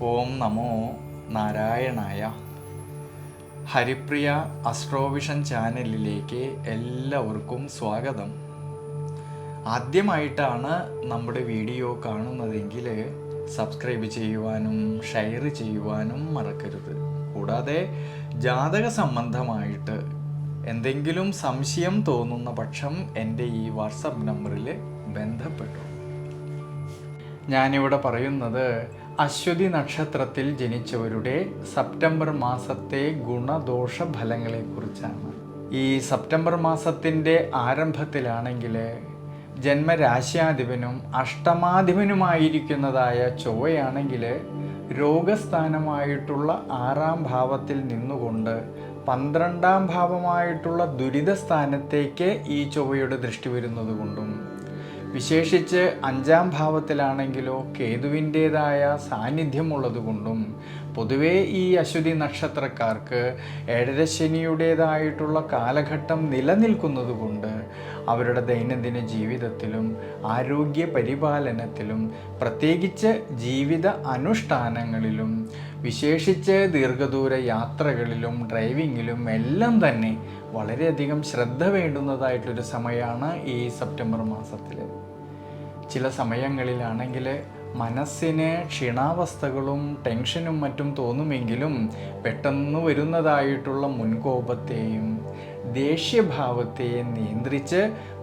ഓം നമോ നാരായണായ. ഹരിപ്രിയ അസ്ട്രോവിഷൻ ചാനലിലേക്ക് എല്ലാവർക്കും സ്വാഗതം. ആദ്യമായിട്ടാണ് നമ്മുടെ വീഡിയോ കാണുന്നതെങ്കിൽ സബ്സ്ക്രൈബ് ചെയ്യുവാനും ഷെയർ ചെയ്യുവാനും മറക്കരുത്. കൂടാതെ ജാതക സംബന്ധമായിട്ട് എന്തെങ്കിലും സംശയം തോന്നുന്ന പക്ഷം എൻ്റെ ഈ വാട്സപ്പ് നമ്പറിൽ ബന്ധപ്പെട്ടു. ഞാനിവിടെ പറയുന്നത് അശ്വതി നക്ഷത്രത്തിൽ ജനിച്ചവരുടെ സെപ്റ്റംബർ മാസത്തെ ഗുണദോഷ ഫലങ്ങളെക്കുറിച്ചാണ്. ഈ സെപ്റ്റംബർ മാസത്തിൻ്റെ ആരംഭത്തിലാണെങ്കിൽ ജന്മരാശ്യാധിപനും അഷ്ടമാധിപനുമായിരിക്കുന്നതായ ചൊവ്വയാണെങ്കിൽ രോഗസ്ഥാനമായിട്ടുള്ള 6-ാം ഭാവത്തിൽ നിന്നുകൊണ്ട് 12-ാം ഭാവമായിട്ടുള്ള ദുരിത സ്ഥാനത്തേക്ക് ഈ ചൊവ്വയുടെ ദൃഷ്ടി വരുന്നത് കൊണ്ടും, വിശേഷിച്ച് 5-ാം ഭാവത്തിലാണെങ്കിലോ കേതുവിൻ്റേതായ സാന്നിധ്യമുള്ളത് കൊണ്ടും പൊതുവേ ഈ അശ്വതി നക്ഷത്രക്കാർക്ക് ഏഴരശനിയുടേതായിട്ടുള്ള കാലഘട്ടം നിലനിൽക്കുന്നത് കൊണ്ട് അവരുടെ ദൈനംദിന ജീവിതത്തിലും ആരോഗ്യ പരിപാലനത്തിലും പ്രത്യേകിച്ച് ജീവിത അനുഷ്ഠാനങ്ങളിലും വിശേഷിച്ച് ദീർഘദൂര യാത്രകളിലും ഡ്രൈവിങ്ങിലും എല്ലാം തന്നെ വളരെയധികം ശ്രദ്ധ വേണ്ടുന്നതായിട്ടൊരു സമയമാണ് ഈ സെപ്റ്റംബർ മാസത്തിൽ. ചില സമയങ്ങളിലാണെങ്കിൽ മനസ്സിന് ക്ഷീണാവസ്ഥകളും ടെൻഷനും മറ്റും തോന്നുമെങ്കിലും പെട്ടെന്ന് വരുന്നതായിട്ടുള്ള മുൻകോപത്തെയും ദേഷ്യഭാവത്തെയും നിയന്ത്രിച്ച്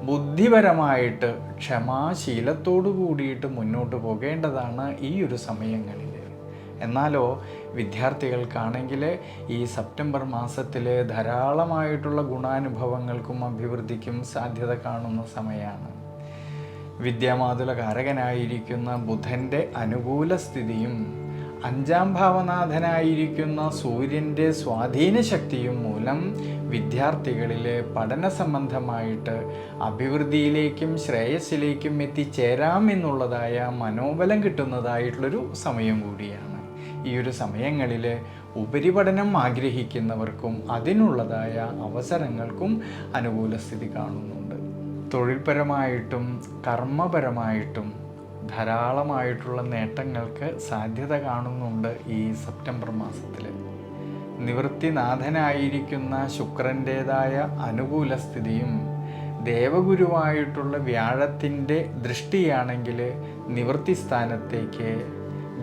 ബുദ്ധിപരമായിട്ട് ക്ഷമാശീലത്തോടു കൂടിയിട്ട് മുന്നോട്ട് പോകേണ്ടതാണ് ഈ ഒരു സമയങ്ങളിൽ. എന്നാലോ വിദ്യാർത്ഥികൾക്കാണെങ്കിൽ ഈ സെപ്റ്റംബർ മാസത്തിൽ ധാരാളമായിട്ടുള്ള ഗുണാനുഭവങ്ങൾക്കും അഭിവൃദ്ധിക്കും സാധ്യത കാണുന്ന സമയമാണ്. വിദ്യാമാതുലകാരകനായിരിക്കുന്ന ബുധൻ്റെ അനുകൂല സ്ഥിതിയും 5-ാം ഭാവനാഥനായിരിക്കുന്ന സൂര്യൻ്റെ സ്വാധീന ശക്തിയും മൂലം വിദ്യാർത്ഥികളിൽ പഠന സംബന്ധമായിട്ട് അഭിവൃദ്ധിയിലേക്കും ശ്രേയസ്സിലേക്കും എത്തിച്ചേരാമെന്നുള്ളതായ മനോബലം കിട്ടുന്നതായിട്ടുള്ളൊരു സമയം കൂടിയാണ്. ഈ ഒരു സമയങ്ങളിൽ ഉപരിപഠനം ആഗ്രഹിക്കുന്നവർക്കും അതിനുള്ളതായ അവസരങ്ങൾക്കും അനുകൂല സ്ഥിതി കാണുന്നുണ്ട്. തൊഴിൽപരമായിട്ടും കർമ്മപരമായിട്ടും ധാരാളമായിട്ടുള്ള നേട്ടങ്ങൾക്ക് സാധ്യത കാണുന്നുണ്ട് ഈ സെപ്റ്റംബർ മാസത്തിൽ. നിവൃത്തിനാഥനായിരിക്കുന്ന ശുക്രൻ്റേതായ അനുകൂല സ്ഥിതിയും ദേവഗുരുവായിട്ടുള്ള വ്യാഴത്തിൻ്റെ ദൃഷ്ടിയാണെങ്കിൽ നിവൃത്തി സ്ഥാനത്തേക്ക്,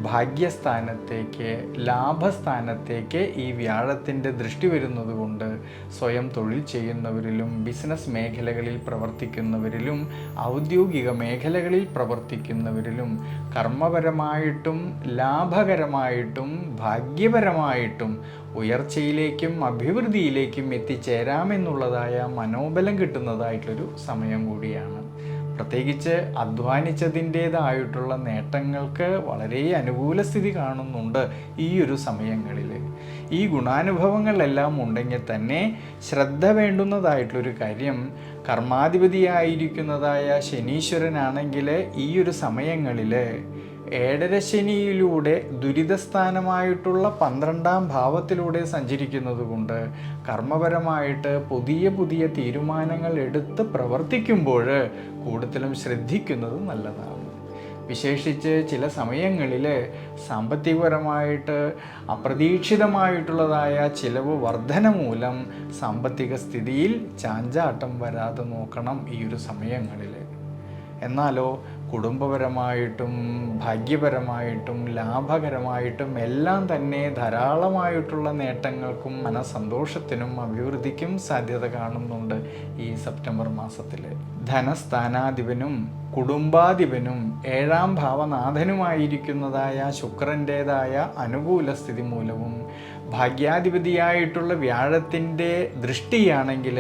ഭാഗ്യസ്ഥാനത്തേക്ക്, ലാഭസ്ഥാനത്തേക്ക് ഈ വ്യാഴത്തിൻ്റെ ദൃഷ്ടി വരുന്നത് കൊണ്ട് സ്വയം തൊഴിൽ ചെയ്യുന്നവരിലും ബിസിനസ് മേഖലകളിൽ പ്രവർത്തിക്കുന്നവരിലും ഔദ്യോഗിക മേഖലകളിൽ പ്രവർത്തിക്കുന്നവരിലും കർമ്മപരമായിട്ടും ലാഭകരമായിട്ടും ഭാഗ്യപരമായിട്ടും ഉയർച്ചയിലേക്കും അഭിവൃദ്ധിയിലേക്കും എത്തിച്ചേരാമെന്നുള്ളതായ മനോബലം കിട്ടുന്നതായിട്ടൊരു സമയം കൂടിയാണ്. പ്രത്യേകിച്ച് അധ്വാനിച്ചതിൻ്റേതായിട്ടുള്ള നേട്ടങ്ങൾക്ക് വളരെ അനുകൂല സ്ഥിതി കാണുന്നുണ്ട് ഈ ഒരു സമയങ്ങളിൽ. ഈ ഗുണാനുഭവങ്ങളെല്ലാം ഉണ്ടെങ്കിൽ തന്നെ ശ്രദ്ധ വേണ്ടുന്നതായിട്ടുള്ളൊരു കാര്യം, കർമാധിപതിയായിരിക്കുന്നതായ ശനീശ്വരനാണെങ്കിൽ ഈ ഒരു സമയങ്ങളിൽ ഏഴരശനിയിലൂടെ ദുരിതസ്ഥാനമായിട്ടുള്ള 12-ാം ഭാവത്തിലൂടെ സഞ്ചരിക്കുന്നത് കൊണ്ട് കർമ്മപരമായിട്ട് പുതിയ പുതിയ തീരുമാനങ്ങൾ എടുത്ത് പ്രവർത്തിക്കുമ്പോൾ കൂടുതലും ശ്രദ്ധിക്കുന്നത് നല്ലതാണ്. വിശേഷിച്ച് ചില സമയങ്ങളിൽ സാമ്പത്തികപരമായിട്ട് അപ്രതീക്ഷിതമായിട്ടുള്ളതായ ചിലവ് വർധന മൂലം സാമ്പത്തിക സ്ഥിതിയിൽ ചാഞ്ചാട്ടം വരാതെ നോക്കണം ഈ ഒരു സമയങ്ങളിൽ. എന്നാലോ കുടുംബപരമായിട്ടും ഭാഗ്യപരമായിട്ടും ലാഭകരമായിട്ടും എല്ലാം തന്നെ ധാരാളമായിട്ടുള്ള നേട്ടങ്ങൾക്കും മനസ്സന്തോഷത്തിനും അഭിവൃദ്ധിക്കും സാധ്യത കാണുന്നുണ്ട് ഈ സെപ്റ്റംബർ മാസത്തിൽ. ധനസ്ഥാനാധിപനും കുടുംബാധിപനും 7-ാം ഭാവനാഥനുമായിരിക്കുന്നതായ ശുക്രൻ്റേതായ അനുകൂല സ്ഥിതി മൂലവും ഭാഗ്യാധിപതിയായിട്ടുള്ള വ്യാഴത്തിൻ്റെ ദൃഷ്ടിയാണെങ്കിൽ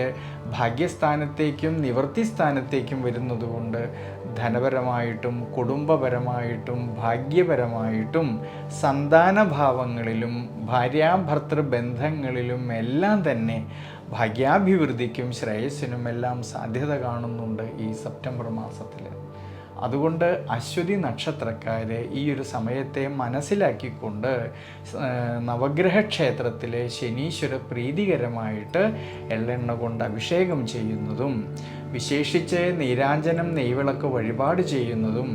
ഭാഗ്യസ്ഥാനത്തേക്കും നിവൃത്തി സ്ഥാനത്തേക്കും വരുന്നതുകൊണ്ട് ധനപരമായിട്ടും കുടുംബപരമായിട്ടും ഭാഗ്യപരമായിട്ടും സന്താനഭാവങ്ങളിലും ഭാര്യാഭർത്തൃ ബന്ധങ്ങളിലും എല്ലാം തന്നെ ഭാഗ്യാഭിവൃദ്ധിക്കും ശ്രേയസ്സിനും എല്ലാം സാധ്യത കാണുന്നുണ്ട് ഈ സെപ്റ്റംബർ മാസത്തിൽ. അതുകൊണ്ട് അശ്വതി നക്ഷത്രക്കാർ ഈ ഒരു സമയത്തെ മനസ്സിലാക്കിക്കൊണ്ട് നവഗ്രഹ ക്ഷേത്രത്തിലെ ശനീശ്വര പ്രീതികരമായിട്ട് എള്ളെണ്ണ കൊണ്ട് അഭിഷേകം ചെയ്യുന്നതും വിശേഷിച്ച് നീരാഞ്ജനം നെയ്വിളക്ക് വഴിപാട് ചെയ്യുന്നതും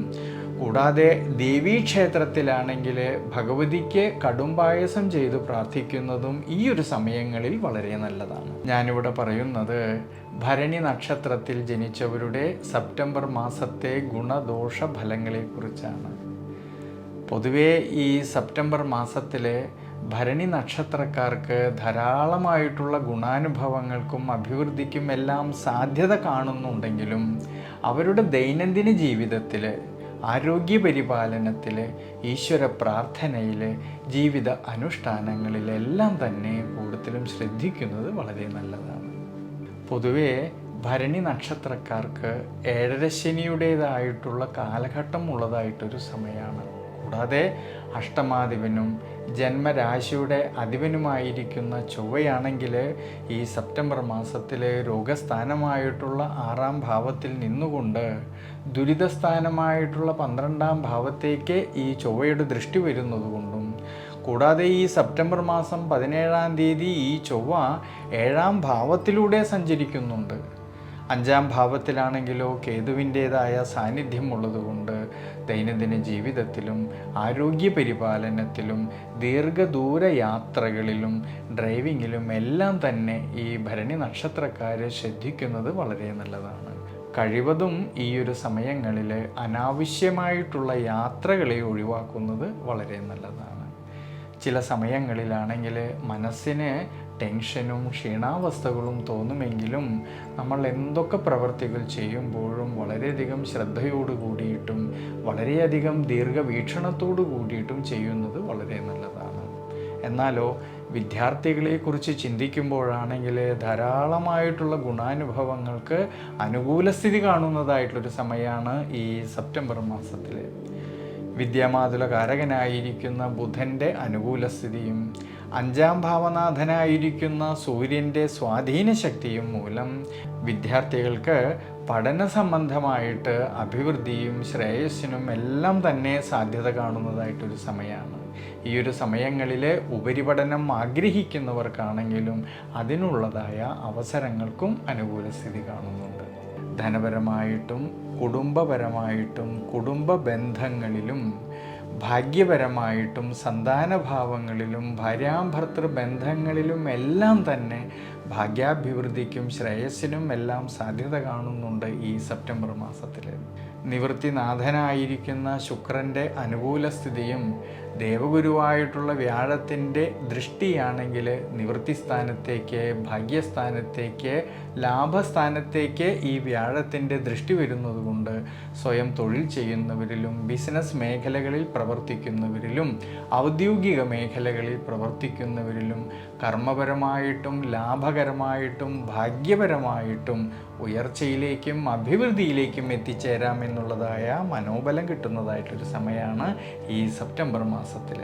കൂടാതെ ദേവീക്ഷേത്രത്തിലാണെങ്കിൽ ഭഗവതിക്ക് കടുംപായസം ചെയ്ത് പ്രാർത്ഥിക്കുന്നതും ഈ ഒരു സമയങ്ങളിൽ വളരെ നല്ലതാണ്. ഞാനിവിടെ പറയുന്നത് ഭരണി നക്ഷത്രത്തിൽ ജനിച്ചവരുടെ സെപ്റ്റംബർ മാസത്തെ ഗുണദോഷ ഫലങ്ങളെക്കുറിച്ചാണ്. പൊതുവേ ഈ സെപ്റ്റംബർ മാസത്തിലെ ഭരണി നക്ഷത്രക്കാർക്ക് ധാരാളമായിട്ടുള്ള ഗുണാനുഭവങ്ങൾക്കും അഭിവൃദ്ധിക്കും എല്ലാം സാധ്യത കാണുന്നുണ്ടെങ്കിലും അവരുടെ ദൈനംദിന ജീവിതത്തിൽ, ആരോഗ്യപരിപാലനത്തിൽ, ഈശ്വര പ്രാർത്ഥനയിൽ, ജീവിത അനുഷ്ഠാനങ്ങളിലെല്ലാം തന്നെ കൂടുതലും ശ്രദ്ധിക്കുന്നത് വളരെ നല്ലതാണ്. പൊതുവേ ഭരണി നക്ഷത്രക്കാർക്ക് ഏഴരശനിയുടേതായിട്ടുള്ള കാലഘട്ടം ഉള്ളതായിട്ടൊരു സമയമാണ്. കൂടാതെ അഷ്ടമാധിപനും ജന്മരാശിയുടെ അധിപനുമായിരിക്കുന്ന ചൊവ്വയാണെങ്കിൽ ഈ സെപ്റ്റംബർ മാസത്തിൽ രോഗസ്ഥാനമായിട്ടുള്ള 6-ാം ഭാവത്തിൽ നിന്നുകൊണ്ട് ദുരിതസ്ഥാനമായിട്ടുള്ള 12-ാം ഭാവത്തേക്ക് ഈ ചൊവ്വയുടെ ദൃഷ്ടി വരുന്നതുകൊണ്ടും, കൂടാതെ ഈ സെപ്റ്റംബർ മാസം 17-ാം തീയതി ഈ ചൊവ്വ 7-ാം ഭാവത്തിലൂടെ സഞ്ചരിക്കുന്നുണ്ട്. 5-ാം ഭാവത്തിലാണെങ്കിലോ കേതുവിൻ്റേതായ സാന്നിധ്യം ഉള്ളതുകൊണ്ട് ദൈനംദിന ജീവിതത്തിലും ആരോഗ്യപരിപാലനത്തിലും ദീർഘദൂര യാത്രകളിലും ഡ്രൈവിങ്ങിലും എല്ലാം തന്നെ ഈ ഭരണി നക്ഷത്രക്കാർ ശ്രദ്ധിക്കുന്നത് വളരെ നല്ലതാണ്. കഴിവതും ഈ ഒരു സമയങ്ങളിൽ അനാവശ്യമായിട്ടുള്ള യാത്രകളെ ഒഴിവാക്കുന്നത് വളരെ നല്ലതാണ്. ചില സമയങ്ങളിലാണെങ്കിൽ മനസ്സിന് ടെൻഷനും ക്ഷീണാവസ്ഥകളും തോന്നുമെങ്കിലും നമ്മൾ എന്തൊക്കെ പ്രവർത്തികൾ ചെയ്യുമ്പോഴും വളരെയധികം ശ്രദ്ധയോട് കൂടിയിട്ടും വളരെയധികം ദീർഘവീക്ഷണത്തോടു കൂടിയിട്ടും ചെയ്യുന്നത് വളരെ നല്ലതാണ്. എന്നാലോ വിദ്യാർത്ഥികളെക്കുറിച്ച് ചിന്തിക്കുമ്പോഴാണെങ്കിൽ ധാരാളമായിട്ടുള്ള ഗുണാനുഭവങ്ങൾക്ക് അനുകൂല സ്ഥിതി കാണുന്നതായിട്ടുള്ളൊരു സമയമാണ് ഈ സെപ്റ്റംബർ മാസത്തിൽ. വിദ്യാമാതുലകാരകനായിരിക്കുന്ന ബുധൻ്റെ അനുകൂല സ്ഥിതിയും 5-ാം ഭാവനാഥനായിരിക്കുന്ന സൂര്യൻ്റെ സ്വാധീന ശക്തിയും മൂലം വിദ്യാർത്ഥികൾക്ക് പഠന സംബന്ധമായിട്ട് അഭിവൃദ്ധിയും ശ്രേയസ്സിനും എല്ലാം തന്നെ സാധ്യത കാണുന്നതായിട്ടൊരു സമയമാണ്. ഈ ഒരു സമയങ്ങളിൽ ഉപരിപഠനം ആഗ്രഹിക്കുന്നവർക്കാണെങ്കിലും അതിനുള്ളതായ അവസരങ്ങൾക്കും അനുകൂല സ്ഥിതി കാണുന്നുണ്ട്. ധനപരമായിട്ടും കുടുംബപരമായിട്ടും കുടുംബ ബന്ധങ്ങളിലും ഭാഗ്യപരമായിട്ടും സന്താനഭാവങ്ങളിലും ഭാര്യാഭർത്തൃ ബന്ധങ്ങളിലും എല്ലാം തന്നെ ഭാഗ്യാഭിവൃദ്ധിക്കും ശ്രേയസ്സിനും എല്ലാം സാധ്യത കാണുന്നുണ്ട് ഈ സെപ്റ്റംബർ മാസത്തിൽ. നിവൃത്തിനാഥനായിരിക്കുന്ന ശുക്രൻ്റെ അനുകൂല സ്ഥിതിയും ദേവഗുരുവായിട്ടുള്ള വ്യാഴത്തിൻ്റെ ദൃഷ്ടിയാണെങ്കിൽ നിവൃത്തിസ്ഥാനത്തേക്ക്, ഭാഗ്യസ്ഥാനത്തേക്ക്, ലാഭസ്ഥാനത്തേക്ക് ഈ വ്യാഴത്തിൻ്റെ ദൃഷ്ടി വരുന്നതുകൊണ്ട് സ്വയം തൊഴിൽ ചെയ്യുന്നവരിലും ബിസിനസ് മേഖലകളിൽ പ്രവർത്തിക്കുന്നവരിലും ഔദ്യോഗിക മേഖലകളിൽ പ്രവർത്തിക്കുന്നവരിലും കർമ്മപരമായിട്ടും ലാഭകരമായിട്ടും ഭാഗ്യപരമായിട്ടും ഉയർച്ചയിലേക്കും അഭിവൃദ്ധിയിലേക്കും എത്തിച്ചേരാമെന്നുള്ളതായ മനോബലം കിട്ടുന്നതായിട്ടൊരു സമയമാണ് ഈ സെപ്റ്റംബർ മാസത്തിൽ.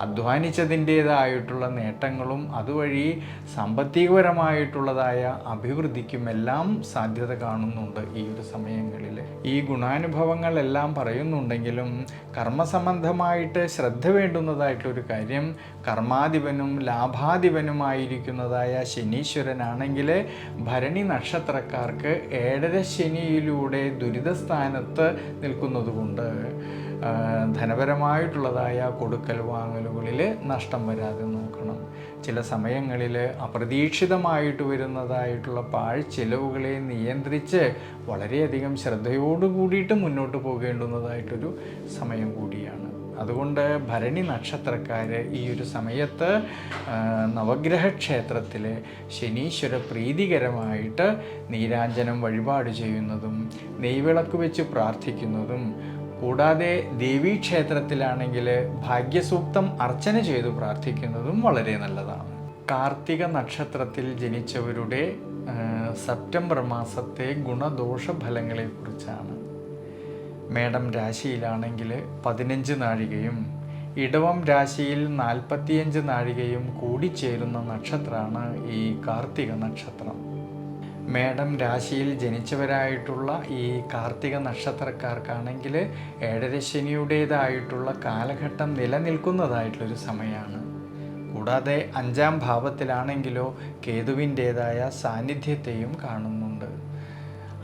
അധ്വാനിച്ചതിൻ്റേതായിട്ടുള്ള നേട്ടങ്ങളും അതുവഴി സാമ്പത്തികപരമായിട്ടുള്ളതായ അഭിവൃദ്ധിക്കും എല്ലാം സാധ്യത കാണുന്നുണ്ട് ഈ ഒരു സമയങ്ങളിൽ. ഈ ഗുണാനുഭവങ്ങളെല്ലാം പറയുന്നുണ്ടെങ്കിലും കർമ്മസംബന്ധമായിട്ട് ശ്രദ്ധ വേണ്ടുന്നതായിട്ടൊരു കാര്യം, കർമാധിപനും ലാഭാധിപനുമായിരിക്കുന്നതായ ശനീശ്വരനാണെങ്കിൽ ഭരണി നക്ഷത്രക്കാർക്ക് 7-ര ശനിയിലൂടെ ദുരിതസ്ഥാനത്ത് നിൽക്കുന്നതുകൊണ്ട് ധനപരമായിട്ടുള്ളതായ കൊടുക്കൽ വാങ്ങലുകളിൽ നഷ്ടം വരാതെ നോക്കണം. ചില സമയങ്ങളിൽ അപ്രതീക്ഷിതമായിട്ട് വരുന്നതായിട്ടുള്ള പാഴ്ചെലവുകളെ നിയന്ത്രിച്ച് വളരെയധികം ശ്രദ്ധയോടു കൂടിയിട്ട് മുന്നോട്ട് പോകേണ്ടുന്നതായിട്ടൊരു സമയം കൂടിയാണ്. അതുകൊണ്ട് ഭരണി നക്ഷത്രക്കാർ ഈ ഒരു സമയത്ത് നവഗ്രഹ ക്ഷേത്രത്തിൽ ശനീശ്വര പ്രീതികരമായിട്ട് നീരാഞ്ജനം വഴിപാട് ചെയ്യുന്നതും നെയ്വിളക്ക് വെച്ച് പ്രാർത്ഥിക്കുന്നതും, കൂടാതെ ദേവീക്ഷേത്രത്തിലാണെങ്കിൽ ഭാഗ്യസൂക്തം അർച്ചന ചെയ്തു പ്രാർത്ഥിക്കുന്നതും വളരെ നല്ലതാണ്. കാർത്തിക നക്ഷത്രത്തിൽ ജനിച്ചവരുടെ സെപ്റ്റംബർ മാസത്തെ ഗുണദോഷ ഫലങ്ങളെക്കുറിച്ചാണ്. മേടം രാശിയിലാണെങ്കിൽ 15 നാഴികയും ഇടവം രാശിയിൽ 45 നാഴികയും കൂടിച്ചേരുന്ന നക്ഷത്രമാണ് ഈ കാർത്തിക നക്ഷത്രം. മേടം രാശിയിൽ ജനിച്ചവരായിട്ടുള്ള ഈ കാർത്തിക നക്ഷത്രക്കാർക്കാണെങ്കിൽ 7-ര ശനിയുടേതായിട്ടുള്ള കാലഘട്ടം നിലനിൽക്കുന്നതായിട്ടുള്ളൊരു സമയമാണ്. കൂടാതെ 5-ാം ഭാവത്തിലാണെങ്കിലോ കേതുവിൻ്റേതായ സാന്നിധ്യത്തെയും കാണുന്നുണ്ട്.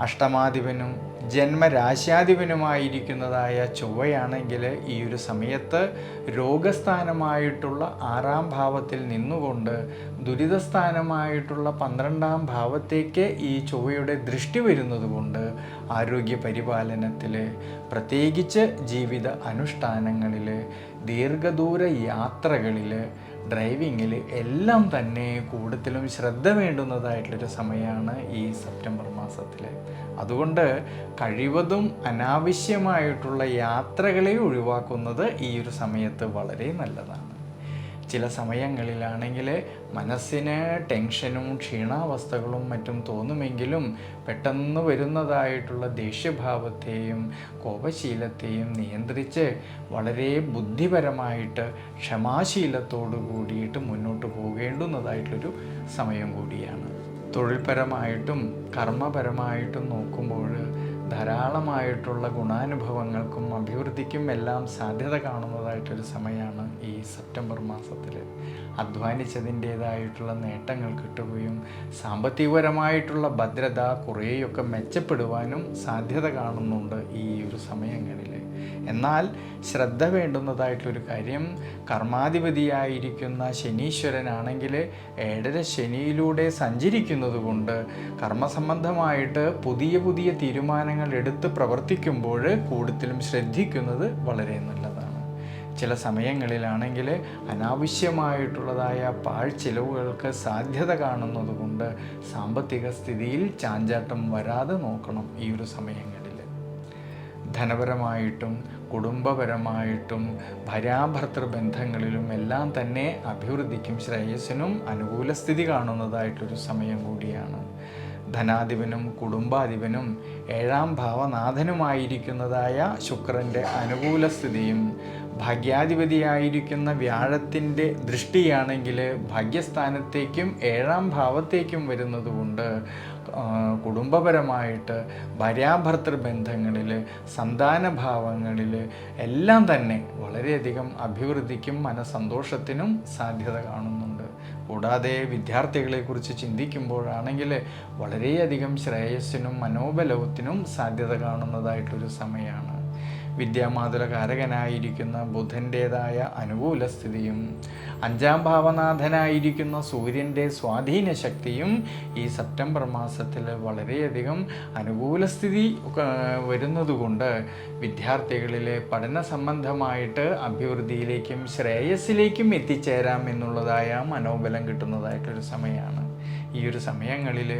അഷ്ടമാധിപനും ജന്മരാശ്യാധിപനുമായിരിക്കുന്നതായ ചൊവ്വയാണെങ്കിൽ ഈ ഒരു സമയത്ത് രോഗസ്ഥാനമായിട്ടുള്ള 6-ാം ഭാവത്തിൽ നിന്നുകൊണ്ട് ദുരിതസ്ഥാനമായിട്ടുള്ള 12-ാം ഭാവത്തേക്ക് ഈ ചൊവ്വയുടെ ദൃഷ്ടി വരുന്നത് കൊണ്ട് ആരോഗ്യ പരിപാലനത്തിൽ, പ്രത്യേകിച്ച് ജീവിത അനുഷ്ഠാനങ്ങളിൽ, ദീർഘദൂര യാത്രകളിൽ, ഡ്രൈവിങ്ങിൽ എല്ലാം തന്നെ കൂടുതലും ശ്രദ്ധ വേണ്ടുന്നതായിട്ടുള്ളൊരു സമയമാണ് ഈ സെപ്റ്റംബർ മാസത്തിൽ. അതുകൊണ്ട് കഴിവതും അനാവശ്യമായിട്ടുള്ള യാത്രകളെ ഒഴിവാക്കുന്നത് ഈ ഒരു സമയത്ത് വളരെ നല്ലതാണ്. ചില സമയങ്ങളിലാണെങ്കിൽ മനസ്സിന് ടെൻഷനും ക്ഷീണാവസ്ഥകളും മറ്റും തോന്നുമെങ്കിലും പെട്ടെന്ന് വരുന്നതായിട്ടുള്ള ദേഷ്യഭാവത്തെയും കോപശീലത്തെയും നിയന്ത്രിച്ച് വളരെ ബുദ്ധിപരമായിട്ട് ക്ഷമാശീലത്തോടു കൂടിയിട്ട് മുന്നോട്ട് പോകേണ്ടുന്നതായിട്ടുള്ളൊരു സമയം കൂടിയാണ്. തൊഴിൽപരമായിട്ടും കർമ്മപരമായിട്ടും നോക്കുമ്പോൾ ധാരാളമായിട്ടുള്ള ഗുണാനുഭവങ്ങൾക്കും അഭിവൃദ്ധിക്കും എല്ലാം സാധ്യത കാണുന്നതായിട്ടൊരു സമയമാണ് ഈ സെപ്റ്റംബർ മാസത്തിൽ. അധ്വാനിച്ചതിൻ്റേതായിട്ടുള്ള നേട്ടങ്ങൾ കിട്ടുകയും സാമ്പത്തികപരമായിട്ടുള്ള ഭദ്രത കുറേയൊക്കെ മെച്ചപ്പെടുവാനും സാധ്യത കാണുന്നുണ്ട് ഈ ഒരു സമയങ്ങളിൽ. എന്നാൽ ശ്രദ്ധ വേണ്ടുന്നതായിട്ടൊരു കാര്യം, കർമാധിപതിയായിരിക്കുന്ന ശനീശ്വരനാണെങ്കിൽ 7.5 ശനിയിലൂടെ സഞ്ചരിക്കുന്നത് കൊണ്ട് കർമ്മസംബന്ധമായിട്ട് പുതിയ പുതിയ തീരുമാനങ്ങൾ എടുത്ത് പ്രവർത്തിക്കുമ്പോൾ കൂടുതലും ശ്രദ്ധിക്കുന്നത് വളരെ നല്ലതാണ്. ചില സമയങ്ങളിലാണെങ്കിൽ അനാവശ്യമായിട്ടുള്ളതായ പാഴ്ചെലവുകൾക്ക് സാധ്യത കാണുന്നത് കൊണ്ട് സാമ്പത്തിക സ്ഥിതിയിൽ ചാഞ്ചാട്ടം വരാതെ നോക്കണം ഈ ഒരു സമയങ്ങളിൽ. ധനപരമായിട്ടും കുടുംബപരമായിട്ടും ഭാര്യാഭർത്തൃ ബന്ധങ്ങളിലും എല്ലാം തന്നെ അഭിവൃദ്ധിക്കും ശ്രേയസ്സിനും അനുകൂല സ്ഥിതി കാണുന്നതായിട്ടൊരു സമയം കൂടിയാണ്. ധനാധിപനും കുടുംബാധിപനും 7-ാം ഭാവനാഥനുമായിരിക്കുന്നതായ ശുക്രൻ്റെ അനുകൂല സ്ഥിതിയും ഭാഗ്യാധിപതിയായിരിക്കുന്ന വ്യാഴത്തിൻ്റെ ദൃഷ്ടിയാണെങ്കിൽ ഭാഗ്യസ്ഥാനത്തേക്കും 7-ാം ഭാവത്തേക്കും വരുന്നത് കൊണ്ട് കുടുംബപരമായിട്ട് ഭാര്യാഭർത്തൃ ബന്ധങ്ങളിൽ, സന്താനഭാവങ്ങളിൽ എല്ലാം തന്നെ വളരെയധികം അഭിവൃദ്ധിക്കും മനസ്സന്തോഷത്തിനും സാധ്യത കാണുന്നുണ്ട്. കൂടാതെ വിദ്യാർത്ഥികളെക്കുറിച്ച് ചിന്തിക്കുമ്പോഴാണെങ്കിൽ വളരെയധികം ശ്രേയസ്സിനും മനോബലത്തിനും സാധ്യത കാണുന്നതായിട്ടൊരു സമയമാണ്. വിദ്യാമാതുലകാരകനായിരിക്കുന്ന ബുധൻ്റേതായ അനുകൂല സ്ഥിതിയും 5-ാം ഭാവനാഥനായിരിക്കുന്ന സൂര്യൻ്റെ സ്വാധീന ശക്തിയും ഈ സെപ്റ്റംബർ മാസത്തിൽ വളരെയധികം അനുകൂല സ്ഥിതി വരുന്നതുകൊണ്ട് വിദ്യാർത്ഥികളിലെ പഠന സംബന്ധമായിട്ട് അഭിവൃദ്ധിയിലേക്കും ശ്രേയസ്സിലേക്കും എത്തിച്ചേരാം എന്നുള്ളതായ മനോബലം കിട്ടുന്നതായിട്ടൊരു സമയമാണ്. ഈ ഒരു സമയങ്ങളിൽ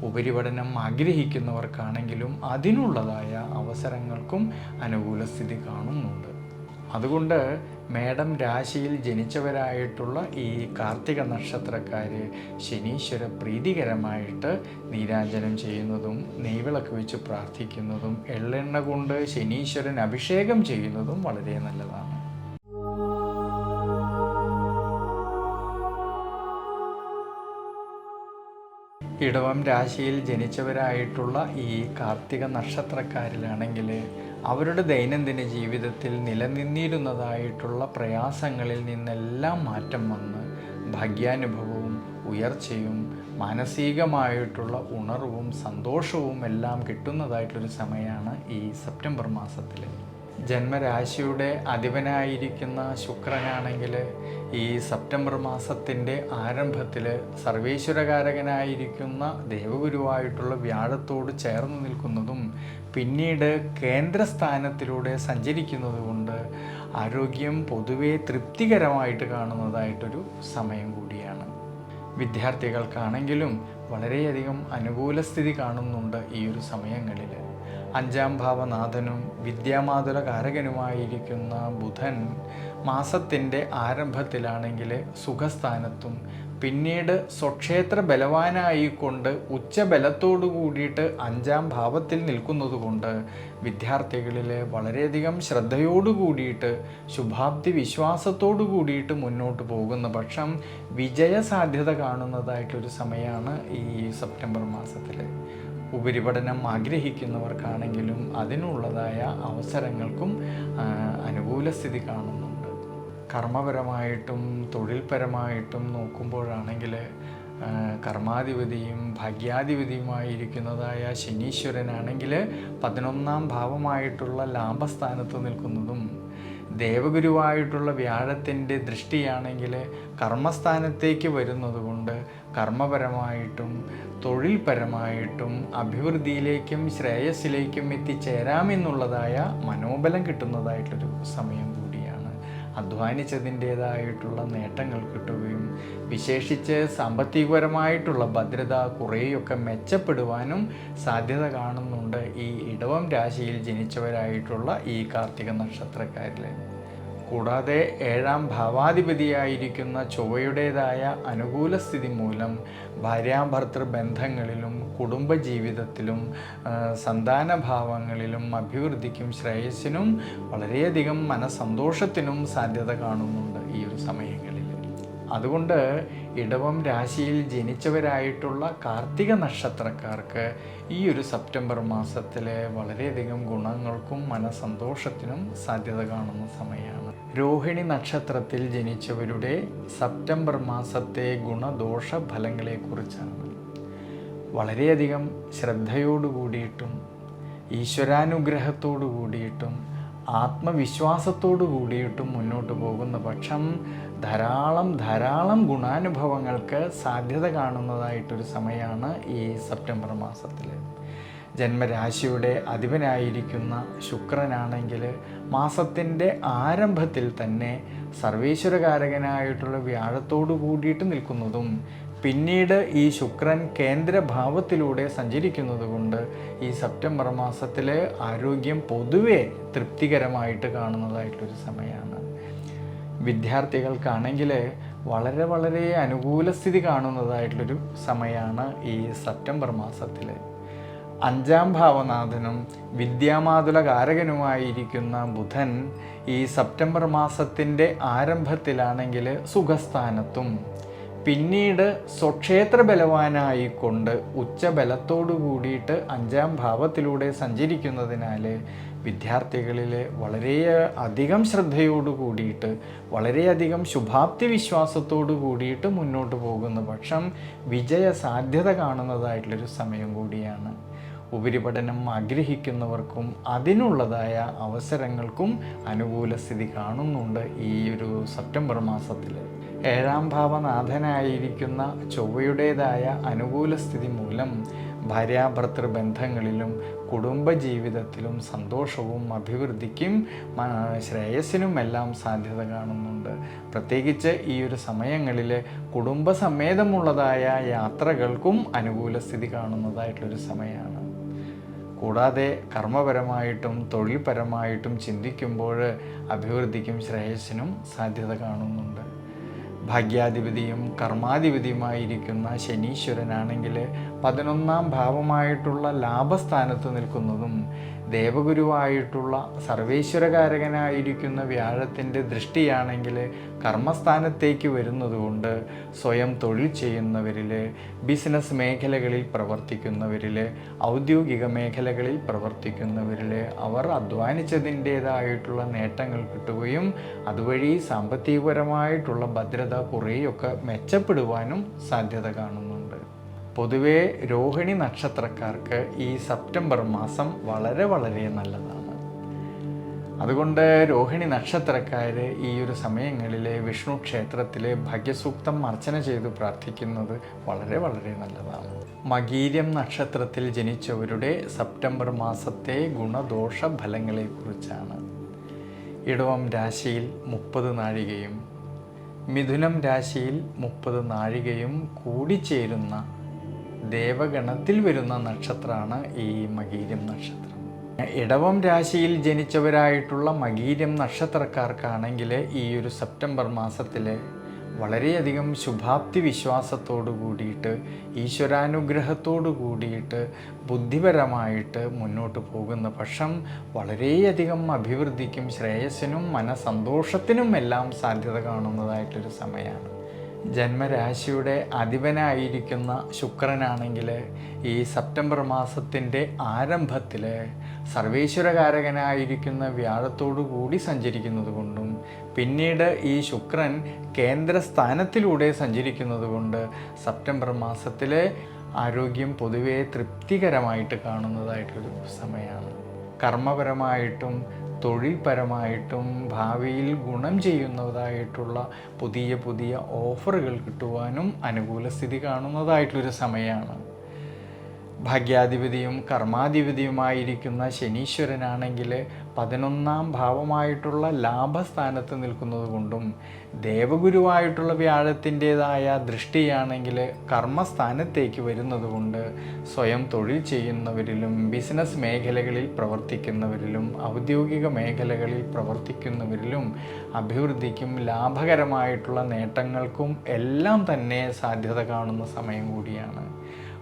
ഉപരിപഠനം ആഗ്രഹിക്കുന്നവർക്കാണെങ്കിലും അതിനുള്ളതായ അവസരങ്ങൾക്കും അനുകൂല സ്ഥിതി കാണുന്നുണ്ട്. അതുകൊണ്ട് മേടം രാശിയിൽ ജനിച്ചവരായിട്ടുള്ള ഈ കാർത്തിക നക്ഷത്രക്കാർ ശനീശ്വര പ്രീതികരമായിട്ട് നീരാഞ്ജനം ചെയ്യുന്നതും നെയ്വിളക്ക് വെച്ച് പ്രാർത്ഥിക്കുന്നതും എള്ളെണ്ണ കൊണ്ട് ശനീശ്വരൻ അഭിഷേകം ചെയ്യുന്നതും വളരെ നല്ലതാണ്. ഇടവം രാശിയിൽ ജനിച്ചവരായിട്ടുള്ള ഈ കാർത്തിക നക്ഷത്രക്കാരിലാണെങ്കിൽ അവരുടെ ദൈനംദിന ജീവിതത്തിൽ നിലനിന്നിരുന്നതായിട്ടുള്ള പ്രയാസങ്ങളിൽ നിന്നെല്ലാം മാറ്റം വന്ന് ഭാഗ്യാനുഭവവും ഉയർച്ചയും മാനസികമായിട്ടുള്ള ഉണർവും സന്തോഷവും എല്ലാം കിട്ടുന്നതായിട്ടൊരു സമയമാണ് ഈ സെപ്റ്റംബർ മാസത്തിൽ. ജന്മരാശിയുടെ അധിപനായിരിക്കുന്ന ശുക്രനാണെങ്കിൽ ഈ സെപ്റ്റംബർ മാസത്തിൻ്റെ ആരംഭത്തിൽ സർവേശ്വരകാരകനായിരിക്കുന്ന ദേവഗുരുവായിട്ടുള്ള വ്യാഴത്തോട് ചേർന്ന് നിൽക്കുന്നതും പിന്നീട് കേന്ദ്രസ്ഥാനത്തിലൂടെ സഞ്ചരിക്കുന്നത് കൊണ്ട് ആരോഗ്യം പൊതുവെ തൃപ്തികരമായിട്ട് കാണുന്നതായിട്ടൊരു സമയം കൂടിയാണ്. വിദ്യാർത്ഥികൾക്കാണെങ്കിലും വളരെയധികം അനുകൂല സ്ഥിതി കാണുന്നുണ്ട് ഈ ഒരു സമയങ്ങളിൽ. 5-ാം ഭാവനാഥനും വിദ്യാമാതുലകാരകനുമായിരിക്കുന്ന ബുധൻ മാസത്തിൻ്റെ ആരംഭത്തിലാണെങ്കിൽ സുഖസ്ഥാനത്തും പിന്നീട് സ്വക്ഷേത്ര ബലവാനായിക്കൊണ്ട് ഉച്ചബലത്തോടു കൂടിയിട്ട് 5-ാം ഭാവത്തിൽ നിൽക്കുന്നത് കൊണ്ട് വിദ്യാർത്ഥികളിൽ വളരെയധികം ശ്രദ്ധയോടു കൂടിയിട്ട് ശുഭാപ്തി വിശ്വാസത്തോടു കൂടിയിട്ട് മുന്നോട്ട് പോകുന്ന പക്ഷം വിജയസാധ്യത കാണുന്നതായിട്ടൊരു സമയമാണ് ഈ സെപ്റ്റംബർ മാസത്തിൽ. ഉപരിപഠനം ആഗ്രഹിക്കുന്നവർക്കാണെങ്കിലും അതിനുള്ളതായ അവസരങ്ങൾക്കും അനുകൂല സ്ഥിതി കാണുന്നുണ്ട്. കർമ്മപരമായിട്ടും തൊഴിൽപരമായിട്ടും നോക്കുമ്പോഴാണെങ്കിൽ കർമാധിപതിയും ഭാഗ്യാധിപതിയുമായിരിക്കുന്നതായ ശനീശ്വരനാണെങ്കിൽ 11ാം ഭാവമായിട്ടുള്ള ലാഭസ്ഥാനത്ത് നിൽക്കുന്നതും ദേവഗുരുവായിട്ടുള്ള വ്യാഴത്തിൻ്റെ ദൃഷ്ടിയാണെങ്കിൽ കർമ്മസ്ഥാനത്തേക്ക് വരുന്നത് കൊണ്ട് കർമ്മപരമായിട്ടും തൊഴിൽപരമായിട്ടും അഭിവൃദ്ധിയിലേക്കും ശ്രേയസ്സിലേക്കും എത്തിച്ചേരാമെന്നുള്ളതായ മനോബലം കിട്ടുന്നതായിട്ടൊരു സമയം കൂടിയാണ്. അധ്വാനിച്ചതിൻ്റേതായിട്ടുള്ള നേട്ടങ്ങൾ കിട്ടുകയും വിശേഷിച്ച് സാമ്പത്തികപരമായിട്ടുള്ള ഭദ്രത കുറേയൊക്കെ മെച്ചപ്പെടുവാനും സാധ്യത കാണുന്നുണ്ട് ഈ ഇടവം രാശിയിൽ ജനിച്ചവരായിട്ടുള്ള ഈ കാർത്തിക നക്ഷത്രക്കാരിൽ. കൂടാതെ 7ാം ഭാവാധിപതിയായിരിക്കുന്ന ചൊവ്വയുടേതായ അനുകൂല സ്ഥിതി മൂലം ഭാര്യാഭർത്തൃ ബന്ധങ്ങളിലും കുടുംബജീവിതത്തിലും സന്താനഭാവങ്ങളിലും അഭിവൃദ്ധിക്കും ശ്രേയസ്സിനും വളരെയധികം മനസ്സന്തോഷത്തിനും സാധ്യത കാണുന്നുണ്ട് ഈ ഒരു സമയങ്ങളിൽ. അതുകൊണ്ട് ഇടവം രാശിയിൽ ജനിച്ചവരായിട്ടുള്ള കാർത്തിക നക്ഷത്രക്കാർക്ക് ഈ ഒരു സെപ്റ്റംബർ മാസത്തിൽ വളരെയധികം ഗുണങ്ങൾക്കും മനസ്സന്തോഷത്തിനും സാധ്യത കാണുന്ന സമയമാണ്. രോഹിണി നക്ഷത്രത്തിൽ ജനിച്ചവരുടെ സെപ്റ്റംബർ മാസത്തെ ഗുണദോഷ ഫലങ്ങളെക്കുറിച്ചാണ്. വളരെയധികം ശ്രദ്ധയോടു കൂടിയിട്ടും ഈശ്വരാനുഗ്രഹത്തോടു കൂടിയിട്ടും ആത്മവിശ്വാസത്തോടു കൂടിയിട്ടും മുന്നോട്ട് പോകുന്ന പക്ഷം ധാരാളം ഗുണാനുഭവങ്ങൾക്ക് സാധ്യത കാണുന്നതായിട്ടൊരു സമയമാണ് ഈ സെപ്റ്റംബർ മാസത്തിൽ. ജന്മരാശിയുടെ അധിപനായിരിക്കുന്ന ശുക്രനാണെങ്കിൽ മാസത്തിൻ്റെ ആരംഭത്തിൽ തന്നെ സർവേശ്വരകാരകനായിട്ടുള്ള വ്യാഴത്തോടു കൂടിയിട്ട് നിൽക്കുന്നതും പിന്നീട് ഈ ശുക്രൻ കേന്ദ്രഭാവത്തിലൂടെ സഞ്ചരിക്കുന്നത് കൊണ്ട് ഈ സെപ്റ്റംബർ മാസത്തിൽ ആരോഗ്യം പൊതുവെ തൃപ്തികരമായിട്ട് കാണുന്നതായിട്ടൊരു സമയമാണ്. വിദ്യാർത്ഥികൾക്കാണെങ്കിൽ വളരെ അനുകൂല സ്ഥിതി കാണുന്നതായിട്ടുള്ളൊരു സമയമാണ് ഈ സെപ്റ്റംബർ മാസത്തിൽ. 5ാം ഭാവനാഥനും വിദ്യാമാതുല കാരകനുമായിരിക്കുന്ന ബുധൻ ഈ സെപ്റ്റംബർ മാസത്തിൻ്റെ ആരംഭത്തിലാണെങ്കിൽ സുഖസ്ഥാനത്തും പിന്നീട് സ്വക്ഷേത്ര ബലവാനായിക്കൊണ്ട് ഉച്ചബലത്തോടു കൂടിയിട്ട് 5ാം ഭാവത്തിലൂടെ സഞ്ചരിക്കുന്നതിനാൽ വിദ്യാർത്ഥികളിൽ വളരെയധികം ശ്രദ്ധയോടു കൂടിയിട്ട് വളരെയധികം ശുഭാപ്തി വിശ്വാസത്തോടു കൂടിയിട്ട് മുന്നോട്ട് പോകുന്ന പക്ഷം വിജയ സാധ്യത കാണുന്നതായിട്ടുള്ളൊരു സമയം കൂടിയാണ്. ഉപരിപഠനം ആഗ്രഹിക്കുന്നവർക്കും അതിനുള്ളതായ അവസരങ്ങൾക്കും അനുകൂല സ്ഥിതി കാണുന്നുണ്ട് ഈ ഒരു സെപ്റ്റംബർ മാസത്തിൽ. 7ാം ഭാവനാഥനായിരിക്കുന്ന ചൊവ്വയുടേതായ അനുകൂല സ്ഥിതി മൂലം ഭാര്യാഭർത്തൃ ബന്ധങ്ങളിലും കുടുംബജീവിതത്തിലും സന്തോഷവും അഭിവൃദ്ധിക്കും ശ്രേയസ്സിനുമെല്ലാം സാധ്യത കാണുന്നുണ്ട്. പ്രത്യേകിച്ച് ഈ ഒരു സമയങ്ങളിൽ കുടുംബസമേതമുള്ളതായ യാത്രകൾക്കും അനുകൂല സ്ഥിതി കാണുന്നതായിട്ടുള്ളൊരു സമയമാണ്. കൂടാതെ കർമ്മപരമായിട്ടും തൊഴിൽപരമായിട്ടും ചിന്തിക്കുമ്പോൾ അഭിവൃദ്ധിക്കും ശ്രേയസ്സിനും സാധ്യത കാണുന്നുണ്ട്. ഭാഗ്യാധിപതിയും കർമാധിപതിയുമായിരിക്കുന്ന ശനീശ്വരനാണെങ്കിൽ 11ാം ഭാവമായിട്ടുള്ള ലാഭസ്ഥാനത്ത് നിൽക്കുന്നതും ദേവഗുരുവായിട്ടുള്ള സർവേശ്വരകാരകനായിരിക്കുന്ന വ്യാഴത്തിൻ്റെ ദൃഷ്ടിയാണെങ്കിൽ കർമ്മസ്ഥാനത്തേക്ക് വരുന്നതുകൊണ്ട് സ്വയം തൊഴിൽ ചെയ്യുന്നവരിൽ, ബിസിനസ് മേഖലകളിൽ പ്രവർത്തിക്കുന്നവരിൽ, ഔദ്യോഗിക മേഖലകളിൽ പ്രവർത്തിക്കുന്നവരിൽ അവർ അധ്വാനിച്ചതിൻ്റേതായിട്ടുള്ള നേട്ടങ്ങൾ കിട്ടുകയും അതുവഴി സാമ്പത്തികപരമായിട്ടുള്ള ഭദ്രത കുറേയൊക്കെ മെച്ചപ്പെടുവാനും സാധ്യത കാണുന്നുണ്ട്. പൊതുവേ രോഹിണി നക്ഷത്രക്കാർക്ക് ഈ സെപ്റ്റംബർ മാസം വളരെ നല്ലതാണ്. അതുകൊണ്ട് രോഹിണി നക്ഷത്രക്കാർ ഈ ഒരു സമയങ്ങളിൽ വിഷ്ണു ക്ഷേത്രത്തിൽ ഭാഗ്യസൂക്തം അർച്ചന ചെയ്ത് പ്രാർത്ഥിക്കുന്നത് വളരെ നല്ലതാണ്. മകീരം നക്ഷത്രത്തിൽ ജനിച്ചവരുടെ സെപ്റ്റംബർ മാസത്തെ ഗുണദോഷ ഫലങ്ങളെക്കുറിച്ചാണ്. ഇടവം രാശിയിൽ 30 നാഴികയും മിഥുനം രാശിയിൽ 30 നാഴികയും കൂടിച്ചേരുന്ന ദേവഗണത്തിൽ വരുന്ന നക്ഷത്രമാണ് ഈ മകീരം നക്ഷത്രം. ഇടവം രാശിയിൽ ജനിച്ചവരായിട്ടുള്ള മകീരം നക്ഷത്രക്കാർക്കാണെങ്കിൽ ഈ ഒരു സെപ്റ്റംബർ മാസത്തിൽ വളരെയധികം ശുഭാപ്തി വിശ്വാസത്തോടു കൂടിയിട്ട് ഈശ്വരാനുഗ്രഹത്തോടു കൂടിയിട്ട് ബുദ്ധിപരമായിട്ട് മുന്നോട്ട് പോകുന്ന പക്ഷം വളരെയധികം അഭിവൃദ്ധിക്കും ശ്രേയസ്സിനും മനസന്തോഷത്തിനും എല്ലാം സാധ്യത കാണുന്നതായിട്ടൊരു സമയമാണ്. ജന്മരാശിയുടെ അധിപനായിരിക്കുന്ന ശുക്രനാണെങ്കിൽ ഈ സെപ്റ്റംബർ മാസത്തിൻ്റെ ആരംഭത്തിൽ സർവേശ്വരകാരകനായിരിക്കുന്ന വ്യാഴത്തോടു കൂടി സഞ്ചരിക്കുന്നത് കൊണ്ടും പിന്നീട് ഈ ശുക്രൻ കേന്ദ്രസ്ഥാനത്തിലൂടെ സഞ്ചരിക്കുന്നത് കൊണ്ട് സെപ്റ്റംബർ മാസത്തിൽ ആരോഗ്യം പൊതുവേ തൃപ്തികരമായിട്ട് കാണുന്നതായിട്ടൊരു സമയമാണ്. കർമ്മപരമായിട്ടും തൊഴിൽപരമായിട്ടും ഭാവിയിൽ ഗുണം ചെയ്യുന്നതായിട്ടുള്ള പുതിയ പുതിയ ഓഫറുകൾ കിട്ടുവാനും അനുകൂല സ്ഥിതി കാണുന്നതായിട്ടുള്ളൊരു സമയമാണ്. ഭാഗ്യാധിപതിയും കർമാധിപതിയുമായിരിക്കുന്ന ശനീശ്വരനാണെങ്കിൽ 11ാം ഭാവമായിട്ടുള്ള ലാഭസ്ഥാനത്ത് നിൽക്കുന്നത് കൊണ്ടും ദേവഗുരുവായിട്ടുള്ള വ്യാഴത്തിൻ്റെതായ ദൃഷ്ടിയാണെങ്കിൽ കർമ്മസ്ഥാനത്തേക്ക് വരുന്നത് കൊണ്ട് സ്വയം തൊഴിൽ ചെയ്യുന്നവരിലും ബിസിനസ് മേഖലകളിൽ പ്രവർത്തിക്കുന്നവരിലും ഔദ്യോഗിക മേഖലകളിൽ പ്രവർത്തിക്കുന്നവരിലും അഭിവൃദ്ധിക്കും ലാഭകരമായിട്ടുള്ള നേട്ടങ്ങൾക്കും എല്ലാം തന്നെ സാധ്യത കാണുന്ന സമയം കൂടിയാണ്.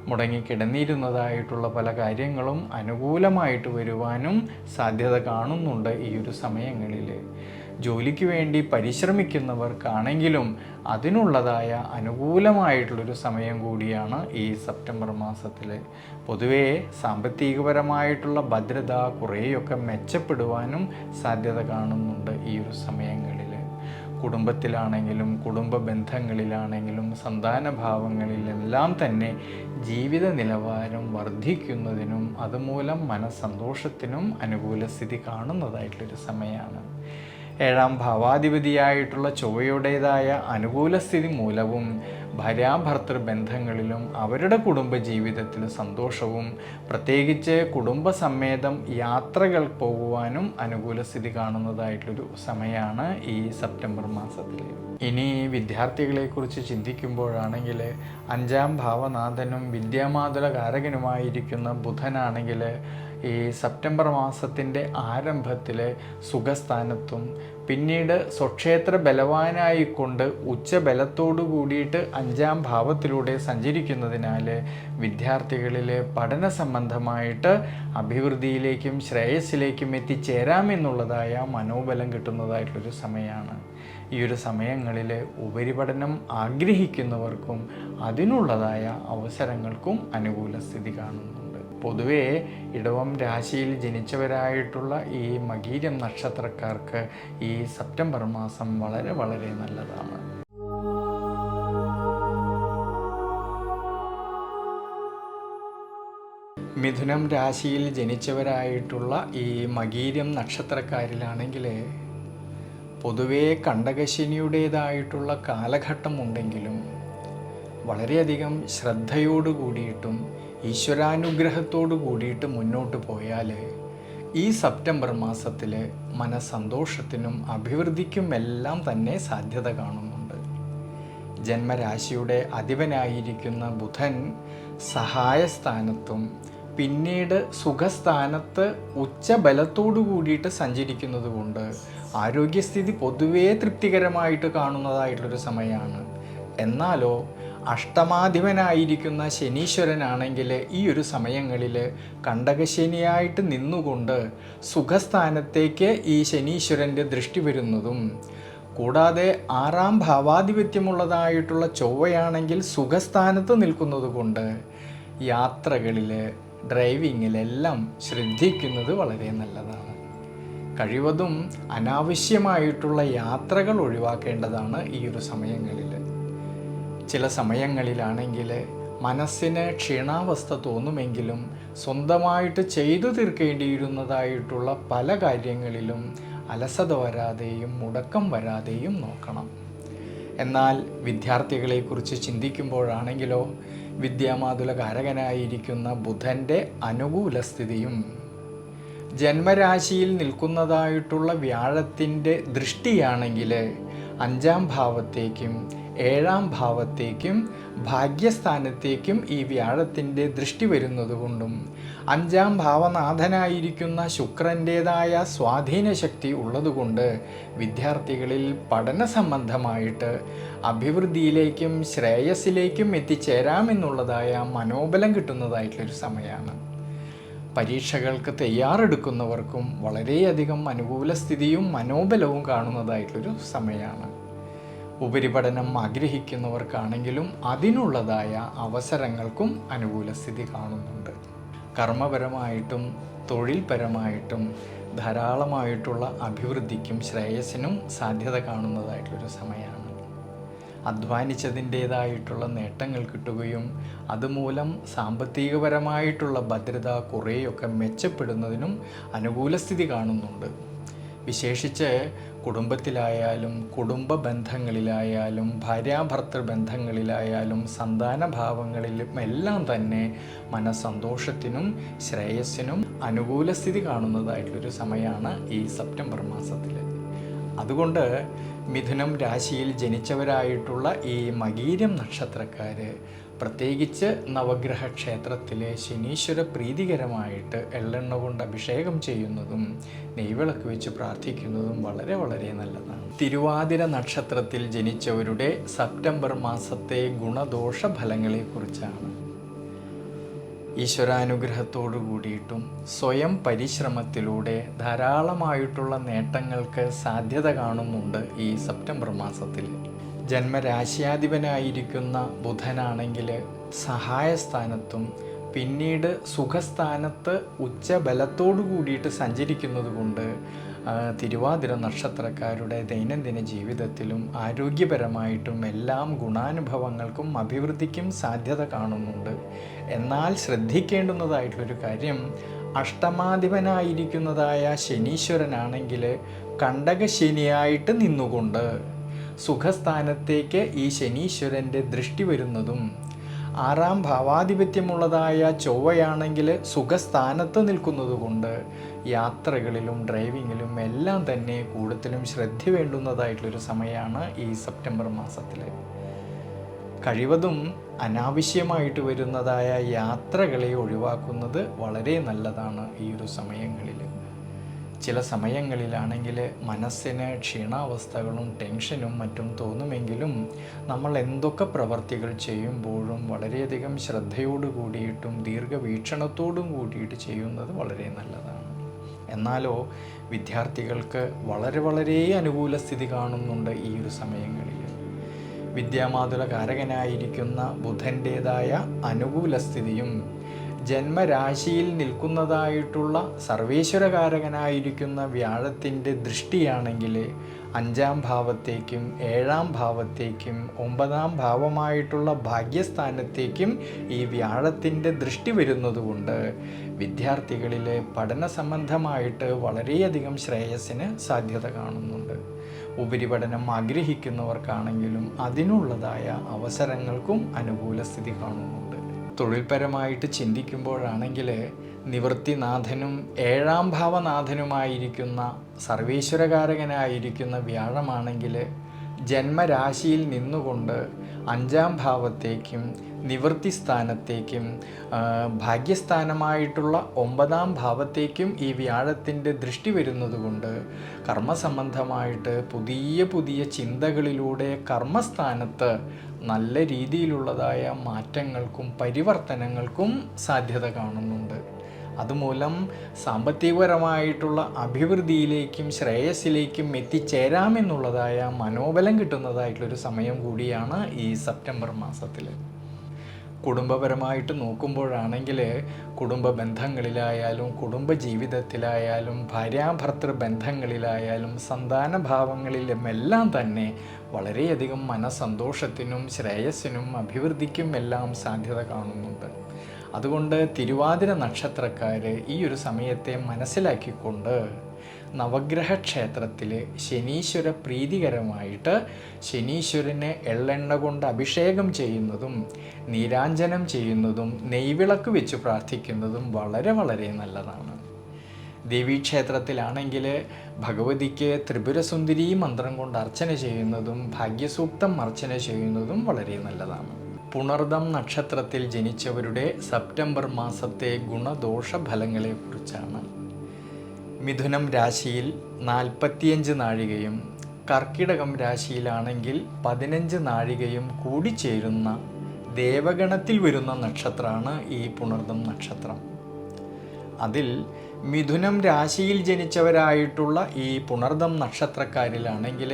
മുടങ്ങിക്കിടന്നിരുന്നതായിട്ടുള്ള പല കാര്യങ്ങളും അനുകൂലമായിട്ട് വരുവാനും സാധ്യത കാണുന്നുണ്ട് ഈ ഒരു സമയങ്ങളിൽ. ജോലിക്ക് വേണ്ടി പരിശ്രമിക്കുന്നവർക്കാണെങ്കിലും അതിനുള്ളതായ അനുകൂലമായിട്ടുള്ളൊരു സമയം കൂടിയാണ് ഈ സെപ്റ്റംബർ മാസത്തിൽ. പൊതുവേ സാമ്പത്തികപരമായിട്ടുള്ള ഭദ്രത കുറേയൊക്കെ മെച്ചപ്പെടുവാനും സാധ്യത കാണുന്നുണ്ട് ഈ ഒരു സമയങ്ങളിൽ. കുടുംബത്തിലാണെങ്കിലും കുടുംബ ബന്ധങ്ങളിലാണെങ്കിലും സന്താനഭാവങ്ങളിലെല്ലാം തന്നെ ജീവിത നിലവാരം വർദ്ധിക്കുന്നതിനും അതുമൂലം മനസ്സന്തോഷത്തിനും അനുകൂല സ്ഥിതി കാണുന്നതായിട്ടുള്ളൊരു സമയമാണ്. 7ാം ഭാവാധിപതിയായിട്ടുള്ള ചൊവ്വയുടേതായ അനുകൂല സ്ഥിതി മൂലവും ഭാര്യാഭർത്തൃ ബന്ധങ്ങളിലും അവരുടെ കുടുംബ ജീവിതത്തിൽ സന്തോഷവും പ്രത്യേകിച്ച് കുടുംബസമേതം യാത്രകൾ പോകുവാനും അനുകൂല സ്ഥിതി കാണുന്നതായിട്ടൊരു സമയമാണ് ഈ സെപ്റ്റംബർ മാസത്തിൽ. ഇനി വിദ്യാർത്ഥികളെക്കുറിച്ച് ചിന്തിക്കുമ്പോഴാണെങ്കിൽ 5ാം ഭാവനാഥനും വിദ്യാമാതുല കാരകനുമായിരിക്കുന്ന ബുധനാണെങ്കിൽ ഈ സെപ്റ്റംബർ മാസത്തിൻ്റെ ആരംഭത്തിൽ സുഖസ്ഥാനത്തും പിന്നീട് സ്വക്ഷേത്ര ബലവാനായിക്കൊണ്ട് ഉച്ചബലത്തോടു കൂടിയിട്ട് 5ാം ഭാവത്തിലൂടെ സഞ്ചരിക്കുന്നതിനാൽ വിദ്യാർത്ഥികളിൽ പഠന സംബന്ധമായിട്ട് അഭിവൃദ്ധിയിലേക്കും ശ്രേയസ്സിലേക്കും എത്തിച്ചേരാമെന്നുള്ളതായ മനോബലം കിട്ടുന്നതായിട്ടൊരു സമയമാണ്. ഈ ഒരു സമയങ്ങളിൽ ഉപരിപഠനം ആഗ്രഹിക്കുന്നവർക്കും അതിനുള്ളതായ അവസരങ്ങൾക്കും അനുകൂല സ്ഥിതി കാണുന്നുണ്ട്. പൊതുവേ ഇടവം രാശിയിൽ ജനിച്ചവരായിട്ടുള്ള ഈ മകീരം നക്ഷത്രക്കാർക്ക് ഈ സെപ്റ്റംബർ മാസം വളരെ വളരെ നല്ലതാണ്. മിഥുനം രാശിയിൽ ജനിച്ചവരായിട്ടുള്ള ഈ മകീരം നക്ഷത്രക്കാരിലാണെങ്കിൽ പൊതുവേ കണ്ടകശനിയുടേതായിട്ടുള്ള കാലഘട്ടം ഉണ്ടെങ്കിലും വളരെയധികം ശ്രദ്ധയോടു കൂടിയിട്ടും ഈശ്വരാനുഗ്രഹത്തോടു കൂടിയിട്ട് മുന്നോട്ട് പോയാൽ ഈ സെപ്റ്റംബർ മാസത്തിൽ മനസ്സന്തോഷത്തിനും അഭിവൃദ്ധിക്കും എല്ലാം തന്നെ സാധ്യത കാണുന്നുണ്ട്. ജന്മരാശിയുടെ അധിപനായിരിക്കുന്ന ബുധൻ സഹായസ്ഥാനത്തും പിന്നീട് സുഖസ്ഥാനത്ത് ഉച്ചബലത്തോടു കൂടിയിട്ട് സഞ്ചരിക്കുന്നത് കൊണ്ട് ആരോഗ്യസ്ഥിതി പൊതുവേ തൃപ്തികരമായിട്ട് കാണുന്നതായിട്ടുള്ളൊരു സമയമാണ്. എന്നാലോ അഷ്ടമാധിപനായിരിക്കുന്ന ശനീശ്വരനാണെങ്കിൽ ഈ ഒരു സമയങ്ങളിൽ കണ്ടകശനിയായിട്ട് നിന്നുകൊണ്ട് സുഖസ്ഥാനത്തേക്ക് ഈ ശനീശ്വരൻ്റെ ദൃഷ്ടി വരുന്നതും കൂടാതെ 6ാം ഭാവാധിപത്യമുള്ളതായിട്ടുള്ള ചൊവ്വയാണെങ്കിൽ സുഖസ്ഥാനത്ത് നിൽക്കുന്നത് കൊണ്ട് യാത്രകളിൽ ഡ്രൈവിങ്ങിലെല്ലാം ശ്രദ്ധിക്കുന്നത് വളരെ നല്ലതാണ്. കഴിവതും അനാവശ്യമായിട്ടുള്ള യാത്രകൾ ഒഴിവാക്കേണ്ടതാണ് ഈ ഒരു സമയങ്ങളിൽ. ചില സമയങ്ങളിലാണെങ്കിൽ മനസ്സിന് ക്ഷീണാവസ്ഥ തോന്നുമെങ്കിലും സ്വന്തമായിട്ട് ചെയ്തു തീർക്കേണ്ടിയിരുന്നതായിട്ടുള്ള പല കാര്യങ്ങളിലും അലസത വരാതെയും മുടക്കം വരാതെയും നോക്കണം. എന്നാൽ വിദ്യാർത്ഥികളെക്കുറിച്ച് ചിന്തിക്കുമ്പോഴാണെങ്കിലോ വിദ്യാമാതുല കാരകനായിരിക്കുന്ന ബുധൻ്റെ അനുകൂല സ്ഥിതിയും ജന്മരാശിയിൽ നിൽക്കുന്നതായിട്ടുള്ള വ്യാഴത്തിൻ്റെ ദൃഷ്ടിയാണെങ്കിൽ 5ാം ഭാവത്തേക്കും 7ാം ഭാവത്തേക്കും ഭാഗ്യസ്ഥാനത്തേക്കും ഈ വ്യാഴത്തിൻ്റെ ദൃഷ്ടി വരുന്നത് കൊണ്ടും 5ാം ഭാവനാഥനായിരിക്കുന്ന ശുക്രൻ്റേതായ സ്വാധീന ശക്തി ഉള്ളതുകൊണ്ട് വിദ്യാർത്ഥികളിൽ പഠന സംബന്ധമായിട്ട് അഭിവൃദ്ധിയിലേക്കും ശ്രേയസ്സിലേക്കും എത്തിച്ചേരാമെന്നുള്ളതായ മനോബലം കിട്ടുന്നതായിട്ടുള്ളൊരു സമയമാണ്. പരീക്ഷകൾക്ക് തയ്യാറെടുക്കുന്നവർക്കും വളരെയധികം അനുകൂല സ്ഥിതിയും മനോബലവും കാണുന്നതായിട്ടുള്ളൊരു സമയമാണ്. ഉപരിപഠനം ആഗ്രഹിക്കുന്നവർക്കാണെങ്കിലും അതിനുള്ളതായ അവസരങ്ങൾക്കും അനുകൂല സ്ഥിതി കാണുന്നുണ്ട്. കർമ്മപരമായിട്ടും തൊഴിൽപരമായിട്ടും ധാരാളമായിട്ടുള്ള അഭിവൃദ്ധിക്കും ശ്രേയസ്സിനും സാധ്യത കാണുന്നതായിട്ടുള്ളൊരു സമയമാണ്. അധ്വാനിച്ചതിൻ്റേതായിട്ടുള്ള നേട്ടങ്ങൾ കിട്ടുകയും അതുമൂലം സാമ്പത്തികപരമായിട്ടുള്ള ഭദ്രത കുറേയൊക്കെ മെച്ചപ്പെടുന്നതിനും അനുകൂല സ്ഥിതി കാണുന്നുണ്ട്. വിശേഷിച്ച് കുടുംബത്തിലായാലും കുടുംബ ബന്ധങ്ങളിലായാലും ഭാര്യാഭർത്തൃ ബന്ധങ്ങളിലായാലും സന്താനഭാവങ്ങളിലും എല്ലാം തന്നെ മനസ്സന്തോഷത്തിനും ശ്രേയസ്സിനും അനുകൂല സ്ഥിതി കാണുന്നതായിട്ടുള്ളൊരു സമയമാണ് ഈ സെപ്റ്റംബർ മാസത്തിൽ. അതുകൊണ്ട് മിഥുനം രാശിയിൽ ജനിച്ചവരായിട്ടുള്ള ഈ മകീരം നക്ഷത്രക്കാർ പ്രത്യേകിച്ച് നവഗ്രഹ ക്ഷേത്രത്തിലെ ശനീശ്വര പ്രീതികരമായിട്ട് എള്ളെണ്ണ കൊണ്ട് അഭിഷേകം ചെയ്യുന്നതും നെയ്വിളക്ക് വെച്ച് പ്രാർത്ഥിക്കുന്നതും വളരെ വളരെ നല്ലതാണ്. തിരുവാതിര നക്ഷത്രത്തിൽ ജനിച്ചവരുടെ സെപ്റ്റംബർ മാസത്തെ ഗുണദോഷ ഫലങ്ങളെക്കുറിച്ചാണ്. ഈശ്വരാനുഗ്രഹത്തോടു കൂടിയിട്ടും സ്വയം പരിശ്രമത്തിലൂടെ ധാരാളമായിട്ടുള്ള നേട്ടങ്ങൾക്ക് സാധ്യത കാണുന്നുണ്ട് ഈ സെപ്റ്റംബർ മാസത്തിൽ. ജന്മരാശ്യാധിപനായിരിക്കുന്ന ബുധനാണെങ്കിൽ സഹായസ്ഥാനത്തും പിന്നീട് സുഖസ്ഥാനത്ത് ഉച്ചബലത്തോടു കൂടിയിട്ട് സഞ്ചരിക്കുന്നത് കൊണ്ട് തിരുവാതിര നക്ഷത്രക്കാരുടെ ദൈനംദിന ജീവിതത്തിലും ആരോഗ്യപരമായിട്ടും എല്ലാം ഗുണാനുഭവങ്ങൾക്കും അഭിവൃദ്ധിക്കും സാധ്യത കാണുന്നുണ്ട്. എന്നാൽ ശ്രദ്ധിക്കേണ്ടുന്നതായിട്ടുള്ളൊരു കാര്യം, അഷ്ടമാധിപനായിരിക്കുന്നതായ ശനീശ്വരനാണെങ്കിൽ കണ്ടകശനിയായിട്ട് നിന്നുകൊണ്ട് സുഖസ്ഥാനത്തേക്ക് ഈ ശനീശ്വരൻ്റെ ദൃഷ്ടി വരുന്നതും, ആറാം ഭാവാധിപത്യമുള്ളതായ ചൊവ്വയാണെങ്കിൽ സുഖസ്ഥാനത്ത് നിൽക്കുന്നതുകൊണ്ട് യാത്രകളിലും ഡ്രൈവിങ്ങിലും എല്ലാം തന്നെ കൂടുതലും ശ്രദ്ധ വേണ്ടുന്നതായിട്ടുള്ളൊരു സമയമാണ് ഈ സെപ്റ്റംബർ മാസത്തിൽ. കഴിവതും അനാവശ്യമായിട്ട് വരുന്നതായ യാത്രകളെ ഒഴിവാക്കുന്നത് വളരെ നല്ലതാണ് ഈ ഒരു സമയങ്ങളിൽ. ചില സമയങ്ങളിലാണെങ്കിൽ മനസ്സിന് ക്ഷീണാവസ്ഥകളും ടെൻഷനും മറ്റും തോന്നുമെങ്കിലും നമ്മൾ എന്തൊക്കെ പ്രവർത്തികൾ ചെയ്യുമ്പോഴും വളരെയധികം ശ്രദ്ധയോടു കൂടിയിട്ടും ദീർഘവീക്ഷണത്തോടും കൂടിയിട്ട് ചെയ്യുന്നത് വളരെ നല്ലതാണ്. എന്നാലോ വിദ്യാർത്ഥികൾക്ക് വളരെ അനുകൂല സ്ഥിതി കാണുന്നുണ്ട് ഈ ഒരു സമയങ്ങളിൽ. വിദ്യാമാതുല കാരകനായിരിക്കുന്ന ബുധൻ്റേതായ അനുകൂല സ്ഥിതിയും ജന്മരാശിയിൽ നിൽക്കുന്നതായിട്ടുള്ള സർവേശ്വരകാരകനായിരിക്കുന്ന വ്യാഴത്തിൻ്റെ ദൃഷ്ടിയാണെങ്കിൽ 5-ാം ഭാവത്തേക്കും 7-ാം ഭാവത്തേക്കും 9-ാം ഭാവമായിട്ടുള്ള ഭാഗ്യസ്ഥാനത്തേക്കും ഈ വ്യാഴത്തിൻ്റെ ദൃഷ്ടി വരുന്നതുകൊണ്ട് വിദ്യാർത്ഥികളിൽ പഠന സംബന്ധമായിട്ട് വളരെയധികം ശ്രേയസ്സിന് സാധ്യത കാണുന്നുണ്ട്. ഉപരിപഠനം ആഗ്രഹിക്കുന്നവർക്കാണെങ്കിലും അതിനുള്ളതായ അവസരങ്ങൾക്കും അനുകൂല സ്ഥിതി കാണുന്നുണ്ട്. തൊഴിൽപരമായിട്ട് ചിന്തിക്കുമ്പോഴാണെങ്കിൽ നിവൃത്തിനാഥനും 7-ാം ഭാവനാഥനുമായിരിക്കുന്ന സർവേശ്വരകാരകനായിരിക്കുന്ന വ്യാഴമാണെങ്കിൽ ജന്മരാശിയിൽ നിന്നുകൊണ്ട് 5-ാം ഭാവത്തേക്കും നിവൃത്തി സ്ഥാനത്തേക്കും ഭാഗ്യസ്ഥാനമായിട്ടുള്ള 9-ാം ഭാവത്തേക്കും ഈ വ്യാഴത്തിൻ്റെ ദൃഷ്ടി വരുന്നതുകൊണ്ട് കർമ്മസംബന്ധമായിട്ട് പുതിയ ചിന്തകളിലൂടെ കർമ്മസ്ഥാനത്ത് നല്ല രീതിയിലുള്ളതായ മാറ്റങ്ങൾക്കും പരിവർത്തനങ്ങൾക്കും സാധ്യത കാണുന്നുണ്ട്. അതുമൂലം സാമ്പത്തികപരമായിട്ടുള്ള അഭിവൃദ്ധിയിലേക്കും ശ്രേയസ്സിലേക്കും എത്തിച്ചേരാമെന്നുള്ളതായ മനോബലം കിട്ടുന്നതായിട്ടുള്ളൊരു സമയം കൂടിയാണ് ഈ സെപ്റ്റംബർ മാസത്തിൽ. കുടുംബപരമായിട്ട് നോക്കുമ്പോഴാണെങ്കിൽ കുടുംബ ബന്ധങ്ങളിലായാലും കുടുംബ ജീവിതത്തിലായാലും ഭാര്യാഭർത്തൃ ബന്ധങ്ങളിലായാലും സന്താനഭാവങ്ങളിലും എല്ലാം തന്നെ വളരെയധികം മനസ്സന്തോഷത്തിനും ശ്രേയസ്സിനും അഭിവൃദ്ധിക്കും എല്ലാം സാധ്യത കാണുന്നുണ്ട്. അതുകൊണ്ട് തിരുവാതിര നക്ഷത്രക്കാർ ഈ ഒരു സമയത്തെ മനസ്സിലാക്കിക്കൊണ്ട് നവഗ്രഹ ക്ഷേത്രത്തിൽ ശനീശ്വര പ്രീതികരമായിട്ട് ശനീശ്വരനെ എള്ളെണ്ണ കൊണ്ട് അഭിഷേകം ചെയ്യുന്നതും നീരാഞ്ജനം ചെയ്യുന്നതും നെയ്വിളക്ക് വെച്ച് പ്രാർത്ഥിക്കുന്നതും വളരെ നല്ലതാണ്. ദേവീക്ഷേത്രത്തിലാണെങ്കിൽ ഭഗവതിക്ക് ത്രിപുരസുന്ദരി മന്ത്രം കൊണ്ട് അർച്ചന ചെയ്യുന്നതും ഭാഗ്യസൂക്തം അർച്ചന ചെയ്യുന്നതും വളരെ നല്ലതാണ്. പുണർദം നക്ഷത്രത്തിൽ ജനിച്ചവരുടെ സെപ്റ്റംബർ മാസത്തെ ഗുണദോഷ ഫലങ്ങളെക്കുറിച്ചാണ്. മിഥുനം രാശിയിൽ 45 നാഴികയും കർക്കിടകം രാശിയിലാണെങ്കിൽ 15 നാഴികയും കൂടിച്ചേരുന്ന ദേവഗണത്തിൽ വരുന്ന നക്ഷത്രമാണ് ഈ പുണർദം നക്ഷത്രം. അതിൽ മിഥുനം രാശിയിൽ ജനിച്ചവരായിട്ടുള്ള ഈ പുണർദം നക്ഷത്രക്കാരിലാണെങ്കിൽ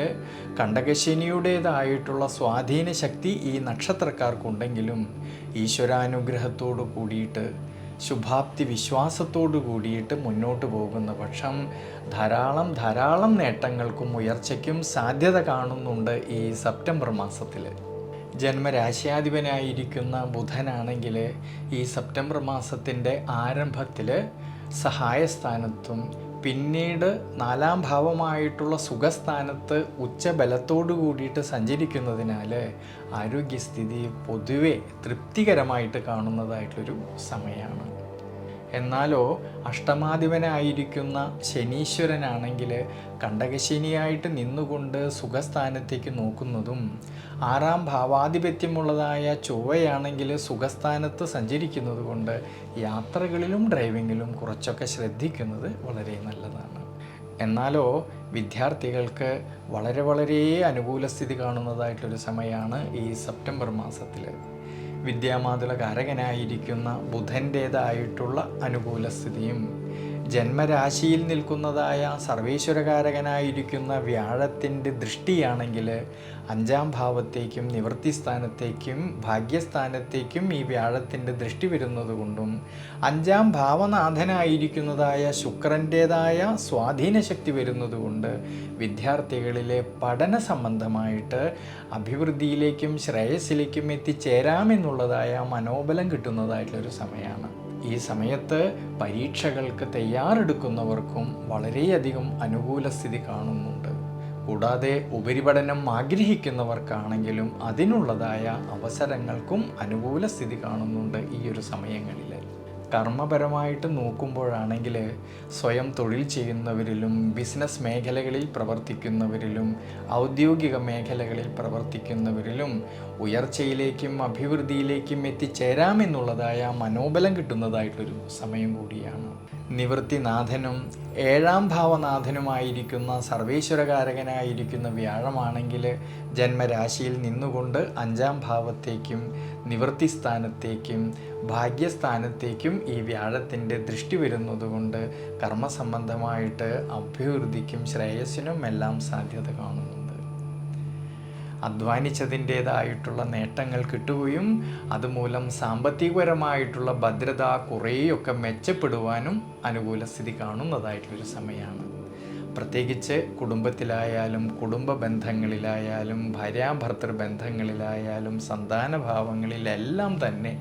കണ്ടകശനിയുടേതായിട്ടുള്ള സ്വാധീന ശക്തി ഈ നക്ഷത്രക്കാർക്കുണ്ടെങ്കിലും ഈശ്വരാനുഗ്രഹത്തോടു കൂടിയിട്ട് ശുഭാപ്തി വിശ്വാസത്തോടു കൂടിയിട്ട് മുന്നോട്ട് പോകുന്ന പക്ഷം ധാരാളം നേട്ടങ്ങൾക്കും ഉയർച്ചയ്ക്കും സാധ്യത കാണുന്നുണ്ട് ഈ സെപ്റ്റംബർ മാസത്തിൽ. ജന്മരാശ്യാധിപനായിരിക്കുന്ന ബുധനാണെങ്കിൽ ഈ സെപ്റ്റംബർ മാസത്തിൻ്റെ ആരംഭത്തിൽ സഹായസ്ഥാനത്തും പിന്നീട് 4-ാം ഭാവമായിട്ടുള്ള സുഖസ്ഥാനത്ത് ഉച്ചബലത്തോടു കൂടിയിട്ട് സഞ്ചരിക്കുന്നതിനാൽ ആരോഗ്യസ്ഥിതി പൊതുവെ തൃപ്തികരമായിട്ട് കാണുന്നതായിട്ടൊരു സമയമാണ്. എന്നാലോ അഷ്ടമാധിപനായിരിക്കുന്ന ശനീശ്വരനാണെങ്കിൽ കണ്ടകശനിയായിട്ട് നിന്നുകൊണ്ട് സുഖസ്ഥാനത്തേക്ക് നോക്കുന്നതും 6-ാം ഭാവാധിപത്യമുള്ളതായ ചൊവ്വയാണെങ്കിൽ സുഖസ്ഥാനത്ത് സഞ്ചരിക്കുന്നത് കൊണ്ട് യാത്രകളിലും ഡ്രൈവിങ്ങിലും കുറച്ചൊക്കെ ശ്രദ്ധിക്കുന്നത് വളരെ നല്ലതാണ്. എന്നാലോ വിദ്യാർത്ഥികൾക്ക് വളരെ അനുകൂല സ്ഥിതി കാണുന്നതായിട്ടൊരു സമയമാണ് ഈ സെപ്റ്റംബർ മാസത്തിൽ. വിദ്യാമാതുല കാരകനായിരിക്കുന്ന ബുധൻ്റേതായിട്ടുള്ള അനുകൂല സ്ഥിതിയും ജന്മരാശിയിൽ നിൽക്കുന്നതായ സർവേശ്വരകാരകനായിരിക്കുന്ന വ്യാഴത്തിൻ്റെ ദൃഷ്ടിയാണെങ്കിൽ 5-ാം ഭാവത്തേക്കും നിവൃത്തിസ്ഥാനത്തേക്കും ഭാഗ്യസ്ഥാനത്തേക്കും ഈ വ്യാഴത്തിൻ്റെ ദൃഷ്ടി വരുന്നത് കൊണ്ടും 5-ാം ഭാവനാഥനായിരിക്കുന്നതായ ശുക്രൻ്റേതായ സ്വാധീനശക്തി വരുന്നത് കൊണ്ട് വിദ്യാർത്ഥികളിലെ പഠന സംബന്ധമായിട്ട് അഭിവൃദ്ധിയിലേക്കും ശ്രേയസ്സിലേക്കും എത്തിച്ചേരാമെന്നുള്ളതായ മനോബലം കിട്ടുന്നതായിട്ടുള്ളൊരു സമയമാണ്. ഈ സമയത്ത് പരീക്ഷകൾക്ക് തയ്യാറെടുക്കുന്നവർക്കും വളരെയധികം അനുകൂല സ്ഥിതി കാണുന്നുണ്ട്. കൂടാതെ ഉപരിപഠനം ആഗ്രഹിക്കുന്നവർക്കാണെങ്കിലും അതിനുള്ളതായ അവസരങ്ങൾക്കും അനുകൂല സ്ഥിതി കാണുന്നുണ്ട് ഈ ഒരു സമയങ്ങളിൽ. കർമ്മപരമായിട്ട് നോക്കുമ്പോഴാണെങ്കിൽ സ്വയം തൊഴിൽ ചെയ്യുന്നവരിലും ബിസിനസ് മേഖലകളിൽ പ്രവർത്തിക്കുന്നവരിലും ഔദ്യോഗിക മേഖലകളിൽ പ്രവർത്തിക്കുന്നവരിലും ഉയർച്ചയിലേക്കും അഭിവൃദ്ധിയിലേക്കും എത്തിച്ചേരാമെന്നുള്ളതായ മനോബലം കിട്ടുന്നതായിട്ടൊരു സമയം കൂടിയാണ്. നിവൃത്തിനാഥനും 7-ാം ഭാവനാഥനുമായിരിക്കുന്ന സർവേശ്വരകാരകനായിരിക്കുന്ന വ്യാഴമാണെങ്കിൽ ജന്മരാശിയിൽ നിന്നുകൊണ്ട് 5-ാം ഭാവത്തേക്കും നിവൃത്തിസ്ഥാനത്തേക്കും ഭാഗ്യസ്ഥാനത്തേക്കും ഈ വ്യാഴത്തിൻ്റെ ദൃഷ്ടി വരുന്നതുകൊണ്ട് കർമ്മസംബന്ധമായിട്ട് അഭിവൃദ്ധിക്കും ശ്രേയസ്സിനും എല്ലാം സാധ്യത കാണുന്നുണ്ട്. അധ്വാനിച്ചതിൻ്റേതായിട്ടുള്ള നേട്ടങ്ങൾ കിട്ടുകയും അതുമൂലം സാമ്പത്തികപരമായിട്ടുള്ള ഭദ്രത കുറേയൊക്കെ മെച്ചപ്പെടുവാനും അനുകൂല സ്ഥിതി കാണുന്നതായിട്ടുള്ളൊരു സമയമാണ്. പ്രത്യേകിച്ച് കുടുംബത്തിലായാലും കുടുംബ ബന്ധങ്ങളിലായാലും ഭാര്യാഭർത്തൃ ബന്ധങ്ങളിലായാലും സന്താനഭാവങ്ങളിലെല്ലാം തന്നെ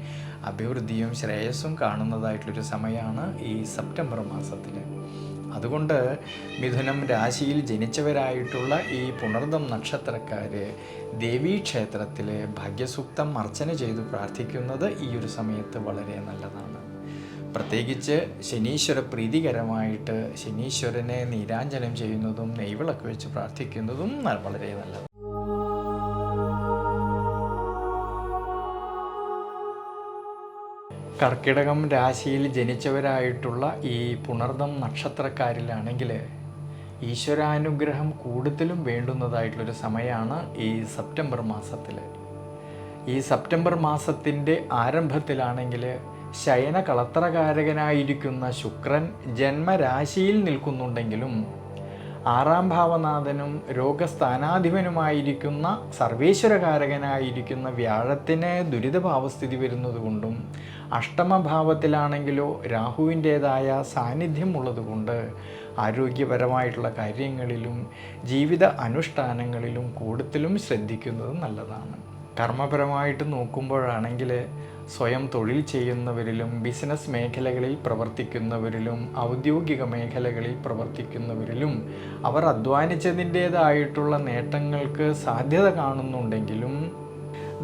അഭിവൃദ്ധിയും ശ്രേയസ്സും കാണുന്നതായിട്ടുള്ളൊരു സമയമാണ് ഈ സെപ്റ്റംബർ മാസത്തിൽ. അതുകൊണ്ട് മിഥുനം രാശിയിൽ ജനിച്ചവരായിട്ടുള്ള ഈ പുണർദം നക്ഷത്രക്കാർ ദേവീക്ഷേത്രത്തിൽ ഭാഗ്യസൂക്തം അർച്ചന ചെയ്തു പ്രാർത്ഥിക്കുന്നത് ഈ ഒരു സമയത്ത് വളരെ നല്ലതാണ്. പ്രത്യേകിച്ച് ശനീശ്വര പ്രീതികരമായിട്ട് ശനീശ്വരനെ നീരാഞ്ജനം ചെയ്യുന്നതും നെയ്വിളക്ക് വെച്ച് പ്രാർത്ഥിക്കുന്നതും വളരെ നല്ലതാണ്. കർക്കിടകം രാശിയിൽ ജനിച്ചവരായിട്ടുള്ള ഈ പുണർദം നക്ഷത്രക്കാരിലാണെങ്കിൽ ഈശ്വരാനുഗ്രഹം കൂടുതലും വേണ്ടുന്നതായിട്ടുള്ളൊരു സമയമാണ് ഈ സെപ്റ്റംബർ മാസത്തിൽ. ഈ സെപ്റ്റംബർ മാസത്തിൻ്റെ ആരംഭത്തിലാണെങ്കിൽ ശയന കളത്രകാരകനായിരിക്കുന്ന ശുക്രൻ ജന്മരാശിയിൽ നിൽക്കുന്നുണ്ടെങ്കിലും 6-ാം ഭാവനാഥനും രോഗസ്ഥാനാധിപനുമായിരിക്കുന്ന സർവേശ്വരകാരകനായിരിക്കുന്ന വ്യാഴത്തിന് ദുരിതഭാവസ്ഥിതി വരുന്നത് കൊണ്ടും അഷ്ടമഭാവത്തിലാണെങ്കിലോ രാഹുവിൻ്റേതായ സാന്നിധ്യം ഉള്ളതുകൊണ്ട് ആരോഗ്യപരമായിട്ടുള്ള കാര്യങ്ങളിലും ജീവിത അനുഷ്ഠാനങ്ങളിലും കൂടുതലും ശ്രദ്ധിക്കുന്നത് നല്ലതാണ്. കർമ്മപരമായിട്ട് നോക്കുമ്പോഴാണെങ്കിൽ സ്വയം തൊഴിൽ ചെയ്യുന്നവരിലും ബിസിനസ് മേഖലകളിൽ പ്രവർത്തിക്കുന്നവരിലും ഔദ്യോഗിക മേഖലകളിൽ പ്രവർത്തിക്കുന്നവരിലും അവർ അധ്വാനിച്ചതിൻ്റേതായിട്ടുള്ള നേട്ടങ്ങൾക്ക് സാധ്യത കാണുന്നുണ്ടെങ്കിലും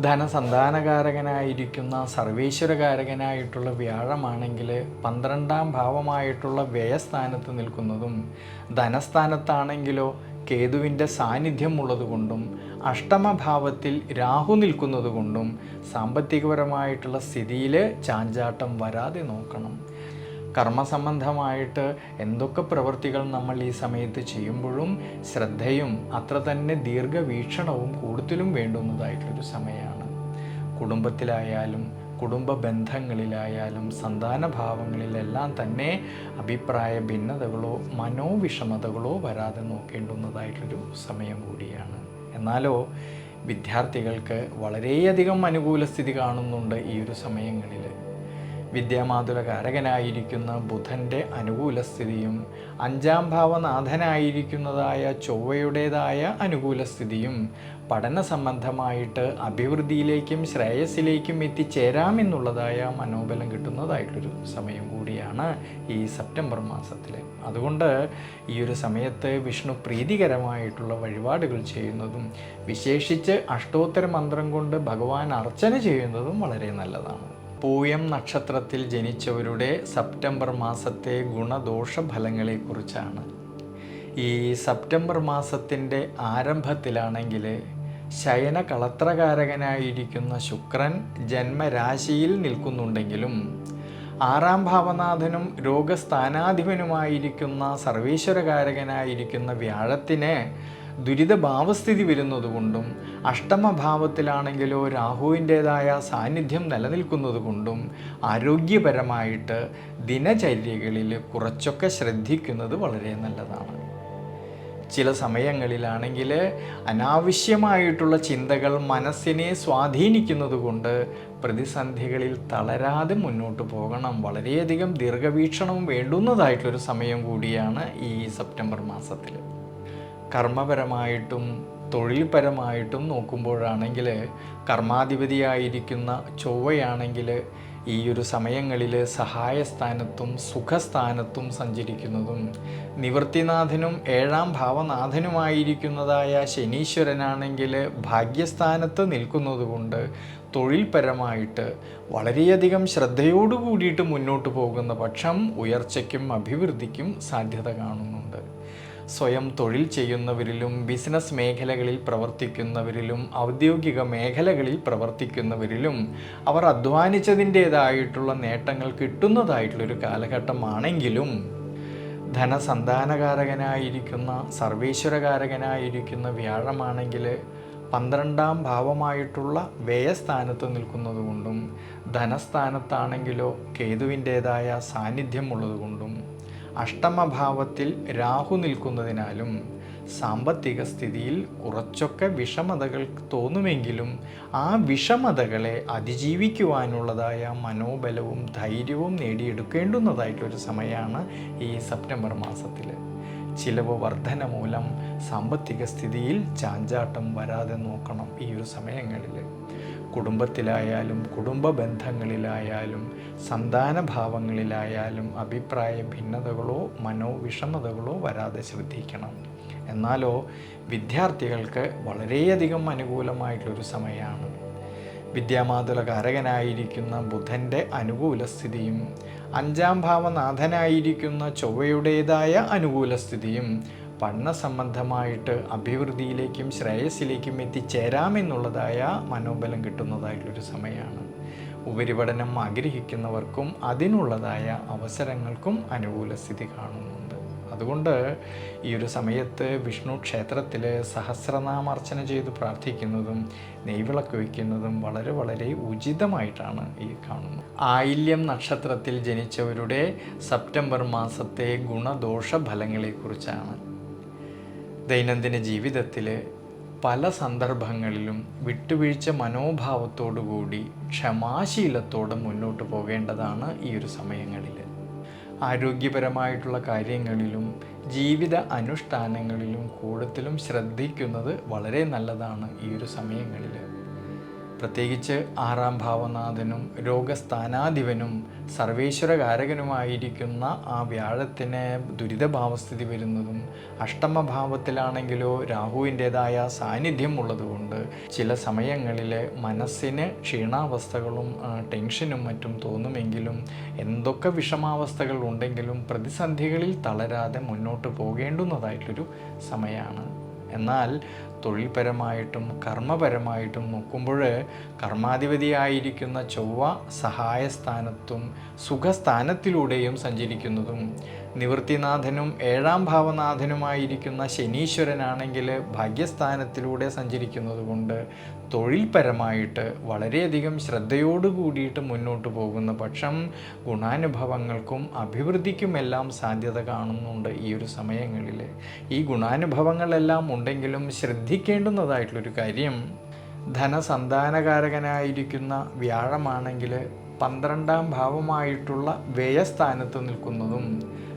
ധനസന്താനകാരകനായിരിക്കുന്ന സർവേശ്വരകാരകനായിട്ടുള്ള വ്യാഴമാണെങ്കിൽ 12-ാം ഭാവമായിട്ടുള്ള വ്യയസ്ഥാനത്ത് നിൽക്കുന്നതും ധനസ്ഥാനത്താണെങ്കിലോ കേതുവിൻ്റെ സാന്നിധ്യം ഉള്ളതുകൊണ്ടും അഷ്ടമഭാവത്തിൽ രാഹു നിൽക്കുന്നത് കൊണ്ടും സാമ്പത്തികപരമായിട്ടുള്ള സ്ഥിതിയിൽ ചാഞ്ചാട്ടം വരാതെ നോക്കണം. കർമ്മസംബന്ധമായിട്ട് എന്തൊക്കെ പ്രവൃത്തികൾ നമ്മൾ ഈ സമയത്ത് ചെയ്യുമ്പോഴും ശ്രദ്ധയും അത്ര തന്നെ ദീർഘവീക്ഷണവും കൂടുതലും വേണ്ടുന്നതായിട്ടൊരു സമയമാണ്. കുടുംബത്തിലായാലും കുടുംബ ബന്ധങ്ങളിലായാലും സന്താനഭാവങ്ങളിലെല്ലാം തന്നെ അഭിപ്രായ ഭിന്നതകളോ മനോവിഷമതകളോ വരാതെ നോക്കേണ്ടുന്നതായിട്ടൊരു സമയം കൂടിയാണ്. എന്നാലോ വിദ്യാർത്ഥികൾക്ക് വളരെയധികം അനുകൂല സ്ഥിതി കാണുന്നുണ്ട് ഈ ഒരു സമയങ്ങളിൽ. വിദ്യാമാതുലകാരകനായിരിക്കുന്ന ബുധൻ്റെ അനുകൂല സ്ഥിതിയും അഞ്ചാം ഭാവനാഥനായിരിക്കുന്നതായ ചൊവ്വയുടേതായ അനുകൂല സ്ഥിതിയും പഠന സംബന്ധമായിട്ട് അഭിവൃദ്ധിയിലേക്കും ശ്രേയസ്സിലേക്കും എത്തിച്ചേരാമെന്നുള്ളതായ മനോബലം കിട്ടുന്നതായിട്ടൊരു സമയം കൂടിയാണ് ഈ സെപ്റ്റംബർ മാസത്തിൽ. അതുകൊണ്ട് ഈ ഒരു സമയത്ത് വിഷ്ണു പ്രീതികരമായിട്ടുള്ള വഴിപാടുകൾ ചെയ്യുന്നതും വിശേഷിച്ച് അഷ്ടോത്തര മന്ത്രം കൊണ്ട് ഭഗവാൻ അർച്ചന ചെയ്യുന്നതും വളരെ നല്ലതാണ്. പൂയം നക്ഷത്രത്തിൽ ജനിച്ചവരുടെ സെപ്റ്റംബർ മാസത്തെ ഗുണദോഷ ഫലങ്ങളെക്കുറിച്ചാണ്. ഈ സെപ്റ്റംബർ മാസത്തിൻ്റെ ആരംഭത്തിലാണെങ്കിൽ ശയന കളത്രകാരകനായിരിക്കുന്ന ശുക്രൻ ജന്മരാശിയിൽ നിൽക്കുന്നുണ്ടെങ്കിലും ആറാം ഭാവനാഥനും രോഗസ്ഥാനാധിപനുമായിരിക്കുന്ന സർവീശ്വരകാരകനായിരിക്കുന്ന വ്യാഴത്തിന് ദുരിതഭാവസ്ഥിതി വരുന്നതുകൊണ്ടും അഷ്ടമഭാവത്തിലാണെങ്കിലോ രാഹുവിൻ്റേതായ സാന്നിധ്യം നിലനിൽക്കുന്നതുകൊണ്ടും ആരോഗ്യപരമായിട്ട് ദിനചര്യകളിൽ കുറച്ചൊക്കെ ശ്രദ്ധിക്കുന്നത് വളരെ നല്ലതാണ്. ചില സമയങ്ങളിലാണെങ്കിൽ അനാവശ്യമായിട്ടുള്ള ചിന്തകൾ മനസ്സിനെ സ്വാധീനിക്കുന്നത് കൊണ്ട് പ്രതിസന്ധികളിൽ തളരാതെ മുന്നോട്ട് പോകണം. വളരെയധികം ദീർഘവീക്ഷണവും വേണ്ടുന്നതായിട്ടൊരു സമയം കൂടിയാണ് ഈ സെപ്റ്റംബർ മാസത്തിൽ. കർമ്മപരമായിട്ടും തൊഴിൽപരമായിട്ടും നോക്കുമ്പോഴാണെങ്കിൽ കർമാധിപതിയായിരിക്കുന്ന ചൊവ്വയാണെങ്കിൽ ഈ ഒരു സമയങ്ങളിൽ സഹായസ്ഥാനത്തും സുഖസ്ഥാനത്തും സഞ്ചരിക്കുന്നതും നിവൃത്തിനാഥനും ഏഴാം ഭാവനാഥനുമായിരിക്കുന്നതായ ശനീശ്വരനാണെങ്കിൽ ഭാഗ്യസ്ഥാനത്ത് നിൽക്കുന്നതുകൊണ്ട് തൊഴിൽപരമായിട്ട് വളരെയധികം ശ്രദ്ധയോടു കൂടിയിട്ട് മുന്നോട്ട് പോകുന്ന പക്ഷം ഉയർച്ചയ്ക്കും അഭിവൃദ്ധിക്കും സാധ്യത കാണുന്നുണ്ട്. സ്വയം തൊഴിൽ ചെയ്യുന്നവരിലും ബിസിനസ് മേഖലകളിൽ പ്രവർത്തിക്കുന്നവരിലും ഔദ്യോഗിക മേഖലകളിൽ പ്രവർത്തിക്കുന്നവരിലും അവർ അധ്വാനിച്ചതിൻ്റേതായിട്ടുള്ള നേട്ടങ്ങൾ കിട്ടുന്നതായിട്ടുള്ളൊരു കാലഘട്ടമാണെങ്കിലും ധനസന്താനകാരകനായിരിക്കുന്ന സർവേശ്വരകാരകനായിരിക്കുന്ന വ്യാഴമാണെങ്കിൽ 12ാം ഭാവമായിട്ടുള്ള വ്യയസ്ഥാനത്ത് നിൽക്കുന്നതുകൊണ്ടും ധനസ്ഥാനത്താണെങ്കിലോ കേതുവിൻ്റേതായ സാന്നിധ്യം ഉള്ളതുകൊണ്ടും അഷ്ടമഭാവത്തിൽ രാഹു നിൽക്കുന്നതിനാലും സാമ്പത്തിക സ്ഥിതിയിൽ കുറച്ചൊക്കെ വിഷമതകൾ തോന്നുമെങ്കിലും ആ വിഷമതകളെ അതിജീവിക്കുവാനുള്ളതായ മനോബലവും ധൈര്യവും നേടിയെടുക്കേണ്ടുന്നതായിട്ടൊരു സമയമാണ് ഈ സെപ്റ്റംബർ മാസത്തിൽ. ചിലവ് വർധന മൂലം സാമ്പത്തിക സ്ഥിതിയിൽ ചാഞ്ചാട്ടം വരാതെ നോക്കണം ഈ ഒരു സമയങ്ങളിൽ. കുടുംബത്തിലായാലും കുടുംബ ബന്ധങ്ങളിലായാലും സന്താനഭാവങ്ങളിലായാലും അഭിപ്രായ ഭിന്നതകളോ മനോവിഷമതകളോ വരാതെ ശ്രദ്ധിക്കണം. എന്നാലോ വിദ്യാർത്ഥികൾക്ക് വളരെയധികം അനുകൂലമായിട്ടുള്ളൊരു സമയമാണ്. വിദ്യാമാതുലകാരകനായിരിക്കുന്ന ബുധൻ്റെ അനുകൂല സ്ഥിതിയും അഞ്ചാം ഭാവനാഥനായിരിക്കുന്ന ചൊവ്വയുടേതായ അനുകൂല സ്ഥിതിയും പഠന സംബന്ധമായിട്ട് അഭിവൃദ്ധിയിലേക്കും ശ്രേയസ്സിലേക്കും എത്തിച്ചേരാമെന്നുള്ളതായ മനോബലം കിട്ടുന്നതായിട്ടുള്ളൊരു സമയമാണ്. ഉപരിപഠനം ആഗ്രഹിക്കുന്നവർക്കും അതിനുള്ളതായ അവസരങ്ങൾക്കും അനുകൂല സ്ഥിതി കാണുന്നുണ്ട്. അതുകൊണ്ട് ഈ ഒരു സമയത്ത് വിഷ്ണു ക്ഷേത്രത്തിൽ സഹസ്രനാമാർച്ചന ചെയ്ത് പ്രാർത്ഥിക്കുന്നതും നെയ്വിളക്ക് വയ്ക്കുന്നതും വളരെ വളരെ ഉചിതമായിട്ടാണ് ഈ കാണുന്നത്. ആയില്യം നക്ഷത്രത്തിൽ ജനിച്ചവരുടെ സെപ്റ്റംബർ മാസത്തെ ഗുണദോഷ ഫലങ്ങളെക്കുറിച്ചാണ്. ദൈനംദിന ജീവിതത്തിൽ പല സന്ദർഭങ്ങളിലും വിട്ടുവീഴ്ച മനോഭാവത്തോടുകൂടി ക്ഷമാശീലത്തോടെ മുന്നോട്ട് പോകേണ്ടതാണ് ഈ ഒരു സമയങ്ങളിൽ. ആരോഗ്യപരമായിട്ടുള്ള കാര്യങ്ങളിലും ജീവിത അനുഷ്ഠാനങ്ങളിലും കൂടുതലും ശ്രദ്ധിക്കുന്നത് വളരെ നല്ലതാണ് ഈ ഒരു സമയങ്ങളിൽ. പ്രത്യേകിച്ച് ആറാം ഭാവനാഥനും രോഗസ്ഥാനാധിപനും സർവേശ്വരകാരകനുമായിരിക്കുന്ന ആ വ്യാഴത്തിന് ദുരിതഭാവസ്ഥിതി വരുന്നതും അഷ്ടമഭാവത്തിലാണെങ്കിലോ രാഹുവിൻ്റേതായ സാന്നിധ്യം ഉള്ളതുകൊണ്ട് ചില സമയങ്ങളിൽ മനസ്സിന് ക്ഷീണാവസ്ഥകളും ടെൻഷനും മറ്റും തോന്നുമെങ്കിലും എന്തൊക്കെ വിഷമാവസ്ഥകൾ ഉണ്ടെങ്കിലും പ്രതിസന്ധികളിൽ തളരാതെ മുന്നോട്ട് പോകേണ്ടുന്നതായിട്ടൊരു സമയമാണ്. എന്നാൽ തൊഴിൽപരമായിട്ടും കർമ്മപരമായിട്ടും നോക്കുമ്പോൾ കർമാധിപതിയായിരിക്കുന്ന ചൊവ്വ സഹായസ്ഥാനത്തും സുഖസ്ഥാനത്തിലൂടെയും സഞ്ചരിക്കുന്നതും നിവൃത്തിനാഥനും 7ാം ഭാവനാഥനുമായിരിക്കുന്ന ശനീശ്വരനാണെങ്കിൽ ഭാഗ്യസ്ഥാനത്തിലൂടെ സഞ്ചരിക്കുന്നത് കൊണ്ട് തൊഴിൽപരമായിട്ട് വളരെയധികം ശ്രദ്ധയോട് കൂടിയിട്ട് മുന്നോട്ട് പോകുന്ന പക്ഷം ഗുണാനുഭവങ്ങൾക്കും അഭിവൃദ്ധിക്കുമെല്ലാം സാധ്യത കാണുന്നുണ്ട് ഈ ഒരു സമയങ്ങളിൽ. ഈ ഗുണാനുഭവങ്ങളെല്ലാം ഉണ്ടെങ്കിലും ശ്രദ്ധിക്കേണ്ടുന്നതായിട്ടുള്ളൊരു കാര്യം, ധനസന്താനകാരകനായിരിക്കുന്ന വ്യാഴമാണെങ്കിൽ 12ാം ഭാവമായിട്ടുള്ള വ്യയസ്ഥാനത്ത് നിൽക്കുന്നതും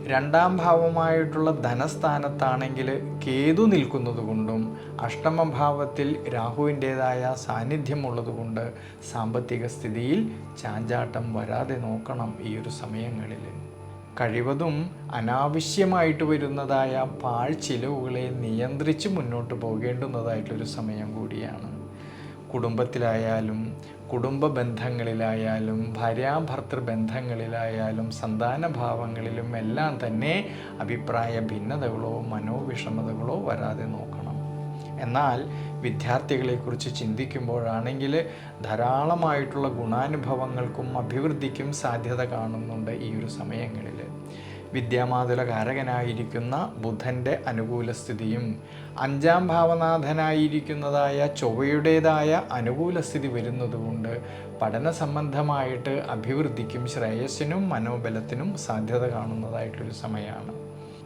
2ാം ഭാവമായിട്ടുള്ള ധനസ്ഥാനത്താണെങ്കിൽ കേതു നിൽക്കുന്നത് കൊണ്ടും 8ാം ഭാവത്തിൽ രാഹുവിൻ്റേതായ സാന്നിധ്യമുള്ളതുകൊണ്ട് സാമ്പത്തിക സ്ഥിതിയിൽ ചാഞ്ചാട്ടം വരാതെ നോക്കണം ഈ ഒരു സമയങ്ങളിൽ. കഴിവതും അനാവശ്യമായിട്ട് വരുന്നതായ പാഴ്ചിലവുകളെ നിയന്ത്രിച്ച് മുന്നോട്ട് പോകേണ്ടുന്നതായിട്ടൊരു സമയം കൂടിയാണ്. കുടുംബത്തിലായാലും കുടുംബ ബന്ധങ്ങളിലായാലും ഭാര്യാഭർത്തൃ ബന്ധങ്ങളിലായാലും സന്താനഭാവങ്ങളിലും എല്ലാം തന്നെ അഭിപ്രായ ഭിന്നതകളോ മനോവിഷമതകളോ വരാതെ നോക്കണം. എന്നാൽ വിദ്യാർത്ഥികളെക്കുറിച്ച് ചിന്തിക്കുമ്പോഴാണെങ്കിൽ ധാരാളമായിട്ടുള്ള ഗുണാനുഭവങ്ങൾക്കും അഭിവൃദ്ധിക്കും സാധ്യത കാണുന്നുണ്ട് ഈ ഒരു സമയങ്ങളിൽ. വിദ്യാമാതുലകാരകനായിരിക്കുന്ന ബുധൻ്റെ അനുകൂല സ്ഥിതിയും 5ാം ഭാവനാഥനായിരിക്കുന്നതായ ചൊവ്വയുടേതായ അനുകൂല സ്ഥിതി വരുന്നതുകൊണ്ട് പഠന സംബന്ധമായിട്ട് അഭിവൃദ്ധിക്കും ശ്രേയസ്സിനും മനോബലത്തിനും സാധ്യത കാണുന്നതായിട്ടൊരു സമയമാണ്.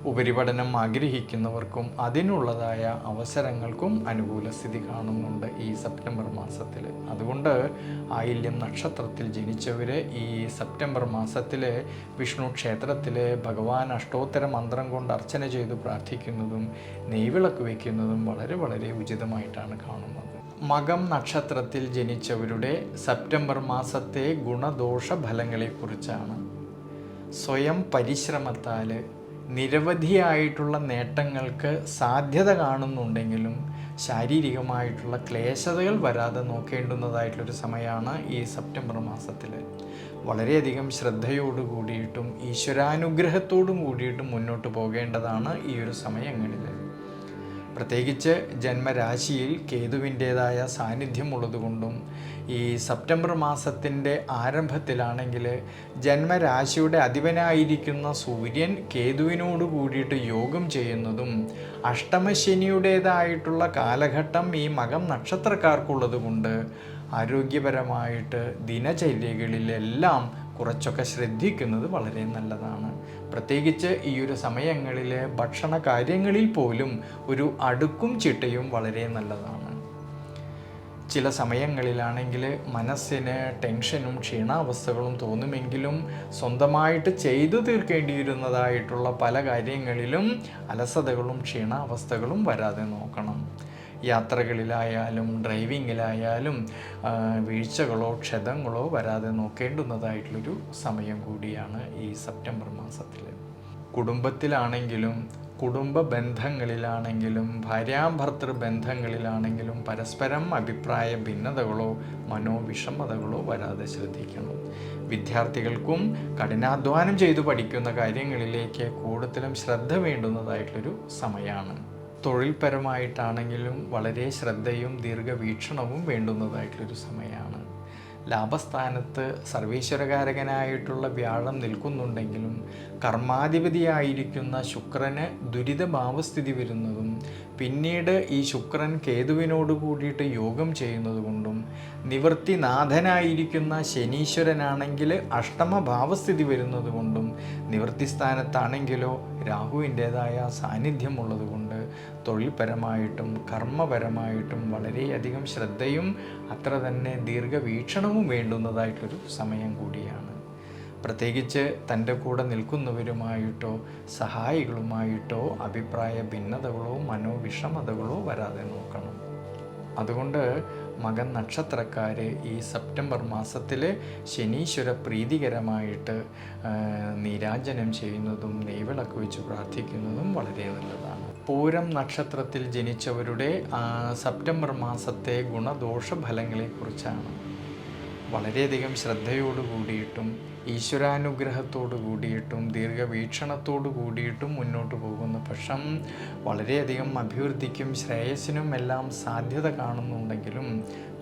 ഉപരിപഠനം ആഗ്രഹിക്കുന്നവർക്കും അതിനുള്ളതായ അവസരങ്ങൾക്കും അനുകൂല സ്ഥിതി കാണുന്നുണ്ട് ഈ സെപ്റ്റംബർ മാസത്തിൽ. അതുകൊണ്ട് ആയില്യം നക്ഷത്രത്തിൽ ജനിച്ചവർ ഈ സെപ്റ്റംബർ മാസത്തിൽ വിഷ്ണു ക്ഷേത്രത്തിൽ ഭഗവാൻ അഷ്ടോത്തര മന്ത്രം കൊണ്ട് അർച്ചന ചെയ്ത് പ്രാർത്ഥിക്കുന്നതും നെയ്വിളക്ക് വയ്ക്കുന്നതും വളരെ വളരെ ഉചിതമായിട്ടാണ് കാണുന്നത്. മകം നക്ഷത്രത്തിൽ ജനിച്ചവരുടെ സെപ്റ്റംബർ മാസത്തെ ഗുണദോഷ ഫലങ്ങളെക്കുറിച്ചാണ്. സ്വയം പരിശ്രമത്താൽ നിരവധിയായിട്ടുള്ള നേട്ടങ്ങൾക്ക് സാധ്യത കാണുന്നുണ്ടെങ്കിലും ശാരീരികമായിട്ടുള്ള ക്ലേശതകൾ വരാതെ നോക്കേണ്ടുന്നതായിട്ടുള്ളൊരു സമയമാണ് ഈ സെപ്റ്റംബർ മാസത്തിൽ. വളരെയധികം ശ്രദ്ധയോടു കൂടിയിട്ടും ഈശ്വരാനുഗ്രഹത്തോടും കൂടിയിട്ടും മുന്നോട്ട് പോകേണ്ടതാണ് ഈ ഒരു സമയങ്ങളിൽ. പ്രത്യേകിച്ച് ജന്മരാശിയിൽ കേതുവിൻ്റേതായ സാന്നിധ്യമുള്ളതുകൊണ്ടും ഈ സെപ്റ്റംബർ മാസത്തിൻ്റെ ആരംഭത്തിലാണെങ്കിൽ ജന്മരാശിയുടെ അധിപനായിരിക്കുന്ന സൂര്യൻ കേതുവിനോട് കൂടിയിട്ട് യോഗം ചെയ്യുന്നതും അഷ്ടമശനിയുടേതായിട്ടുള്ള കാലഘട്ടം ഈ മകം നക്ഷത്രക്കാർക്കുള്ളത് കൊണ്ട് ആരോഗ്യപരമായിട്ട് ദിനചര്യകളിലെല്ലാം കുറച്ചൊക്കെ ശ്രദ്ധിക്കുന്നത് വളരെ നല്ലതാണ്. പ്രത്യേകിച്ച് ഈ ഒരു സമയങ്ങളിൽ ഭക്ഷണ കാര്യങ്ങളിൽ പോലും ഒരു അടുക്കും ചിട്ടയും വളരെ നല്ലതാണ്. ചില സമയങ്ങളിലാണെങ്കിൽ മനസ്സിന് ടെൻഷനും ക്ഷീണാവസ്ഥകളും തോന്നുമെങ്കിലും സ്വന്തമായിട്ട് ചെയ്തു തീർക്കേണ്ടിയിരുന്നതായിട്ടുള്ള പല കാര്യങ്ങളിലും അലസതകളും ക്ഷീണാവസ്ഥകളും വരാതെ നോക്കണം. യാത്രകളിലായാലും ഡ്രൈവിങ്ങിലായാലും വീഴ്ചകളോ ക്ഷതങ്ങളോ വരാതെ നോക്കേണ്ടുന്നതായിട്ടുള്ളൊരു സമയം കൂടിയാണ് ഈ സെപ്റ്റംബർ മാസത്തിൽ. കുടുംബത്തിലാണെങ്കിലും കുടുംബ ബന്ധങ്ങളിലാണെങ്കിലും ഭാര്യാഭർത്തൃ ബന്ധങ്ങളിലാണെങ്കിലും പരസ്പരം അഭിപ്രായ ഭിന്നതകളോ മനോവിഷമതകളോ വരാതെ ശ്രദ്ധിക്കണം. വിദ്യാർത്ഥികൾക്കും കഠിനാധ്വാനം ചെയ്തു പഠിക്കുന്ന കാര്യങ്ങളിലേക്ക് കൂടുതലും ശ്രദ്ധ വേണ്ടുന്നതായിട്ടുള്ളൊരു സമയമാണ്. തൊഴിൽപരമായിട്ടാണെങ്കിലും വളരെ ശ്രദ്ധയും ദീർഘവീക്ഷണവും വേണ്ടുന്നതായിട്ടുള്ളൊരു സമയമാണ്. ലാഭസ്ഥാനത്ത് സർവീശ്വരകാരകനായിട്ടുള്ള വ്യാഴം നിൽക്കുന്നുണ്ടെങ്കിലും കർമാധിപതിയായിരിക്കുന്ന ശുക്രന് ദുരിതഭാവസ്ഥിതി വരുന്നതും പിന്നീട് ഈ ശുക്രൻ കേതുവിനോട് കൂടിയിട്ട് യോഗം ചെയ്യുന്നത് കൊണ്ടും നിവൃത്തിനാഥനായിരിക്കുന്ന ശനീശ്വരനാണെങ്കിൽ അഷ്ടമഭാവസ്ഥിതി വരുന്നത് കൊണ്ടും നിവൃത്തിസ്ഥാനത്താണെങ്കിലോ രാഹുവിൻ്റേതായ സാന്നിധ്യമുള്ളത് കൊണ്ട് തൊഴിൽപരമായിട്ടും കർമ്മപരമായിട്ടും വളരെയധികം ശ്രദ്ധയും അത്ര തന്നെ ദീർഘവീക്ഷണവും വേണ്ടുന്നതായിട്ടൊരു സമയം കൂടിയാണ്. പ്രത്യേകിച്ച് തൻ്റെ കൂടെ നിൽക്കുന്നവരുമായിട്ടോ സഹായികളുമായിട്ടോ അഭിപ്രായ ഭിന്നതകളോ മനോവിഷമതകളോ വരാതെ നോക്കണം. അതുകൊണ്ട് മകൻ നക്ഷത്രക്കാർ ഈ സെപ്റ്റംബർ മാസത്തിൽ ശനീശ്വര പ്രീതികരമായിട്ട് നീരാഞ്ജനം ചെയ്യുന്നതും നെയ്വിളക്ക് വെച്ച് പ്രാർത്ഥിക്കുന്നതും വളരെ നല്ലതാണ്. പൂരം നക്ഷത്രത്തിൽ ജനിച്ചവരുടെ സെപ്റ്റംബർ മാസത്തെ ഗുണദോഷ ഫലങ്ങളെക്കുറിച്ചാണ്. വളരെയധികം ശ്രദ്ധയോടു കൂടിയിട്ടും ഈശ്വരാനുഗ്രഹത്തോടു കൂടിയിട്ടും ദീർഘവീക്ഷണത്തോടു കൂടിയിട്ടും മുന്നോട്ട് പോകുന്ന പക്ഷം വളരെയധികം അഭിവൃദ്ധിക്കും ശ്രേയസ്സിനും എല്ലാം സാധ്യത കാണുന്നുണ്ടെങ്കിലും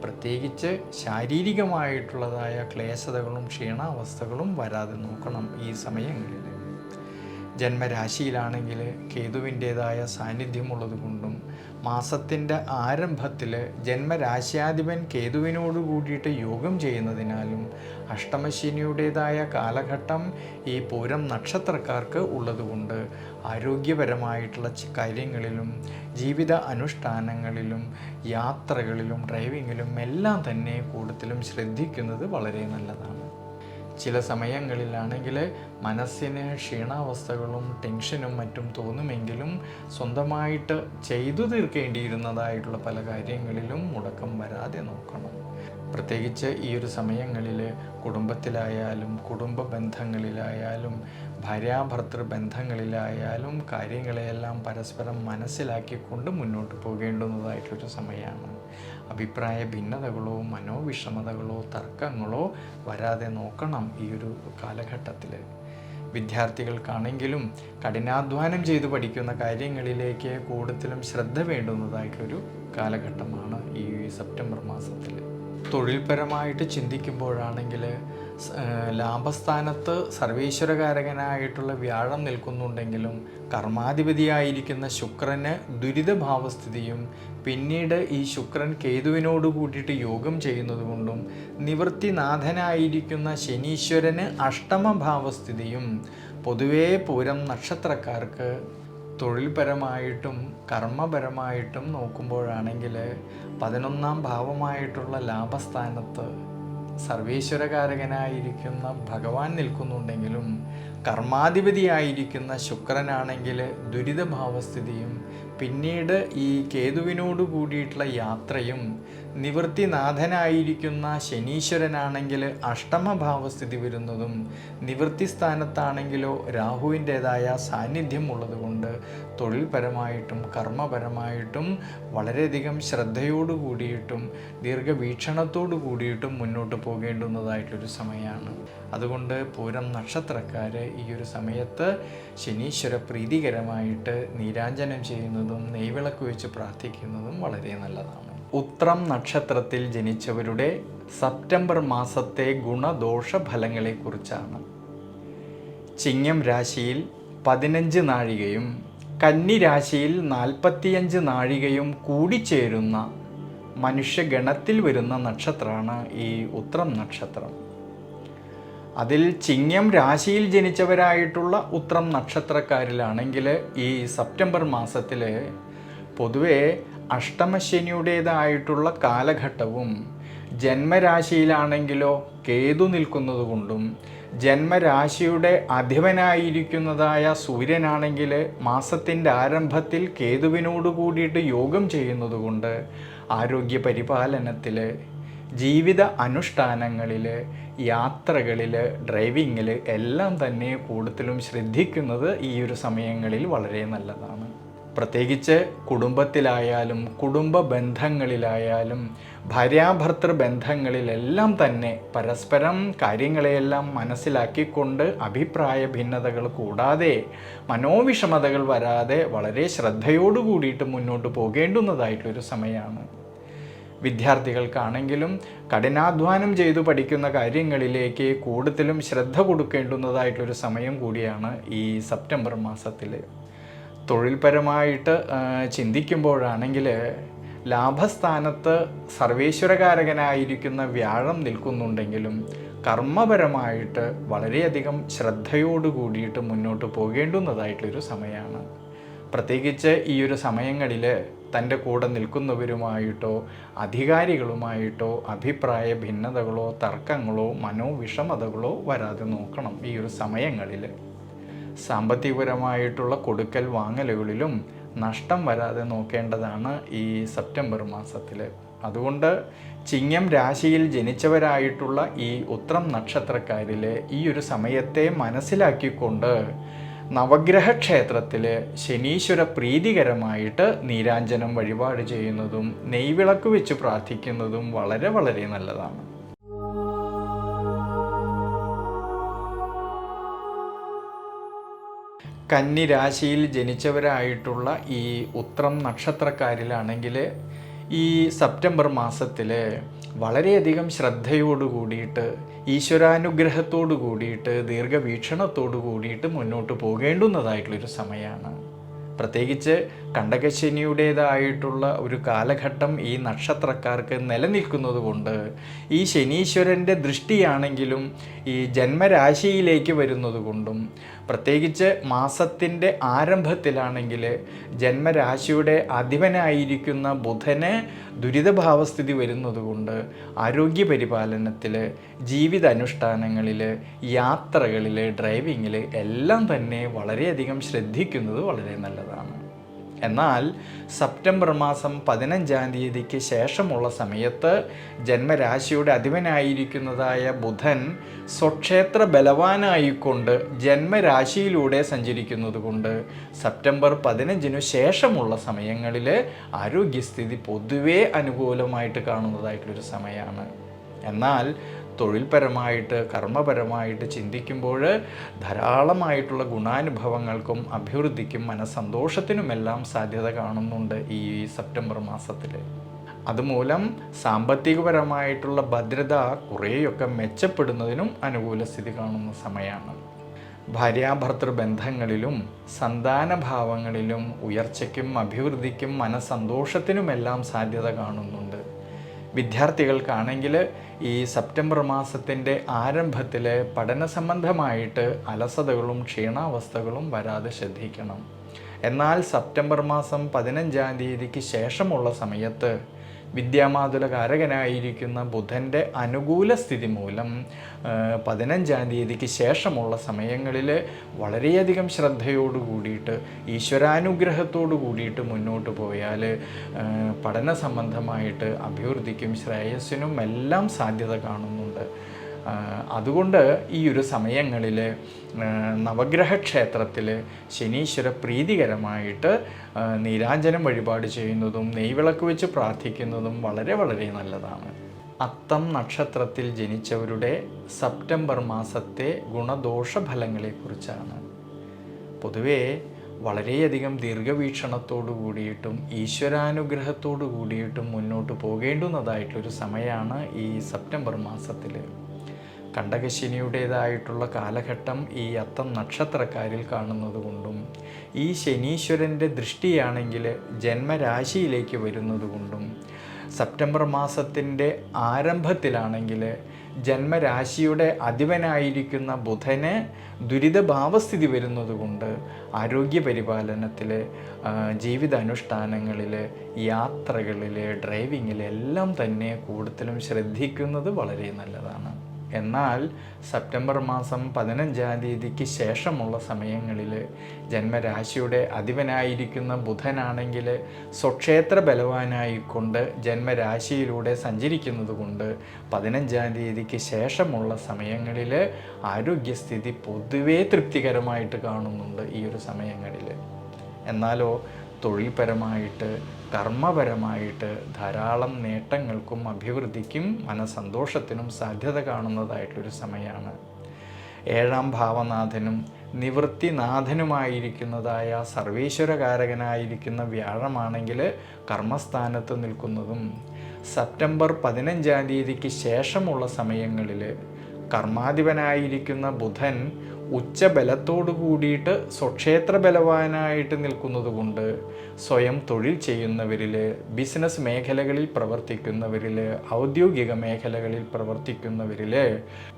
പ്രത്യേകിച്ച് ശാരീരികമായിട്ടുള്ളതായ ക്ലേശതകളും ക്ഷീണാവസ്ഥകളും വരാതെ നോക്കണം ഈ സമയങ്ങളിൽ. ജന്മരാശിയിലാണെങ്കിൽ കേതുവിൻ്റേതായ സാന്നിധ്യമുള്ളത് കൊണ്ടും മാസത്തിൻ്റെ ആരംഭത്തിൽ ജന്മരാശ്യാധിപൻ കേതുവിനോട് കൂടിയിട്ട് യോഗം ചെയ്യുന്നതിനാലും അഷ്ടമശനിയുടേതായ കാലഘട്ടം ഈ പൂരം നക്ഷത്രക്കാർക്ക് ഉള്ളതുകൊണ്ട് ആരോഗ്യപരമായിട്ടുള്ള കാര്യങ്ങളിലും ജീവിത അനുഷ്ഠാനങ്ങളിലും യാത്രകളിലും ഡ്രൈവിങ്ങിലും എല്ലാം തന്നെ കൂടുതലും ശ്രദ്ധിക്കുന്നത് വളരെ നല്ലതാണ്. ചില സമയങ്ങളിലാണെങ്കിൽ മനസ്സിന് ക്ഷീണാവസ്ഥകളും ടെൻഷനും മറ്റും തോന്നുമെങ്കിലും സ്വന്തമായിട്ട് ചെയ്തു തീർക്കേണ്ടിയിരുന്നതായിട്ടുള്ള പല കാര്യങ്ങളിലും മുടക്കം വരാതെ നോക്കണം. പ്രത്യേകിച്ച് ഈ ഒരു സമയങ്ങളിൽ കുടുംബത്തിലായാലും കുടുംബ ബന്ധങ്ങളിലായാലും ഭാര്യാഭർത്തൃ ബന്ധങ്ങളിലായാലും കാര്യങ്ങളെയെല്ലാം പരസ്പരം മനസ്സിലാക്കിക്കൊണ്ട് മുന്നോട്ട് പോകേണ്ടുന്നതായിട്ടൊരു സമയമാണ്. അഭിപ്രായ ഭിന്നതകളോ മനോവിഷമതകളോ തർക്കങ്ങളോ വരാതെ നോക്കണം ഈ ഒരു കാലഘട്ടത്തിൽ. വിദ്യാർത്ഥികൾക്കാണെങ്കിലും കഠിനാധ്വാനം ചെയ്ത് പഠിക്കുന്ന കാര്യങ്ങളിലേക്ക് കൂടുതലും ശ്രദ്ധ വേണ്ടുന്നതായിട്ടൊരു കാലഘട്ടമാണ് ഈ സെപ്റ്റംബർ മാസത്തിൽ. തൊഴിൽപരമായിട്ട് ചിന്തിക്കുമ്പോഴാണെങ്കിൽ ലാഭസ്ഥാനത്ത് സർവീശ്വരകാരകനായിട്ടുള്ള വ്യാഴം നിൽക്കുന്നുണ്ടെങ്കിലും കർമാധിപതിയായിരിക്കുന്ന ശുക്രന് ദുരിതഭാവസ്ഥിതിയും പിന്നീട് ഈ ശുക്രൻ കേതുവിനോട് കൂട്ടിയിട്ട് യോഗം ചെയ്യുന്നത് കൊണ്ടും നിവൃത്തിനാഥനായിരിക്കുന്ന ശനീശ്വരന് അഷ്ടമഭാവസ്ഥിതിയും പൊതുവേ പൂരം നക്ഷത്രക്കാർക്ക് തൊഴിൽപരമായിട്ടും കർമ്മപരമായിട്ടും നോക്കുമ്പോഴാണെങ്കിൽ 11ാം ഭാവമായിട്ടുള്ള ലാഭസ്ഥാനത്ത് സർവീശ്വരകാരകനായിരിക്കുന്ന ഭഗവാൻ നിൽക്കുന്നുണ്ടെങ്കിലും കർമാധിപതിയായിരിക്കുന്ന ശുക്രനാണെങ്കിൽ ദുരിതഭാവസ്ഥിതിയും പിന്നീട് ഈ കേതുവിനോട് കൂടിയിട്ടുള്ള യാത്രയും നിവൃത്തിനാഥനായിരിക്കുന്ന ശനീശ്വരനാണെങ്കിൽ അഷ്ടമഭാവസ്ഥിതി വരുന്നതും നിവൃത്തി സ്ഥാനത്താണെങ്കിലോ രാഹുവിൻ്റേതായ സാന്നിധ്യം ഉള്ളതുകൊണ്ട് തൊഴിൽപരമായിട്ടും കർമ്മപരമായിട്ടും വളരെയധികം ശ്രദ്ധയോടു കൂടിയിട്ടും ദീർഘവീക്ഷണത്തോടു കൂടിയിട്ടും മുന്നോട്ട് പോകേണ്ടുന്നതായിട്ടൊരു സമയമാണ്. അതുകൊണ്ട് പൂരം നക്ഷത്രക്കാർ ഈ ഒരു സമയത്ത് ശനീശ്വര പ്രീതികരമായിട്ട് നീരാഞ്ജനം ചെയ്യുന്നതും നെയ്വിളക്ക് വെച്ച് പ്രാർത്ഥിക്കുന്നതും വളരെ നല്ലതാണ്. ഉത്രം നക്ഷത്രത്തിൽ ജനിച്ചവരുടെ സെപ്റ്റംബർ മാസത്തെ ഗുണദോഷ ഫലങ്ങളെക്കുറിച്ചാണ്. ചിങ്ങം രാശിയിൽ 15 നാഴികയും കന്നി രാശിയിൽ 45 നാഴികയും കൂടിച്ചേരുന്ന മനുഷ്യഗണത്തിൽ വരുന്ന നക്ഷത്രമാണ് ഈ ഉത്രം നക്ഷത്രം. അതിൽ ചിങ്ങം രാശിയിൽ ജനിച്ചവരായിട്ടുള്ള ഉത്രം നക്ഷത്രക്കാരിലാണെങ്കിൽ ഈ സെപ്റ്റംബർ മാസത്തിൽ പൊതുവെ അഷ്ടമശനിയുടേതായിട്ടുള്ള കാലഘട്ടവും ജന്മരാശിയിലാണെങ്കിലോ കേതു നിൽക്കുന്നത് കൊണ്ടും ജന്മരാശിയുടെ അധിപനായിരിക്കുന്നതായ സൂര്യനാണെങ്കിൽ മാസത്തിൻ്റെ ആരംഭത്തിൽ കേതുവിനോട് കൂടിയിട്ട് യോഗം ചെയ്യുന്നത് കൊണ്ട് ആരോഗ്യ പരിപാലനത്തിൽ ജീവിത അനുഷ്ഠാനങ്ങളിൽ യാത്രകളിൽ ഡ്രൈവിങ്ങിൽ എല്ലാം തന്നെ കൂടുതലും ശ്രദ്ധിക്കുന്നത് ഈ ഒരു സമയങ്ങളിൽ വളരെ നല്ലതാണ്. പ്രത്യേകിച്ച് കുടുംബത്തിലായാലും കുടുംബ ബന്ധങ്ങളിലായാലും ഭാര്യാഭർത്തൃ ബന്ധങ്ങളിലെല്ലാം തന്നെ പരസ്പരം കാര്യങ്ങളെയെല്ലാം മനസ്സിലാക്കിക്കൊണ്ട് അഭിപ്രായ ഭിന്നതകൾ കൂടാതെ മനോവിഷമതകൾ വരാതെ വളരെ ശ്രദ്ധയോടു കൂടിയിട്ട് മുന്നോട്ട് പോകേണ്ടുന്നതായിട്ടൊരു സമയമാണ്. വിദ്യാർത്ഥികൾക്കാണെങ്കിലും കഠിനാധ്വാനം ചെയ്തു പഠിക്കുന്ന കാര്യങ്ങളിലേക്ക് കൂടുതലും ശ്രദ്ധ കൊടുക്കേണ്ടുന്നതായിട്ടൊരു സമയം കൂടിയാണ് ഈ സെപ്റ്റംബർ മാസത്തിൽ. തൊഴിൽപരമായിട്ട് ചിന്തിക്കുമ്പോഴാണെങ്കിൽ ലാഭസ്ഥാനത്ത് സർവേശ്വരകാരകനായിരിക്കുന്ന വ്യാഴം നിൽക്കുന്നുണ്ടെങ്കിലും കർമ്മപരമായിട്ട് വളരെയധികം ശ്രദ്ധയോടു കൂടിയിട്ട് മുന്നോട്ട് പോകേണ്ടുന്നതായിട്ടൊരു സമയമാണ്. പ്രത്യേകിച്ച് ഈ ഒരു സമയങ്ങളിൽ തൻ്റെ കൂടെ നിൽക്കുന്നവരുമായിട്ടോ അധികാരികളുമായിട്ടോ അഭിപ്രായ ഭിന്നതകളോ തർക്കങ്ങളോ മനോവിഷമതകളോ വരാതെ നോക്കണം. ഈ ഒരു സമയങ്ങളിൽ സാമ്പത്തികപരമായിട്ടുള്ള കൊടുക്കൽ വാങ്ങലുകളിലും നഷ്ടം വരാതെ നോക്കേണ്ടതാണ് ഈ സെപ്റ്റംബർ മാസത്തിൽ. അതുകൊണ്ട് ചിങ്ങം രാശിയിൽ ജനിച്ചവരായിട്ടുള്ള ഈ ഉത്രം നക്ഷത്രക്കാരിൽ ഈ ഒരു സമയത്തെ മനസ്സിലാക്കിക്കൊണ്ട് നവഗ്രഹ ക്ഷേത്രത്തിൽ ശനീശ്വര പ്രീതികരമായിട്ട് നീരാഞ്ജനം വഴിപാട് ചെയ്യുന്നതും നെയ്വിളക്ക് വെച്ച് പ്രാർത്ഥിക്കുന്നതും വളരെ വളരെ നല്ലതാണ്. കന്നി രാശിയിൽ ജനിച്ചവരായിട്ടുള്ള ഈ ഉത്രം നക്ഷത്രക്കാരിലാണെങ്കിൽ ഈ സെപ്റ്റംബർ മാസത്തിൽ വളരെയധികം ശ്രദ്ധയോടു കൂടിയിട്ട്, ഈശ്വരാനുഗ്രഹത്തോടു കൂടിയിട്ട്, ദീർഘവീക്ഷണത്തോടു കൂടിയിട്ട് മുന്നോട്ട് പോകേണ്ടുന്നതായിട്ടുള്ളൊരു സമയമാണ്. പ്രത്യേകിച്ച് കണ്ടകശനിയുടേതായിട്ടുള്ള ഒരു കാലഘട്ടം ഈ നക്ഷത്രക്കാർക്ക് നിലനിൽക്കുന്നത് കൊണ്ട് ഈ ശനീശ്വരൻ്റെ ദൃഷ്ടിയാണെങ്കിലും ഈ ജന്മരാശിയിലേക്ക് വരുന്നത് കൊണ്ടും, പ്രത്യേകിച്ച് മാസത്തിൻ്റെ ആരംഭത്തിലാണെങ്കിൽ ജന്മരാശിയുടെ അധിപനായിരിക്കുന്ന ബുധന് ദുരിതഭാവസ്ഥിതി വരുന്നതുകൊണ്ട് ആരോഗ്യപരിപാലനത്തിൽ, ജീവിതാനുഷ്ഠാനങ്ങളിൽ, യാത്രകളിൽ, ഡ്രൈവിങ്ങിൽ എല്ലാം തന്നെ വളരെയധികം ശ്രദ്ധിക്കുന്നത് വളരെ നല്ലതാണ്. എന്നാൽ സെപ്റ്റംബർ മാസം 15-ാം തീയതിക്ക് ശേഷമുള്ള സമയത്ത് ജന്മരാശിയുടെ അധിപനായിരിക്കുന്നതായ ബുധൻ സ്വക്ഷേത്ര ബലവാനായിക്കൊണ്ട് ജന്മരാശിയിലൂടെ സഞ്ചരിക്കുന്നത് കൊണ്ട് സെപ്റ്റംബർ 15-നു ശേഷമുള്ള സമയങ്ങളിൽ ആരോഗ്യസ്ഥിതി പൊതുവേ അനുകൂലമായിട്ട് കാണുന്നതായിട്ടുള്ളൊരു സമയമാണ്. എന്നാൽ തൊഴിൽപരമായിട്ട്, കർമ്മപരമായിട്ട് ചിന്തിക്കുമ്പോൾ ധാരാളമായിട്ടുള്ള ഗുണാനുഭവങ്ങൾക്കും അഭിവൃദ്ധിക്കും മനസ്സന്തോഷത്തിനുമെല്ലാം സാധ്യത കാണുന്നുണ്ട് ഈ സെപ്റ്റംബർ മാസത്തിൽ. അതുമൂലം സാമ്പത്തികപരമായിട്ടുള്ള ഭദ്രത കുറേയൊക്കെ മെച്ചപ്പെടുന്നതിനും അനുകൂല സ്ഥിതി കാണുന്ന സമയമാണ്. ഭാര്യാഭർത്തൃ ബന്ധങ്ങളിലും സന്താനഭാവങ്ങളിലും ഉയർച്ചയ്ക്കും അഭിവൃദ്ധിക്കും മനസ്സന്തോഷത്തിനുമെല്ലാം സാധ്യത കാണുന്നുണ്ട്. വിദ്യാർത്ഥികൾക്കാണെങ്കിൽ ഈ സെപ്റ്റംബർ മാസത്തിൻ്റെ ആരംഭത്തിൽ പഠന സംബന്ധമായിട്ട് അലസതകളും ക്ഷീണാവസ്ഥകളും വരാതെ ശ്രദ്ധിക്കണം. എന്നാൽ സെപ്റ്റംബർ മാസം 15-ാം തീയതിക്ക് ശേഷമുള്ള സമയത്ത് വിദ്യാമാതുലകാരകനായിരിക്കുന്ന ബുധൻ്റെ അനുകൂല സ്ഥിതി മൂലം 15-ാം തീയതിക്ക് ശേഷമുള്ള സമയങ്ങളിൽ വളരെയധികം ശ്രദ്ധയോടു കൂടിയിട്ട്, ഈശ്വരാനുഗ്രഹത്തോടു കൂടിയിട്ട് മുന്നോട്ട് പോയാൽ പഠന സംബന്ധമായിട്ട് അഭിവൃദ്ധിക്കും ശ്രേയസ്സിനും എല്ലാം സാധ്യത കാണുന്നുണ്ട്. അതുകൊണ്ട് ഈ ഒരു സമയങ്ങളിൽ നവഗ്രഹ ക്ഷേത്രത്തിൽ ശനീശ്വര പ്രീതികരമായിട്ട് നീരാഞ്ജനം വഴിപാട് ചെയ്യുന്നതും നെയ്വിളക്ക് വെച്ച് പ്രാർത്ഥിക്കുന്നതും വളരെ വളരെ നല്ലതാണ്. അത്തം നക്ഷത്രത്തിൽ ജനിച്ചവരുടെ സെപ്റ്റംബർ മാസത്തെ ഗുണദോഷ ഫലങ്ങളെക്കുറിച്ചാണ്. പൊതുവേ വളരെയധികം ദീർഘവീക്ഷണത്തോടു കൂടിയിട്ടും ഈശ്വരാനുഗ്രഹത്തോടു കൂടിയിട്ടും മുന്നോട്ട് പോകേണ്ടുന്നതായിട്ടൊരു സമയമാണ് ഈ സെപ്റ്റംബർ മാസത്തിൽ. കണ്ടകശനിയുടേതായിട്ടുള്ള കാലഘട്ടം ഈ അത്തം നക്ഷത്രക്കാരിൽ കാണുന്നത് കൊണ്ടും, ഈ ശനീശ്വരൻ്റെ ദൃഷ്ടിയാണെങ്കിൽ ജന്മരാശിയിലേക്ക് വരുന്നത് കൊണ്ടും, സെപ്റ്റംബർ മാസത്തിൻ്റെ ആരംഭത്തിലാണെങ്കിൽ ജന്മരാശിയുടെ അധിപനായിരിക്കുന്ന ബുധന് ദുരിതഭാവസ്ഥിതി വരുന്നതുകൊണ്ട് ആരോഗ്യപരിപാലനത്തിൽ, ജീവിതാനുഷ്ഠാനങ്ങളിൽ, യാത്രകളിൽ, ഡ്രൈവിങ്ങിൽ എല്ലാം തന്നെ കൂടുതലും ശ്രദ്ധിക്കുന്നത് വളരെ നല്ലതാണ്. എന്നാൽ സെപ്റ്റംബർ മാസം 15-ാം തീയതിക്ക് ശേഷമുള്ള സമയങ്ങളിൽ ജന്മരാശിയുടെ അധിപനായിരിക്കുന്ന ബുധനാണെങ്കിൽ സ്വക്ഷേത്ര ബലവാനായിക്കൊണ്ട് ജന്മരാശിയിലൂടെ സഞ്ചരിക്കുന്നത് കൊണ്ട് 15-ാം തീയതിക്ക് ശേഷമുള്ള സമയങ്ങളിൽ ആരോഗ്യസ്ഥിതി പൊതുവേ തൃപ്തികരമായിട്ട് കാണുന്നുണ്ട് ഈ ഒരു സമയങ്ങളിൽ. എന്നാലോ തൊഴിൽപരമായിട്ട്, കർമ്മപരമായിട്ട് ധാരാളം നേട്ടങ്ങൾക്കും അഭിവൃദ്ധിക്കും മനസ്സന്തോഷത്തിനും സാധ്യത കാണുന്നതായിട്ടൊരു സമയമാണ്. 7-ാം ഭാവനാഥനും നിവൃത്തിനാഥനുമായിരിക്കുന്നതായ സർവീശ്വരകാരകനായിരിക്കുന്ന വ്യാഴമാണെങ്കിൽ കർമ്മസ്ഥാനത്ത് നിൽക്കുന്നതും, സെപ്റ്റംബർ 15-ാം തീയതിക്ക് ശേഷമുള്ള സമയങ്ങളിൽ കർമാധിപനായിരിക്കുന്ന ബുധൻ ഉച്ചബലത്തോടു കൂടിയിട്ട് സ്വക്ഷേത്ര ബലവാനായിട്ട് നിൽക്കുന്നത് കൊണ്ട് സ്വയം തൊഴിൽ ചെയ്യുന്നവരിൽ, ബിസിനസ് മേഖലകളിൽ പ്രവർത്തിക്കുന്നവരിൽ, ഔദ്യോഗിക മേഖലകളിൽ പ്രവർത്തിക്കുന്നവരിൽ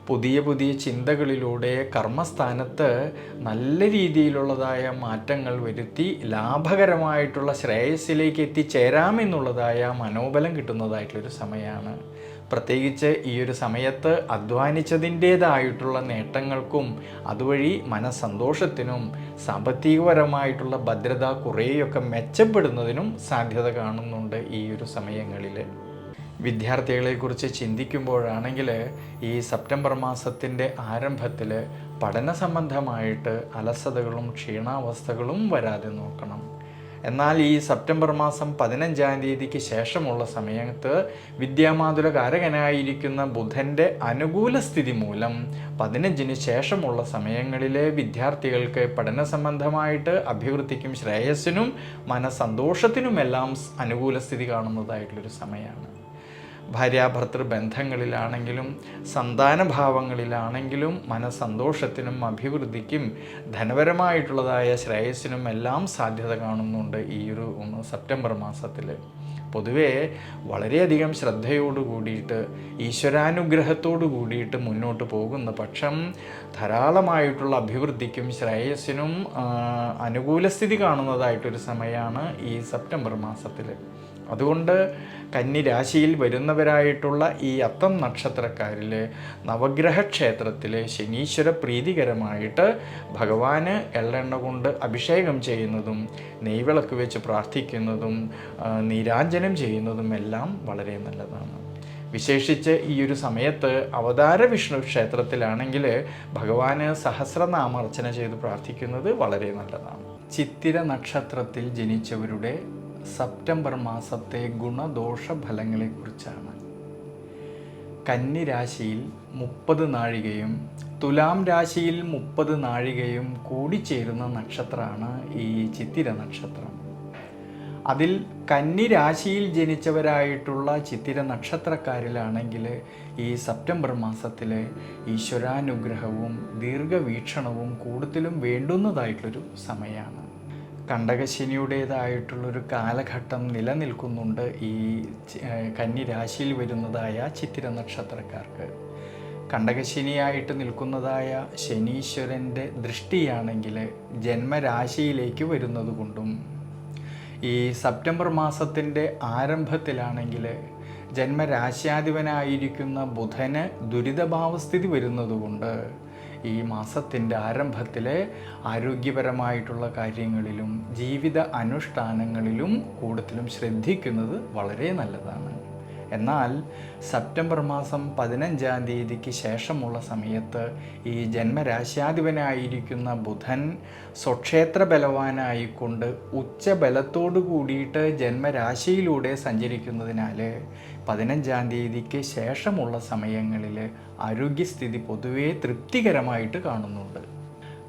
പുതിയ പുതിയ ചിന്തകളിലൂടെ കർമ്മസ്ഥാനത്ത് നല്ല രീതിയിലുള്ളതായ മാറ്റങ്ങൾ വരുത്തി ലാഭകരമായിട്ടുള്ള ശ്രേയസ്സിലേക്ക് എത്തിച്ചേരാമെന്നുള്ളതായ മനോബലം കിട്ടുന്നതായിട്ടുള്ളൊരു സമയമാണ്. പ്രത്യേകിച്ച് ഈ ഒരു സമയത്ത് അധ്വാനിച്ചതിൻ്റേതായിട്ടുള്ള നേട്ടങ്ങൾക്കും അതുവഴി മനസ്സന്തോഷത്തിനും സാമ്പത്തികപരമായിട്ടുള്ള ഭദ്രത കുറേയൊക്കെ മെച്ചപ്പെടുന്നതിനും സാധ്യത കാണുന്നുണ്ട് ഈ ഒരു സമയങ്ങളിൽ. വിദ്യാർത്ഥികളെക്കുറിച്ച് ചിന്തിക്കുമ്പോഴാണെങ്കിൽ ഈ സെപ്റ്റംബർ മാസത്തിൻ്റെ ആരംഭത്തിൽ പഠന സംബന്ധമായിട്ട് അലസതകളും ക്ഷീണാവസ്ഥകളും വരാതെ നോക്കണം. എന്നാൽ ഈ സെപ്റ്റംബർ മാസം 15-ാം തീയതിക്ക് ശേഷമുള്ള സമയത്ത് വിദ്യാമാതുലകാരകനായിരിക്കുന്ന ബുധൻ്റെ അനുകൂല സ്ഥിതി മൂലം 15-ന് ശേഷമുള്ള സമയങ്ങളിൽ വിദ്യാർത്ഥികൾക്ക് പഠന സംബന്ധമായിട്ട് അഭിവൃദ്ധിക്കും ശ്രേയസ്സിനും മനസ്സന്തോഷത്തിനുമെല്ലാം അനുകൂല സ്ഥിതി കാണുന്നതായിട്ടുള്ളൊരു സമയമാണ്. ഭാര്യാഭർത്തൃ ബന്ധങ്ങളിലാണെങ്കിലും സന്താനഭാവങ്ങളിലാണെങ്കിലും മനസ്സന്തോഷത്തിനും അഭിവൃദ്ധിക്കും ധനപരമായിട്ടുള്ളതായ ശ്രേയസ്സിനും എല്ലാം സാധ്യത കാണുന്നുണ്ട് ഈ ഒരു സെപ്റ്റംബർ മാസത്തിൽ. പൊതുവേ വളരെയധികം ശ്രദ്ധയോടു കൂടിയിട്ട് ഈശ്വരാനുഗ്രഹത്തോടു കൂടിയിട്ട് മുന്നോട്ട് പോകുന്ന പക്ഷം ധാരാളമായിട്ടുള്ള അഭിവൃദ്ധിക്കും ശ്രേയസ്സിനും അനുകൂലസ്ഥിതി കാണുന്നതായിട്ടൊരു സമയമാണ് ഈ സെപ്റ്റംബർ മാസത്തിൽ. അതുകൊണ്ട് കന്നി രാശിയിൽ വരുന്നവരായിട്ടുള്ള ഈ അത്തം നക്ഷത്രക്കാരിൽ നവഗ്രഹ ക്ഷേത്രത്തിൽ ശനീശ്വര പ്രീതികരമായിട്ട് ഭഗവാന് എള്ളെണ്ണ കൊണ്ട് അഭിഷേകം ചെയ്യുന്നതും നെയ്വിളക്ക് വെച്ച് പ്രാർത്ഥിക്കുന്നതും നീരാഞ്ജനം ചെയ്യുന്നതും എല്ലാം വളരെ നല്ലതാണ്. വിശേഷിച്ച് ഈ ഒരു സമയത്ത് അവതാര വിഷ്ണു ക്ഷേത്രത്തിലാണെങ്കിൽ ഭഗവാന് സഹസ്രനാമാർച്ചന ചെയ്ത് പ്രാർത്ഥിക്കുന്നത് വളരെ നല്ലതാണ്. ചിത്തിര നക്ഷത്രത്തിൽ ജനിച്ചവരുടെ സെപ്റ്റംബർ മാസത്തെ ഗുണദോഷ ഫലങ്ങളെക്കുറിച്ചാണ്. കന്നി രാശിയിൽ 30 നാഴികയും തുലാം രാശിയിൽ 30 നാഴികയും കൂടിച്ചേരുന്ന നക്ഷത്രമാണ് ഈ ചിത്തിര നക്ഷത്രം. അതിൽ കന്നി രാശിയിൽ ജനിച്ചവരായിട്ടുള്ള ചിത്തിര നക്ഷത്രക്കാരിലാണെങ്കിൽ ഈ സെപ്റ്റംബർ മാസത്തിൽ ഈശ്വരാനുഗ്രഹവും ദീർഘവീക്ഷണവും കൂടുതലും വേണ്ടുന്നതായിട്ടുള്ളൊരു സമയമാണ്. കണ്ടകശനിയുടേതായിട്ടുള്ളൊരു കാലഘട്ടം നിലനിൽക്കുന്നുണ്ട് ഈ കന്നി രാശിയിൽ വരുന്നതായ ചിത്തിര നക്ഷത്രക്കാർക്ക്. കണ്ടകശനിയായിട്ട് നിൽക്കുന്നതായ ശനീശ്വരൻ്റെ ദൃഷ്ടിയാണെങ്കിൽ ജന്മരാശിയിലേക്ക് വരുന്നത് കൊണ്ടും ഈ സെപ്റ്റംബർ മാസത്തിൻ്റെ ആരംഭത്തിലാണെങ്കിൽ ജന്മരാശ്യാധിപനായിരിക്കുന്ന ബുധന് ദുരിതഭാവസ്ഥിതി വരുന്നതുകൊണ്ട് ഈ മാസത്തിൻ്റെ ആരംഭത്തിൽ ആരോഗ്യപരമായിട്ടുള്ള കാര്യങ്ങളിലും ജീവിത അനുഷ്ഠാനങ്ങളിലും കൂടുതലും ശ്രദ്ധിക്കുന്നത് വളരെ നല്ലതാണ്. എന്നാൽ സെപ്റ്റംബർ മാസം 15-ാം തീയതിക്ക് ശേഷമുള്ള സമയത്ത് ഈ ജന്മരാശ്യാധിപനായിരിക്കുന്ന ബുധൻ സ്വക്ഷേത്ര ബലവാനായിക്കൊണ്ട് ഉച്ചബലത്തോടു കൂടിയിട്ട് ജന്മരാശിയിലൂടെ സഞ്ചരിക്കുന്നതിനാൽ 15-ാം തീയതിക്ക് ശേഷമുള്ള സമയങ്ങളിൽ ആരോഗ്യസ്ഥിതി പൊതുവേ തൃപ്തികരമായിട്ട് കാണുന്നുണ്ട്.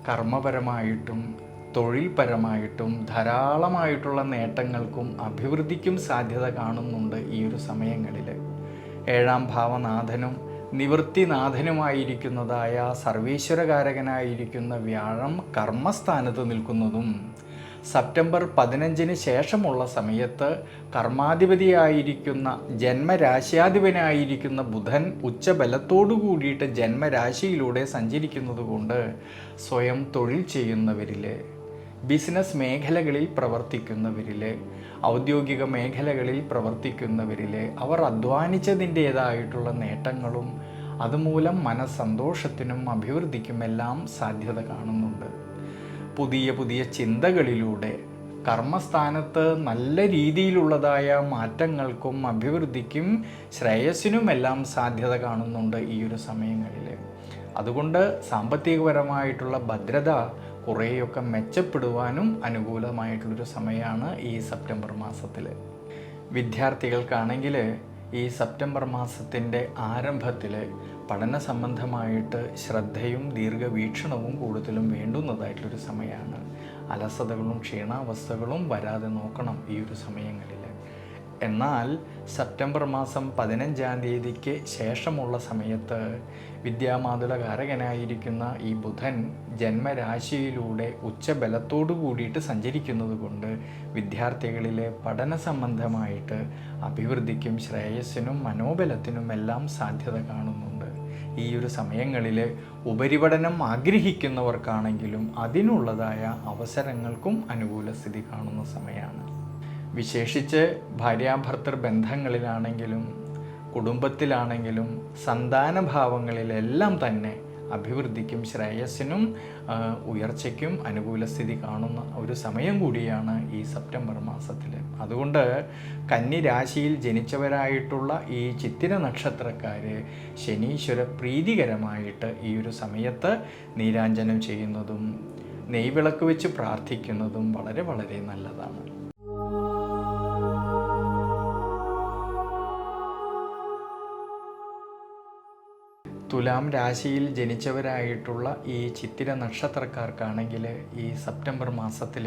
കർമ്മപരമായിട്ടും തൊഴിൽപരമായിട്ടും ധാരാളമായിട്ടുള്ള നേട്ടങ്ങൾക്കും അഭിവൃദ്ധിക്കും സാധ്യത കാണുന്നുണ്ട് ഈ ഒരു സമയങ്ങളിൽ. 7-ാം ഭാവനാഥനും നിവൃത്തിനാഥനുമായിരിക്കുന്നതായ സർവീശ്വരകാരകനായിരിക്കുന്ന വ്യാഴം കർമ്മസ്ഥാനത്ത് നിൽക്കുന്നതും സെപ്റ്റംബർ 15-ന് ശേഷമുള്ള സമയത്ത് കർമാധിപതിയായിരിക്കുന്ന ജന്മരാശ്യാധിപനായിരിക്കുന്ന ബുധൻ ഉച്ചബലത്തോടു കൂടിയിട്ട് ജന്മരാശിയിലൂടെ സഞ്ചരിക്കുന്നത് കൊണ്ട് സ്വയം തൊഴിൽ ചെയ്യുന്നവരിൽ, ബിസിനസ് മേഖലകളിൽ പ്രവർത്തിക്കുന്നവരിൽ, ഔദ്യോഗിക മേഖലകളിൽ പ്രവർത്തിക്കുന്നവരിൽ അവർ അധ്വാനിച്ചതിൻ്റേതായിട്ടുള്ള നേട്ടങ്ങളും അതുമൂലം മനസ്സന്തോഷത്തിനും അഭിവൃദ്ധിക്കുമെല്ലാം സാധ്യത കാണുന്നുണ്ട്. പുതിയ പുതിയ ചിന്തകളിലൂടെ കർമ്മസ്ഥാനത്ത് നല്ല രീതിയിലുള്ളതായ മാറ്റങ്ങൾക്കും അഭിവൃദ്ധിക്കും ശ്രേയസ്സിനുമെല്ലാം സാധ്യത കാണുന്നുണ്ട് ഈ ഒരു സമയങ്ങളിൽ. അതുകൊണ്ട് സാമ്പത്തികപരമായിട്ടുള്ള ഭദ്രത കുറേയൊക്കെ മെച്ചപ്പെടുവാനും അനുകൂലമായിട്ടുള്ളൊരു സമയമാണ് ഈ സെപ്റ്റംബർ മാസത്തിൽ. വിദ്യാർത്ഥികൾക്കാണെങ്കിൽ ഈ സെപ്റ്റംബർ മാസത്തിൻ്റെ ആരംഭത്തിൽ പഠന സംബന്ധമായിട്ട് ശ്രദ്ധയും ദീർഘവീക്ഷണവും കൂടുതലും വേണ്ടുന്നതായിട്ടുള്ളൊരു സമയമാണ്. അലസതകളും ക്ഷീണാവസ്ഥകളും വരാതെ നോക്കണം ഈ ഒരു സമയങ്ങളിൽ. എന്നാൽ സെപ്റ്റംബർ മാസം 15-ാം തീയതിക്ക് ശേഷമുള്ള സമയത്ത് വിദ്യാമാതുലകാരകനായിരിക്കുന്ന ഈ ബുധൻ ജന്മരാശിയിലൂടെ ഉച്ചബലത്തോടു കൂടിയിട്ട് സഞ്ചരിക്കുന്നത് കൊണ്ട് വിദ്യാർത്ഥികളിലെ പഠന സംബന്ധമായിട്ട് അഭിവൃദ്ധിക്കും ശ്രേയസ്സിനും മനോബലത്തിനുമെല്ലാം സാധ്യത കാണുന്നുണ്ട്. ഈ ഒരു സമയങ്ങളിൽ ഉപരിപഠനം ആഗ്രഹിക്കുന്നവർക്കാണെങ്കിലും അതിനുള്ളതായ അവസരങ്ങൾക്കും അനുകൂല സ്ഥിതി കാണുന്ന സമയമാണ്. വിശേഷിച്ച് ഭാര്യാഭർത്തൃ ബന്ധങ്ങളിലാണെങ്കിലും കുടുംബത്തിലാണെങ്കിലും സന്താനഭാവങ്ങളിലെല്ലാം തന്നെ അഭിവൃദ്ധിക്കും ശ്രേയസ്സിനും ഉയർച്ചയ്ക്കും അനുകൂല സ്ഥിതി കാണുന്ന ഒരു സമയം കൂടിയാണ് ഈ സെപ്റ്റംബർ മാസത്തിൽ. അതുകൊണ്ട് കന്നി രാശിയിൽ ജനിച്ചവരായിട്ടുള്ള ഈ ചിത്തിര നക്ഷത്രക്കാർ ശനീശ്വര പ്രീതികരമായിട്ട് ഈ ഒരു സമയത്ത് നീരാഞ്ജനം ചെയ്യുന്നതും നെയ്വിളക്ക് വെച്ച് പ്രാർത്ഥിക്കുന്നതും വളരെ വളരെ നല്ലതാണ്. തുലാം രാശിയിൽ ജനിച്ചവരായിട്ടുള്ള ഈ ചിത്തിര നക്ഷത്രക്കാർക്കാണെങ്കിൽ ഈ സെപ്റ്റംബർ മാസത്തിൽ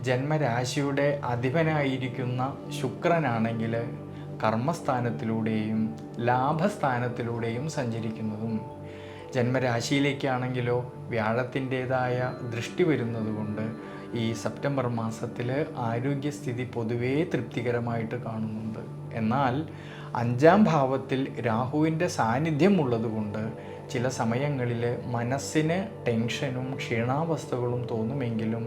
ജന്മരാശിയുടെ അധിപനായിരിക്കുന്ന ശുക്രനാണെങ്കിൽ കർമ്മസ്ഥാനത്തിലൂടെയും ലാഭസ്ഥാനത്തിലൂടെയും സഞ്ചരിക്കുന്നതും, ജന്മരാശിയിലേക്കാണെങ്കിലോ വ്യാഴത്തിൻ്റേതായ ദൃഷ്ടി വരുന്നതുകൊണ്ട് ഈ സെപ്റ്റംബർ മാസത്തിൽ ആരോഗ്യസ്ഥിതി പൊതുവേ തൃപ്തികരമായിട്ട് കാണുന്നുണ്ട്. എന്നാൽ 5-ാം ഭാവത്തിൽ രാഹുവിൻ്റെ സാന്നിധ്യം ഉള്ളതുകൊണ്ട് ചില സമയങ്ങളിൽ മനസ്സിന് ടെൻഷനും ക്ഷീണാവസ്ഥകളും തോന്നുമെങ്കിലും,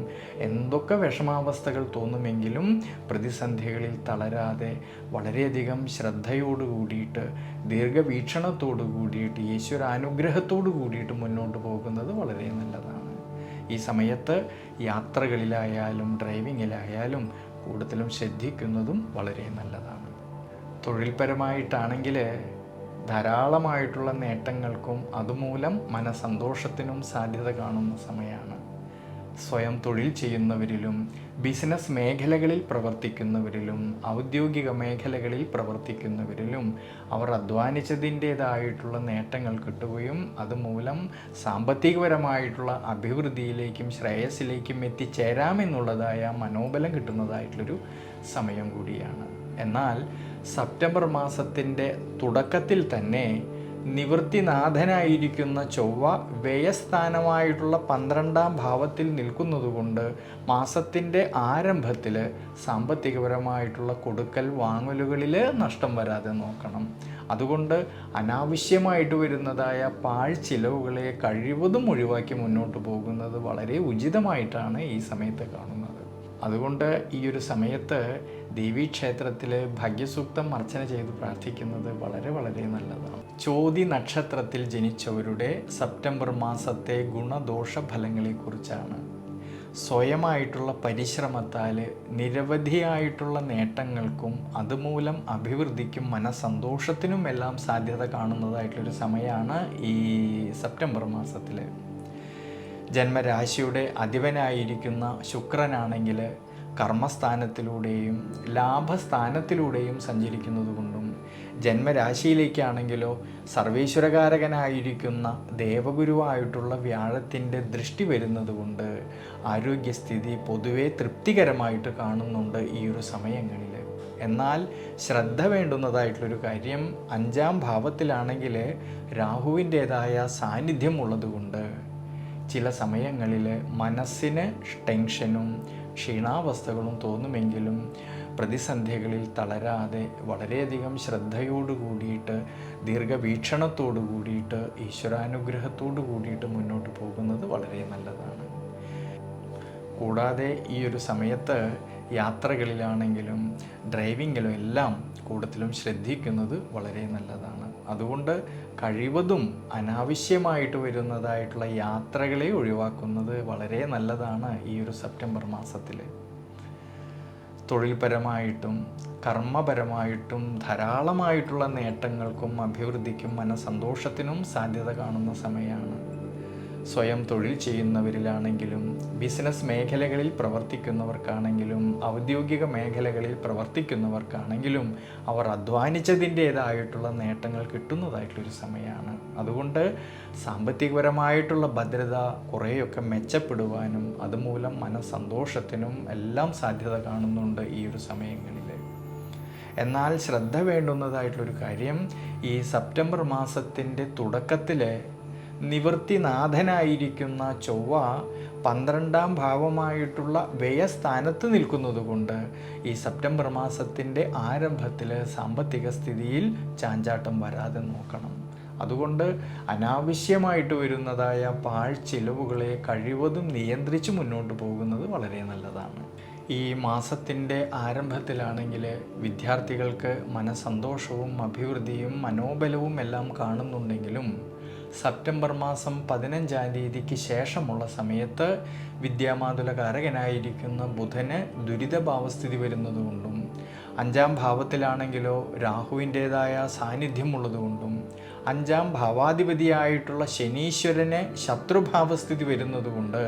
എന്തൊക്കെ വിഷമാവസ്ഥകൾ തോന്നുമെങ്കിലും പ്രതിസന്ധികളിൽ തളരാതെ വളരെയധികം ശ്രദ്ധയോട് കൂടിയിട്ട് ദീർഘവീക്ഷണത്തോടു കൂടിയിട്ട് ഈശ്വരാനുഗ്രഹത്തോടു കൂടിയിട്ട് മുന്നോട്ട് പോകുന്നത് വളരെ നല്ലതാണ്. ഈ സമയത്ത് യാത്രകളിലായാലും ഡ്രൈവിങ്ങിലായാലും കൂടുതലും ശ്രദ്ധിക്കുന്നതും വളരെ നല്ലതാണ്. തൊഴിൽപരമായിട്ടാണെങ്കിൽ ധാരാളമായിട്ടുള്ള നേട്ടങ്ങൾക്കും അതുമൂലം മനസന്തോഷത്തിനും സാധ്യത കാണുന്ന സമയമാണ്. സ്വയം തൊഴിൽ ചെയ്യുന്നവരിലും ബിസിനസ് മേഖലകളിൽ പ്രവർത്തിക്കുന്നവരിലും ഔദ്യോഗിക മേഖലകളിൽ പ്രവർത്തിക്കുന്നവരിലും അവർ അധ്വാനിച്ചതിൻ്റേതായിട്ടുള്ള നേട്ടങ്ങൾ കിട്ടുകയും അതുമൂലം സാമ്പത്തികപരമായിട്ടുള്ള അഭിവൃദ്ധിയിലേക്കും ശ്രേയസ്സിലേക്കും എത്തിച്ചേരാമെന്നുള്ളതായ മനോബലം കിട്ടുന്നതായിട്ടുള്ളൊരു സമയം കൂടിയാണ്. എന്നാൽ സെപ്റ്റംബർ മാസത്തിൻ്റെ തുടക്കത്തിൽ തന്നെ നിവൃത്തിനാഥനായിരിക്കുന്ന ചൊവ്വ വ്യയസ്ഥാനമായിട്ടുള്ള 12-ാം ഭാവത്തിൽ നിൽക്കുന്നതുകൊണ്ട് മാസത്തിൻ്റെ ആരംഭത്തിൽ സാമ്പത്തികപരമായിട്ടുള്ള കൊടുക്കൽ വാങ്ങലുകളിൽ നഷ്ടം വരാതെ നോക്കണം. അതുകൊണ്ട് അനാവശ്യമായിട്ട് വരുന്നതായ പാഴ്ചിലവുകളെ കഴിവതും ഒഴിവാക്കി മുന്നോട്ട് പോകുന്നത് വളരെ ഉചിതമായിട്ടാണ് ഈ സമയത്ത് കാണുന്നത്. അതുകൊണ്ട് ഈ ഒരു സമയത്ത് ദേവീക്ഷേത്രത്തിൽ ഭാഗ്യസൂക്തം അർച്ചന ചെയ്ത് പ്രാർത്ഥിക്കുന്നത് വളരെ വളരെ നല്ലതാണ്. ചോതി നക്ഷത്രത്തിൽ ജനിച്ചവരുടെ സെപ്റ്റംബർ മാസത്തെ ഗുണദോഷ ഫലങ്ങളെക്കുറിച്ചാണ്. സ്വയമായിട്ടുള്ള പരിശ്രമത്താൽ നിരവധിയായിട്ടുള്ള നേട്ടങ്ങൾക്കും അതുമൂലം അഭിവൃദ്ധിക്കും മനസന്തോഷത്തിനും എല്ലാം സാധ്യത കാണുന്നതായിട്ടുള്ളൊരു സമയമാണ് ഈ സെപ്റ്റംബർ മാസത്തിൽ. ജന്മരാശിയുടെ അധിപനായിരിക്കുന്ന ശുക്രനാണെങ്കിൽ കർമ്മസ്ഥാനത്തിലൂടെയും ലാഭസ്ഥാനത്തിലൂടെയും സഞ്ചരിക്കുന്നത് കൊണ്ടും ജന്മരാശിയിലേക്കാണെങ്കിലോ സർവേശ്വരകാരകനായിരിക്കുന്ന ദേവഗുരുവായിട്ടുള്ള വ്യാഴത്തിൻ്റെ ദൃഷ്ടി വരുന്നത് കൊണ്ട് ആരോഗ്യസ്ഥിതി പൊതുവെ തൃപ്തികരമായിട്ട് കാണുന്നുണ്ട് ഈ ഒരു സമയങ്ങളിൽ. എന്നാൽ ശ്രദ്ധ വേണ്ടുന്നതായിട്ടുള്ളൊരു കാര്യം 5-ാം ഭാവത്തിലാണെങ്കിൽ രാഹുവിൻ്റേതായ സാന്നിധ്യം ഉള്ളതുകൊണ്ട് ചില സമയങ്ങളിൽ മനസ്സിന് ടെൻഷനും ക്ഷീണാവസ്ഥകളും തോന്നുമെങ്കിലും പ്രതിസന്ധികളിൽ തളരാതെ വളരെയധികം ശ്രദ്ധയോടു കൂടിയിട്ട് ദീർഘവീക്ഷണത്തോടു കൂടിയിട്ട് ഈശ്വരാനുഗ്രഹത്തോടു കൂടിയിട്ട് മുന്നോട്ട് പോകുന്നത് വളരെ നല്ലതാണ്. കൂടാതെ ഈ ഒരു സമയത്ത് യാത്രകളിലാണെങ്കിലും ഡ്രൈവിങ്ങിലും എല്ലാം കൂടുതലും ശ്രദ്ധിക്കുന്നത് വളരെ നല്ലതാണ്. അതുകൊണ്ട് കഴിവതും അനാവശ്യമായിട്ട് വരുന്നതായിട്ടുള്ള യാത്രകളെ ഒഴിവാക്കുന്നത് വളരെ നല്ലതാണ് ഈ ഒരു സെപ്റ്റംബർ മാസത്തിൽ. തൊഴിൽപരമായിട്ടും കർമ്മപരമായിട്ടും ധാരാളമായിട്ടുള്ള നേട്ടങ്ങൾക്കും അഭിവൃദ്ധിക്കും മനസന്തോഷത്തിനും സാധ്യത കാണുന്ന സമയമാണ്. സ്വയം തൊഴിൽ ചെയ്യുന്നവരിലാണെങ്കിലും ബിസിനസ് മേഖലകളിൽ പ്രവർത്തിക്കുന്നവർക്കാണെങ്കിലും ഔദ്യോഗിക മേഖലകളിൽ പ്രവർത്തിക്കുന്നവർക്കാണെങ്കിലും അവർ അധ്വാനിച്ചതിൻ്റേതായിട്ടുള്ള നേട്ടങ്ങൾ കിട്ടുന്നതായിട്ടുള്ളൊരു സമയമാണ്. അതുകൊണ്ട് സാമ്പത്തികപരമായിട്ടുള്ള ഭദ്രത കുറേയൊക്കെ മെച്ചപ്പെടുവാനും അതുമൂലം മനസ്സന്തോഷത്തിനും എല്ലാം സാധ്യത കാണുന്നുണ്ട് ഈ ഒരു സമയങ്ങളിൽ. എന്നാൽ ശ്രദ്ധ വേണ്ടുന്നതായിട്ടുള്ളൊരു കാര്യം, ഈ സെപ്റ്റംബർ മാസത്തിൻ്റെ തുടക്കത്തിൽ നിവൃത്തിനാഥനായിരിക്കുന്ന ചൊവ്വ 12-ാം ഭാവമായിട്ടുള്ള വ്യയസ്ഥാനത്ത് നിൽക്കുന്നത് കൊണ്ട് ഈ സെപ്റ്റംബർ മാസത്തിൻ്റെ ആരംഭത്തിൽ സാമ്പത്തിക സ്ഥിതിയിൽ ചാഞ്ചാട്ടം വരാതെ നോക്കണം. അതുകൊണ്ട് അനാവശ്യമായിട്ട് വരുന്നതായ പാഴ്ചിലവുകളെ കഴിവതും നിയന്ത്രിച്ച് മുന്നോട്ട് പോകുന്നത് വളരെ നല്ലതാണ്. ഈ മാസത്തിൻ്റെ ആരംഭത്തിലാണെങ്കിൽ വിദ്യാർത്ഥികൾക്ക് മനസന്തോഷവും അഭിവൃദ്ധിയും മനോബലവും എല്ലാം കാണുന്നുണ്ടെങ്കിലും സെപ്റ്റംബർ മാസം 15-ാം തീയതിക്ക് ശേഷമുള്ള സമയത്ത് വിദ്യാമാതുലകാരകനായിരിക്കുന്ന ബുധന് ദുരിതഭാവസ്ഥിതി വരുന്നതുകൊണ്ടും 5-ാം ഭാവത്തിലാണെങ്കിലോ രാഹുവിൻ്റേതായ സാന്നിധ്യമുള്ളതുകൊണ്ടും 5-ാം ഭാവാധിപതിയായിട്ടുള്ള ശനീശ്വരന് ശത്രുഭാവസ്ഥിതി വരുന്നതുകൊണ്ട്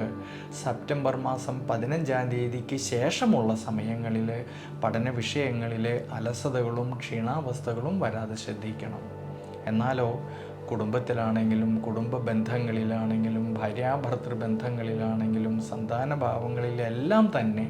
സെപ്റ്റംബർ മാസം 15-ാം തീയതിക്ക് ശേഷമുള്ള സമയങ്ങളിൽ പഠന വിഷയങ്ങളിൽ അലസതകളും ക്ഷീണാവസ്ഥകളും വരാതെ ശ്രദ്ധിക്കണം. എന്നാലോ കുടുംബത്തിലാണെങ്കിലും കുടുംബ ബന്ധങ്ങളിലാണെങ്കിലും ഭാര്യാഭർത്തൃ ബന്ധങ്ങളിലാണെങ്കിലും സന്താനഭാവങ്ങളിലെല്ലാം തന്നെ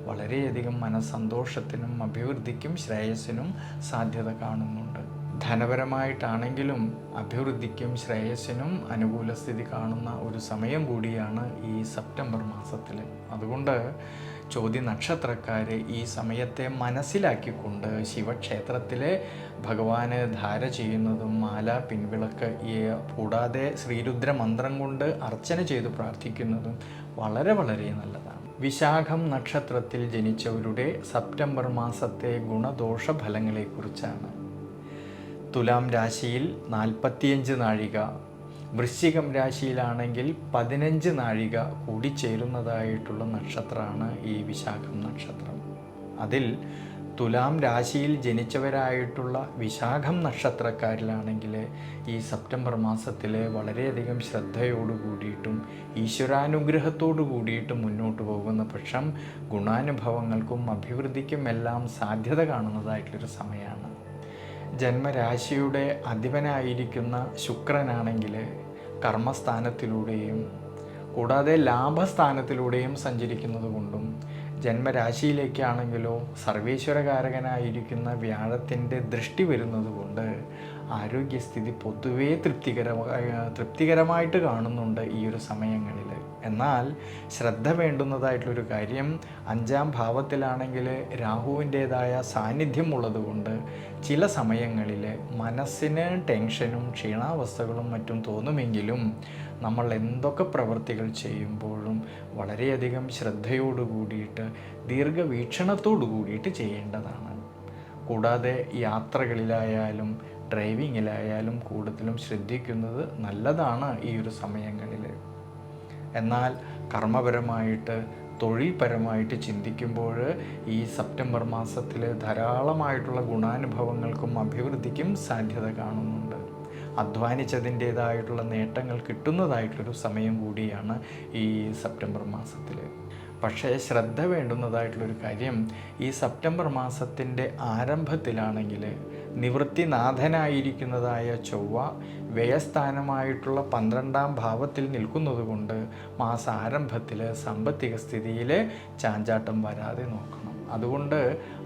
വളരെയധികം മനസ്സന്തോഷത്തിനും അഭിവൃദ്ധിക്കും ശ്രേയസ്സിനും സാധ്യത കാണുന്നുണ്ട്. ധനപരമായിട്ടാണെങ്കിലും അഭിവൃദ്ധിക്കും ശ്രേയസ്സിനും അനുകൂല സ്ഥിതി കാണുന്ന ഒരു സമയം കൂടിയാണ് ഈ സെപ്റ്റംബർ മാസത്തിൽ. അതുകൊണ്ട് ചോതി നക്ഷത്രക്കാരെ ഈ സമയത്തെ മനസ്സിലാക്കിക്കൊണ്ട് ശിവക്ഷേത്രത്തിലെ ഭഗവാന് ധാര ചെയ്യുന്നതും മാല പിൻവിളക്ക് കൂടാതെ ശ്രീരുദ്ര മന്ത്രം കൊണ്ട് അർച്ചന ചെയ്ത് പ്രാർത്ഥിക്കുന്നതും വളരെ വളരെ നല്ലതാണ്. വിശാഖം നക്ഷത്രത്തിൽ ജനിച്ചവരുടെ സെപ്റ്റംബർ മാസത്തെ ഗുണദോഷ ഫലങ്ങളെക്കുറിച്ചാണ്. തുലാം രാശിയിൽ 45 നാഴിക, വൃശ്ചികം രാശിയിലാണെങ്കിൽ 15 നാഴിക കൂടിച്ചേരുന്നതായിട്ടുള്ള നക്ഷത്രമാണ് ഈ വിശാഖം നക്ഷത്രം. അതിൽ തുലാം രാശിയിൽ ജനിച്ചവരായിട്ടുള്ള വിശാഖം നക്ഷത്രക്കാരിലാണെങ്കിൽ ഈ സെപ്റ്റംബർ മാസത്തിൽ വളരെയധികം ശ്രദ്ധയോടു കൂടിയിട്ടും ഈശ്വരാനുഗ്രഹത്തോടു കൂടിയിട്ടും മുന്നോട്ട് പോകുന്ന പക്ഷം ഗുണാനുഭവങ്ങൾക്കും അഭിവൃദ്ധിക്കും എല്ലാം സാധ്യത കാണുന്നതായിട്ടുള്ളൊരു സമയമാണ്. ജന്മരാശിയുടെ അധിപനായിരിക്കുന്ന ശുക്രനാണെങ്കിൽ കർമ്മസ്ഥാനത്തിലൂടെയും കൂടാതെ ലാഭസ്ഥാനത്തിലൂടെയും സഞ്ചരിക്കുന്നത് കൊണ്ടും ജന്മരാശിയിലേക്കാണെങ്കിലോ സർവേശ്വരകാരകനായിരിക്കുന്ന വ്യാഴത്തിൻ്റെ ദൃഷ്ടി വരുന്നത് കൊണ്ട് ആരോഗ്യസ്ഥിതി പൊതുവേ തൃപ്തികരമായിട്ട് കാണുന്നുണ്ട് ഈ ഒരു സമയങ്ങളിൽ. എന്നാൽ ശ്രദ്ധ വേണ്ടുന്നതായിട്ടുള്ളൊരു കാര്യം 5ാം ഭാവത്തിലാണെങ്കിൽ രാഹുവിൻ്റേതായ സാന്നിധ്യം ഉള്ളതുകൊണ്ട് ചില സമയങ്ങളിൽ മനസ്സിന് ടെൻഷനും ക്ഷീണാവസ്ഥകളും മറ്റും തോന്നുമെങ്കിലും നമ്മൾ എന്തൊക്കെ പ്രവൃത്തികൾ ചെയ്യുമ്പോഴും വളരെയധികം ശ്രദ്ധയോടു കൂടിയിട്ട് ദീർഘവീക്ഷണത്തോടു കൂടിയിട്ട് ചെയ്യേണ്ടതാണ്. കൂടാതെ യാത്രകളിലായാലും ഡ്രൈവിങ്ങിലായാലും കൂടുതലും ശ്രദ്ധിക്കുന്നത് നല്ലതാണ് ഈ ഒരു സമയങ്ങളിൽ. എന്നാൽ കർമ്മപരമായിട്ട് തൊഴിൽപരമായിട്ട് ചിന്തിക്കുമ്പോൾ ഈ സെപ്റ്റംബർ മാസത്തിൽ ധാരാളമായിട്ടുള്ള ഗുണാനുഭവങ്ങൾക്കും അഭിവൃദ്ധിക്കും സാധ്യത കാണുന്നുണ്ട്. അധ്വാനിച്ചതിൻ്റേതായിട്ടുള്ള നേട്ടങ്ങൾ കിട്ടുന്നതായിട്ടൊരു സമയം കൂടിയാണ് ഈ സെപ്റ്റംബർ മാസത്തിൽ. പക്ഷേ ശ്രദ്ധ വേണ്ടുന്നതായിട്ടുള്ളൊരു കാര്യം ഈ സെപ്റ്റംബർ മാസത്തിൻ്റെ ആരംഭത്തിലാണെങ്കിൽ നിവൃത്തിനാഥനായിരിക്കുന്നതായ ചൊവ്വ വ്യയസ്ഥാനമായിട്ടുള്ള 12ാം ഭാവത്തിൽ നിൽക്കുന്നത് കൊണ്ട് മാസാരംഭത്തിൽ സാമ്പത്തിക സ്ഥിതിയിൽ ചാഞ്ചാട്ടം വരാതെ നോക്കണം. അതുകൊണ്ട്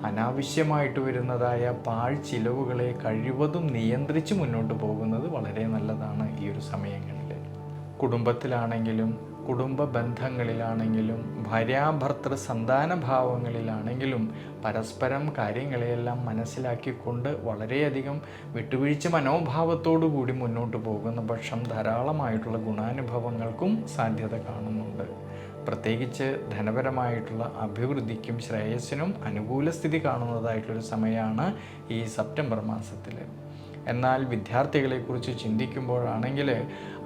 അനാവശ്യമായിട്ട് വരുന്നതായ പാഴ്ചിലവുകളെ കഴിവതും നിയന്ത്രിച്ച് മുന്നോട്ട് പോകുന്നത് വളരെ നല്ലതാണ് ഈ ഒരു സമയങ്ങളിൽ. കുടുംബത്തിലാണെങ്കിലും കുടുംബ ബന്ധങ്ങളിലാണെങ്കിലും ഭാര്യാഭർത്തൃ സന്താനഭാവങ്ങളിലാണെങ്കിലും പരസ്പരം കാര്യങ്ങളെയെല്ലാം മനസ്സിലാക്കിക്കൊണ്ട് വളരെയധികം വിട്ടുവീഴ്ച മനോഭാവത്തോടു കൂടി മുന്നോട്ട് പോകുന്ന പക്ഷം ധാരാളമായിട്ടുള്ള ഗുണാനുഭവങ്ങൾക്കും സാധ്യത കാണുന്നുണ്ട്. പ്രത്യേകിച്ച് ധനപരമായിട്ടുള്ള അഭിവൃദ്ധിക്കും ശ്രേയസ്സിനും അനുകൂല സ്ഥിതി കാണുന്നതായിട്ടൊരു സമയമാണ് ഈ സെപ്റ്റംബർ മാസത്തിൽ. എന്നാൽ വിദ്യാർത്ഥികളെക്കുറിച്ച് ചിന്തിക്കുമ്പോഴാണെങ്കിൽ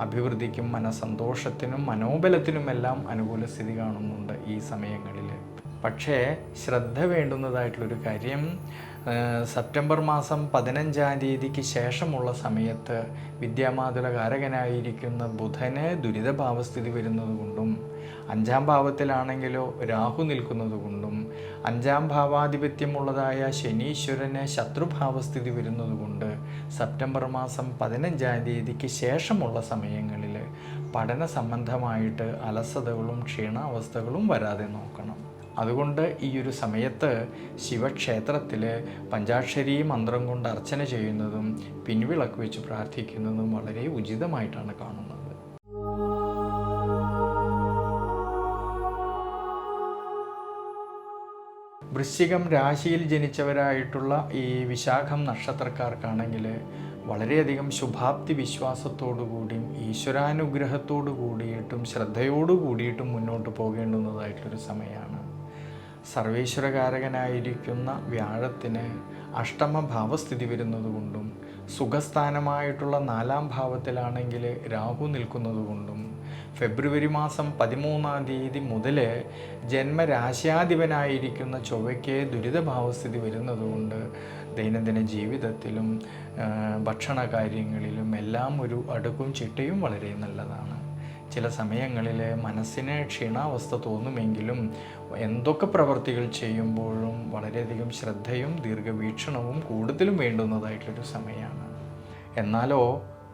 അഭിവൃദ്ധിക്കും മനസ്സന്തോഷത്തിനും മനോബലത്തിനുമെല്ലാം അനുകൂല സ്ഥിതി കാണുന്നുണ്ട് ഈ സമയങ്ങളിൽ. പക്ഷേ ശ്രദ്ധ വേണ്ടുന്നതായിട്ടുള്ളൊരു കാര്യം സെപ്റ്റംബർ മാസം 15-ാം തീയതിക്ക് ശേഷമുള്ള സമയത്ത് വിദ്യാമാതുലകാരകനായിരിക്കുന്ന ബുധന് ദുരിതഭാവസ്ഥിതി വരുന്നത് കൊണ്ടും 5ാം ഭാവത്തിലാണെങ്കിലോ രാഹു നിൽക്കുന്നത് കൊണ്ടും 5ാം ഭാവാധിപത്യമുള്ളതായ ശനീശ്വരന് ശത്രുഭാവസ്ഥിതി വരുന്നത് കൊണ്ട് സെപ്റ്റംബർ മാസം 15-ാം തീയതിക്ക് ശേഷമുള്ള സമയങ്ങളിൽ പഠന സംബന്ധമായിട്ട് അലസതകളും ക്ഷീണാവസ്ഥകളും വരാതെ നോക്കണം. അതുകൊണ്ട് ഈ ഒരു സമയത്ത് ശിവക്ഷേത്രത്തിൽ പഞ്ചാക്ഷരി മന്ത്രം കൊണ്ട് അർച്ചന ചെയ്യുന്നതും പിൻവിളക്ക് വെച്ച് പ്രാർത്ഥിക്കുന്നതും വളരെ ഉചിതമായിട്ടാണ് കാണുന്നത്. വൃശ്ചികം രാശിയിൽ ജനിച്ചവരായിട്ടുള്ള ഈ വിശാഖം നക്ഷത്രക്കാർക്കാണെങ്കിൽ വളരെയധികം ശുഭാപ്തി വിശ്വാസത്തോടു കൂടിയും ഈശ്വരാനുഗ്രഹത്തോടു കൂടിയിട്ടും ശ്രദ്ധയോടു കൂടിയിട്ടും മുന്നോട്ട് പോകേണ്ടുന്നതായിട്ടൊരു സമയമാണ്. സർവേശ്വരകാരകനായിരിക്കുന്ന വ്യാഴത്തിന് അഷ്ടമഭാവസ്ഥിതി വരുന്നതുകൊണ്ടും സുഖസ്ഥാനമായിട്ടുള്ള 4ാം ഭാവത്തിലാണെങ്കിൽ രാഹു നിൽക്കുന്നതുകൊണ്ടും ഫെബ്രുവരി മാസം 13-ാം തീയതി മുതൽ ജന്മരാശ്യാധിപനായിരിക്കുന്ന ചൊവ്വയ്ക്ക് ദുരിതഭാവസ്ഥിതി വരുന്നതുകൊണ്ട് ദൈനംദിന ജീവിതത്തിലും ഭക്ഷണ കാര്യങ്ങളിലും എല്ലാം ഒരു അടുക്കും ചിട്ടയും വളരെ നല്ലതാണ്. ചില സമയങ്ങളിൽ മനസ്സിന് ക്ഷീണാവസ്ഥ തോന്നുമെങ്കിലും എന്തൊക്കെ പ്രവർത്തികൾ ചെയ്യുമ്പോഴും വളരെയധികം ശ്രദ്ധയും ദീർഘവീക്ഷണവും കൂടുതലും വേണ്ടുന്നതായിട്ടൊരു സമയമാണ്. എന്നാലോ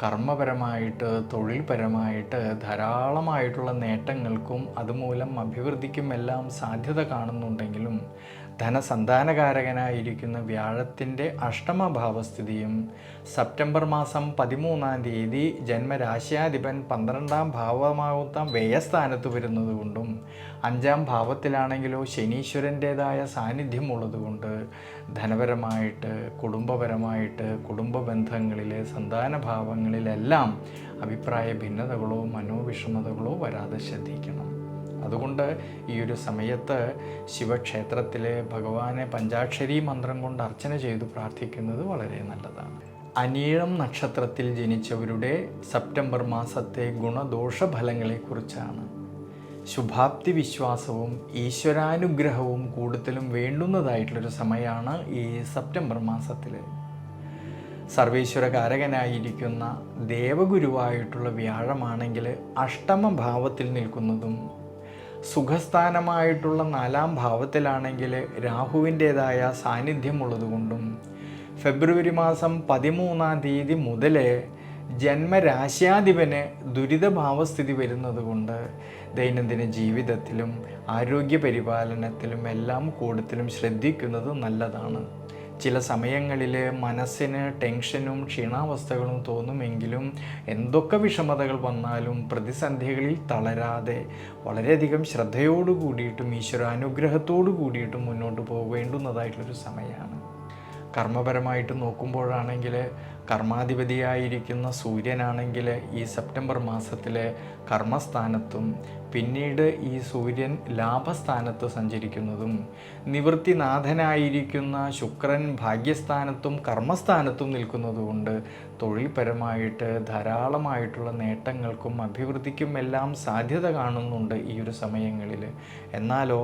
കർമ്മപരമായിട്ട് തൊഴിൽപരമായിട്ട് ധാരാളമായിട്ടുള്ള നേട്ടങ്ങൾക്കും അതുമൂലം അഭിവൃദ്ധിക്കും എല്ലാം സാധ്യത കാണുന്നുണ്ടെങ്കിലും ധനസന്താനകാരകനായിരിക്കുന്ന വ്യാഴത്തിൻ്റെ അഷ്ടമഭാവസ്ഥിതിയും സെപ്റ്റംബർ മാസം 13-ാം തീയതി ജന്മരാശ്യാധിപൻ 12-ാം ഭാവമാകുന്ന വ്യയസ്ഥാനത്ത് വരുന്നത് കൊണ്ടും 5-ാം ഭാവത്തിലാണെങ്കിലോ ശനീശ്വരൻ്റേതായ സാന്നിധ്യമുള്ളതുകൊണ്ട് ധനപരമായിട്ട് കുടുംബപരമായിട്ട് കുടുംബ ബന്ധങ്ങളിലെ സന്താനഭാവങ്ങളിലെല്ലാം അഭിപ്രായ ഭിന്നതകളോ മനോവിഷമതകളോ വരാതെ ശ്രദ്ധിക്കണം. അതുകൊണ്ട് ഈ ഒരു സമയത്ത് ശിവക്ഷേത്രത്തിലെ ഭഗവാനെ പഞ്ചാക്ഷരി മന്ത്രം കൊണ്ട് അർച്ചന ചെയ്തു പ്രാർത്ഥിക്കുന്നത് വളരെ നല്ലതാണ്. അനീഴം നക്ഷത്രത്തിൽ ജനിച്ചവരുടെ സെപ്റ്റംബർ മാസത്തെ ഗുണദോഷ ഫലങ്ങളെക്കുറിച്ചാണ്. ശുഭാപ്തി വിശ്വാസവും ഈശ്വരാനുഗ്രഹവും കൂടുതലും വേണ്ടുന്നതായിട്ടുള്ളൊരു സമയമാണ് ഈ സെപ്റ്റംബർ മാസത്തിൽ. സർവേശ്വരകാരകനായിരിക്കുന്ന ദേവഗുരുവായിട്ടുള്ള വ്യാഴമാണെങ്കിൽ അഷ്ടമഭാവത്തിൽ നിൽക്കുന്നതും സുഖസ്ഥാനമായിട്ടുള്ള 4-ാം ഭാവത്തിലാണെങ്കിൽ രാഹുവിൻ്റേതായ സാന്നിധ്യമുള്ളതുകൊണ്ടും ഫെബ്രുവരി മാസം 13-ാം തീയതി മുതൽ ജന്മരാശ്യാധിപന് ദുരിതഭാവസ്ഥിതി വരുന്നത് കൊണ്ട് ദൈനംദിന ജീവിതത്തിലും ആരോഗ്യ പരിപാലനത്തിലും എല്ലാം കൂടുതലും ശ്രദ്ധിക്കുന്നത് നല്ലതാണ്. ചില സമയങ്ങളിൽ മനസ്സിന് ടെൻഷനും ക്ഷീണാവസ്ഥകളും തോന്നുമെങ്കിലും എന്തൊക്കെ വിഷമതകൾ വന്നാലും പ്രതിസന്ധികളിൽ തളരാതെ വളരെയധികം ശ്രദ്ധയോടു കൂടിയിട്ടും ഈശ്വരാനുഗ്രഹത്തോടു കൂടിയിട്ടും മുന്നോട്ട് പോകേണ്ടുന്നതായിട്ടുള്ളൊരു സമയമാണ്. കർമ്മപരമായിട്ട് നോക്കുമ്പോഴാണെങ്കിൽ കർമാധിപതിയായിരിക്കുന്ന സൂര്യനാണെങ്കിൽ ഈ സെപ്റ്റംബർ മാസത്തിൽ കർമ്മസ്ഥാനത്തും പിന്നീട് ഈ സൂര്യൻ ലാഭസ്ഥാനത്ത് സഞ്ചരിക്കുന്നതും നിവൃത്തിനാഥനായിരിക്കുന്ന ശുക്രൻ ഭാഗ്യസ്ഥാനത്തും കർമ്മസ്ഥാനത്തും നിൽക്കുന്നതുകൊണ്ട് തൊഴിൽപരമായിട്ട് ധാരാളമായിട്ടുള്ള നേട്ടങ്ങൾക്കും അഭിവൃദ്ധിക്കും എല്ലാം സാധ്യത കാണുന്നുണ്ട് ഈ ഒരു സമയങ്ങളിൽ. എന്നാലോ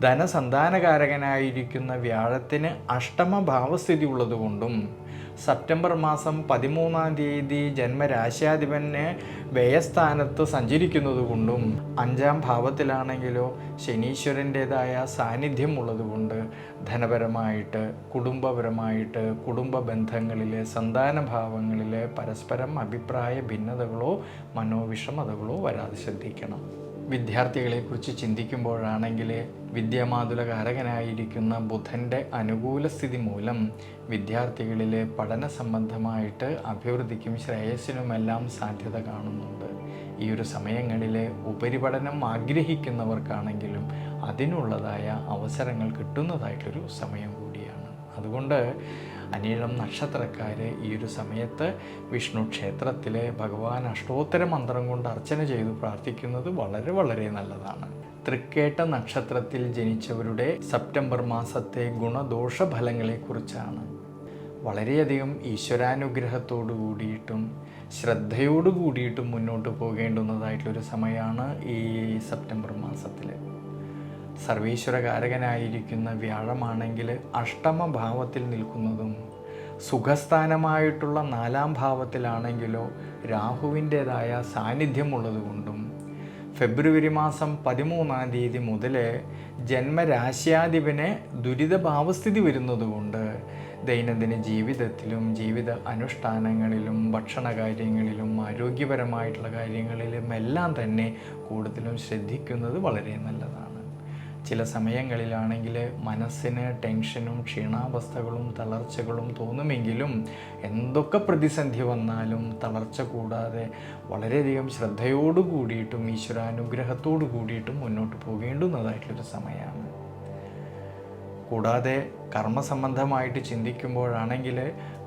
ധനസന്താനകാരകനായിരിക്കുന്ന വ്യാഴത്തിന് അഷ്ടമഭാവസ്ഥിതി ഉള്ളതുകൊണ്ടും സെപ്റ്റംബർ മാസം 13-ാം തീയതി ജന്മരാശ്യാധിപന് വ്യയസ്ഥാനത്ത് സഞ്ചരിക്കുന്നത് കൊണ്ടും 5-ാം ഭാവത്തിലാണെങ്കിലോ ശനീശ്വരൻ്റേതായ സാന്നിധ്യം ഉള്ളതുകൊണ്ട് ധനപരമായിട്ട് കുടുംബപരമായിട്ട് കുടുംബ ബന്ധങ്ങളിലെ സന്താനഭാവങ്ങളിലെ പരസ്പരം അഭിപ്രായ ഭിന്നതകളോ മനോവിഷമതകളോ വരാതെ ശ്രദ്ധിക്കണം. വിദ്യാർത്ഥികളെക്കുറിച്ച് ചിന്തിക്കുമ്പോഴാണെങ്കിൽ വിദ്യാമാതുലകാരകനായിരിക്കുന്ന ബുധൻ്റെ അനുകൂല സ്ഥിതി മൂലം വിദ്യാർത്ഥികളിലെ പഠന സംബന്ധമായിട്ട് അഭിവൃദ്ധിക്കും ശ്രേയസ്സിനുമെല്ലാം സാധ്യത കാണുന്നുണ്ട്. ഈ ഒരു സമയങ്ങളിൽ ഉപരിപഠനം ആഗ്രഹിക്കുന്നവർക്കാണെങ്കിലും അതിനുള്ളതായ അവസരങ്ങൾ കിട്ടുന്നതായിട്ടൊരു സമയം കൂടിയാണ്. അതുകൊണ്ട് അനീഴം നക്ഷത്രക്കാർ ഈ ഒരു സമയത്ത് വിഷ്ണു ക്ഷേത്രത്തിലെ ഭഗവാൻ അഷ്ടോത്തര മന്ത്രം കൊണ്ട് അർച്ചന ചെയ്തു പ്രാർത്ഥിക്കുന്നത് വളരെ വളരെ നല്ലതാണ്. തൃക്കേട്ട നക്ഷത്രത്തിൽ ജനിച്ചവരുടെ സെപ്റ്റംബർ മാസത്തെ ഗുണദോഷ ഫലങ്ങളെക്കുറിച്ചാണ്. വളരെയധികം ഈശ്വരാനുഗ്രഹത്തോടു കൂടിയിട്ടും ശ്രദ്ധയോടു കൂടിയിട്ടും മുന്നോട്ട് പോകേണ്ടുന്നതായിട്ടുള്ളൊരു സമയമാണ് ഈ സെപ്റ്റംബർ മാസത്തിൽ. സർവേശ്വരകാരകനായിരിക്കുന്ന വ്യാഴമാണെങ്കിൽ അഷ്ടമഭാവത്തിൽ നിൽക്കുന്നതും സുഖസ്ഥാനമായിട്ടുള്ള 4-ാം ഭാവത്തിലാണെങ്കിലോ രാഹുവിൻ്റേതായ സാന്നിധ്യമുള്ളതുകൊണ്ടും ഫെബ്രുവരി മാസം 13-ാം തീയതി മുതൽ ജന്മരാശ്യാധിപന് ദുരിതഭാവസ്ഥിതി വരുന്നതുകൊണ്ട് ദൈനംദിന ജീവിതത്തിലും ജീവിത അനുഷ്ഠാനങ്ങളിലും ഭക്ഷണകാര്യങ്ങളിലും ആരോഗ്യപരമായിട്ടുള്ള കാര്യങ്ങളിലും എല്ലാം തന്നെ കൂടുതലും ശ്രദ്ധിക്കുന്നത് വളരെ നല്ലതാണ്. ചില സമയങ്ങളിലാണെങ്കിൽ മനസ്സിന് ടെൻഷനും ക്ഷീണാവസ്ഥകളും തളർച്ചകളും തോന്നുമെങ്കിലും എന്തൊക്കെ പ്രതിസന്ധി വന്നാലും തളർച്ച കൂടാതെ വളരെയധികം ശ്രദ്ധയോടു കൂടിയിട്ടും ഈശ്വരാനുഗ്രഹത്തോടു കൂടിയിട്ടും മുന്നോട്ട് പോകേണ്ടുന്നതായിട്ടുള്ളൊരു സമയമാണ്. കൂടാതെ കർമ്മസംബന്ധമായിട്ട് ചിന്തിക്കുമ്പോഴാണെങ്കിൽ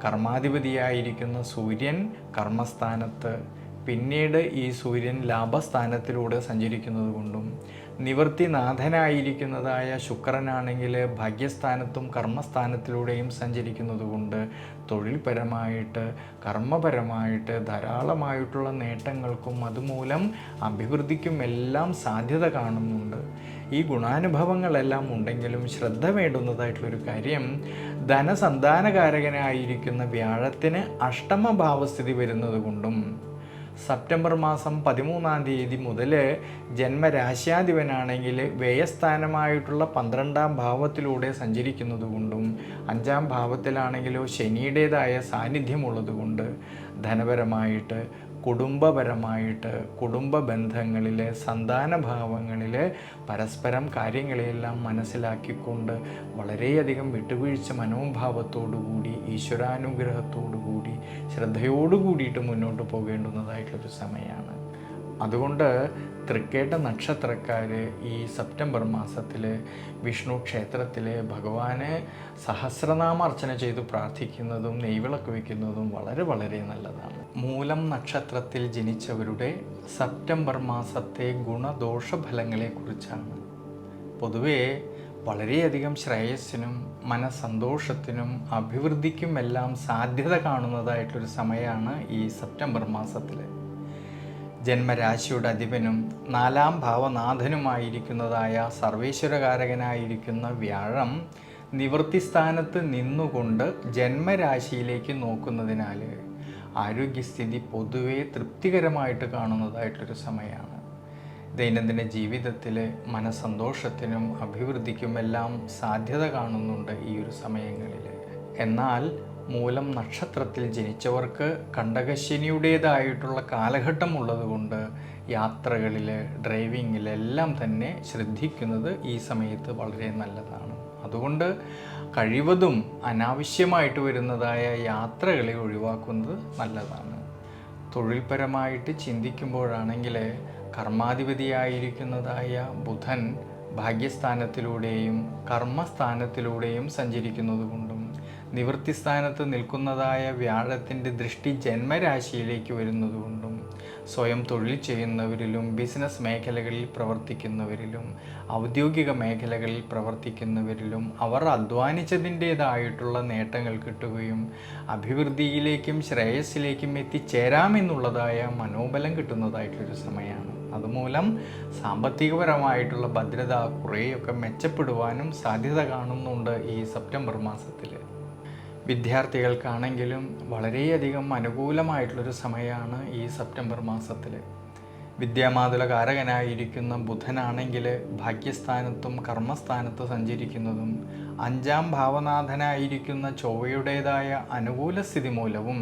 കർമാധിപതിയായിരിക്കുന്ന സൂര്യൻ കർമ്മസ്ഥാനത്ത് പിന്നീട് ഈ സൂര്യൻ ലാഭസ്ഥാനത്തിലൂടെ സഞ്ചരിക്കുന്നത് കൊണ്ടും നിവൃത്തിനാഥനായിരിക്കുന്നതായ ശുക്രനാണെങ്കിൽ ഭാഗ്യസ്ഥാനത്തും കർമ്മസ്ഥാനത്തിലൂടെയും സഞ്ചരിക്കുന്നത് കൊണ്ട് തൊഴിൽപരമായിട്ട് കർമ്മപരമായിട്ട് ധാരാളമായിട്ടുള്ള നേട്ടങ്ങൾക്കും അതുമൂലം അഭിവൃദ്ധിക്കും എല്ലാം സാധ്യത കാണുന്നുണ്ട്. ഈ ഗുണാനുഭവങ്ങളെല്ലാം ഉണ്ടെങ്കിലും ശ്രദ്ധ വേണ്ടുന്നതായിട്ടുള്ളൊരു കാര്യം ധനസന്താനകാരകനായിരിക്കുന്ന വ്യാഴത്തിന് അഷ്ടമഭാവസ്ഥിതി വരുന്നത് കൊണ്ടും സെപ്റ്റംബർ മാസം 13-ാം തീയതി മുതൽ ജന്മരാശ്യാധിപനാണെങ്കിൽ വ്യയസ്ഥാനമായിട്ടുള്ള 12-ാം ഭാവത്തിലൂടെ സഞ്ചരിക്കുന്നത് കൊണ്ടും 5-ാം ഭാവത്തിലാണെങ്കിലോ ശനിയുടേതായ സാന്നിധ്യമുള്ളതുകൊണ്ട് ധനപരമായിട്ട്, കുടുംബപരമായിട്ട്, കുടുംബ ബന്ധങ്ങളിൽ, സന്താനഭാവങ്ങളിൽ പരസ്പരം കാര്യങ്ങളെല്ലാം മനസ്സിലാക്കിക്കൊണ്ട് വളരെയധികം വിട്ടുവീഴ്ച മനോഭാവത്തോടുകൂടി, ഈശ്വരാനുഗ്രഹത്തോടുകൂടി, ശ്രദ്ധയോടുകൂടിയിട്ട് മുന്നോട്ട് പോകേണ്ടുന്നതായിട്ടുള്ളൊരു സമയമാണ്. അതുകൊണ്ട് തൃക്കേട്ട നക്ഷത്രക്കാർ ഈ സെപ്റ്റംബർ മാസത്തിൽ വിഷ്ണു ക്ഷേത്രത്തിൽ ഭഗവാനെ സഹസ്രനാമാർച്ചന ചെയ്ത് പ്രാർത്ഥിക്കുന്നതും നെയ്വിളക്ക് വയ്ക്കുന്നതും വളരെ വളരെ നല്ലതാണ്. മൂലം നക്ഷത്രത്തിൽ ജനിച്ചവരുടെ സെപ്റ്റംബർ മാസത്തെ ഗുണദോഷഫലങ്ങളെക്കുറിച്ചാണ്. പൊതുവേ വളരെയധികം ശ്രേയസ്സിനും മനസ്സന്തോഷത്തിനും അഭിവൃദ്ധിക്കും എല്ലാം സാധ്യത കാണുന്നതായിട്ടൊരു സമയമാണ് ഈ സെപ്റ്റംബർ മാസത്തിൽ. ജന്മരാശിയുടെ അധിപനും 4-ാം ഭാവനാഥനുമായിരിക്കുന്നതായ സർവേശ്വരകാരകനായിരിക്കുന്ന വ്യാഴം നിവൃത്തിസ്ഥാനത്ത് നിന്നുകൊണ്ട് ജന്മരാശിയിലേക്ക് നോക്കുന്നതിനാൽ ആരോഗ്യസ്ഥിതി പൊതുവെ തൃപ്തികരമായിട്ട് കാണുന്നതായിട്ടൊരു സമയമാണ്. ദൈനംദിന ജീവിതത്തിൽ മനസ്സന്തോഷത്തിനും അഭിവൃദ്ധിക്കുമെല്ലാം സാധ്യത കാണുന്നുണ്ട് ഈ ഒരു സമയങ്ങളിൽ. എന്നാൽ മൂലം നക്ഷത്രത്തിൽ ജനിച്ചവർക്ക് കണ്ടകശനിയുടേതായിട്ടുള്ള കാലഘട്ടം ഉള്ളതുകൊണ്ട് യാത്രകളിൽ, ഡ്രൈവിങ്ങിലെല്ലാം തന്നെ ശ്രദ്ധിക്കുന്നത് ഈ സമയത്ത് വളരെ നല്ലതാണ്. അതുകൊണ്ട് കഴിവതും അനാവശ്യമായിട്ട് വരുന്നതായ യാത്രകളെ ഒഴിവാക്കുന്നത് നല്ലതാണ്. തൊഴിൽപരമായിട്ട് ചിന്തിക്കുമ്പോഴാണെങ്കിൽ കർമാധിപതിയായിരിക്കുന്നതായ ബുധൻ ഭാഗ്യസ്ഥാനത്തിലൂടെയും കർമ്മസ്ഥാനത്തിലൂടെയും സഞ്ചരിക്കുന്നത് കൊണ്ടും നിവൃത്തിസ്ഥാനത്ത് നിൽക്കുന്നതായ വ്യാഴത്തിൻ്റെ ദൃഷ്ടി ജന്മരാശിയിലേക്ക് വരുന്നതുകൊണ്ടും സ്വയം തൊഴിൽ ചെയ്യുന്നവരിലും, ബിസിനസ് മേഖലകളിൽ പ്രവർത്തിക്കുന്നവരിലും, ഔദ്യോഗിക മേഖലകളിൽ പ്രവർത്തിക്കുന്നവരിലും അവർ അധ്വാനിച്ചതിൻ്റേതായിട്ടുള്ള നേട്ടങ്ങൾ കിട്ടുകയും അഭിവൃദ്ധിയിലേക്കും ശ്രേയസ്സിലേക്കും എത്തിച്ചേരാമെന്നുള്ളതായ മനോബലം കിട്ടുന്നതായിട്ടൊരു സമയമാണ്. അതുമൂലം സാമ്പത്തികപരമായിട്ടുള്ള ഭദ്രത കുറേയൊക്കെ മെച്ചപ്പെടുവാനും സാധ്യത കാണുന്നുണ്ട് ഈ സെപ്റ്റംബർ മാസത്തിൽ. വിദ്യാർത്ഥികൾക്കാണെങ്കിലും വളരെയധികം അനുകൂലമായിട്ടുള്ളൊരു സമയമാണ് ഈ സെപ്റ്റംബർ മാസത്തിൽ. വിദ്യാമാതുലകാരകനായിരിക്കുന്ന ബുധനാണെങ്കിൽ ഭാഗ്യസ്ഥാനത്തും കർമ്മസ്ഥാനത്തും സഞ്ചരിക്കുന്നതും 5-ാം ഭാവനാഥനായിരിക്കുന്ന ചൊവ്വയുടേതായ അനുകൂല സ്ഥിതി മൂലവും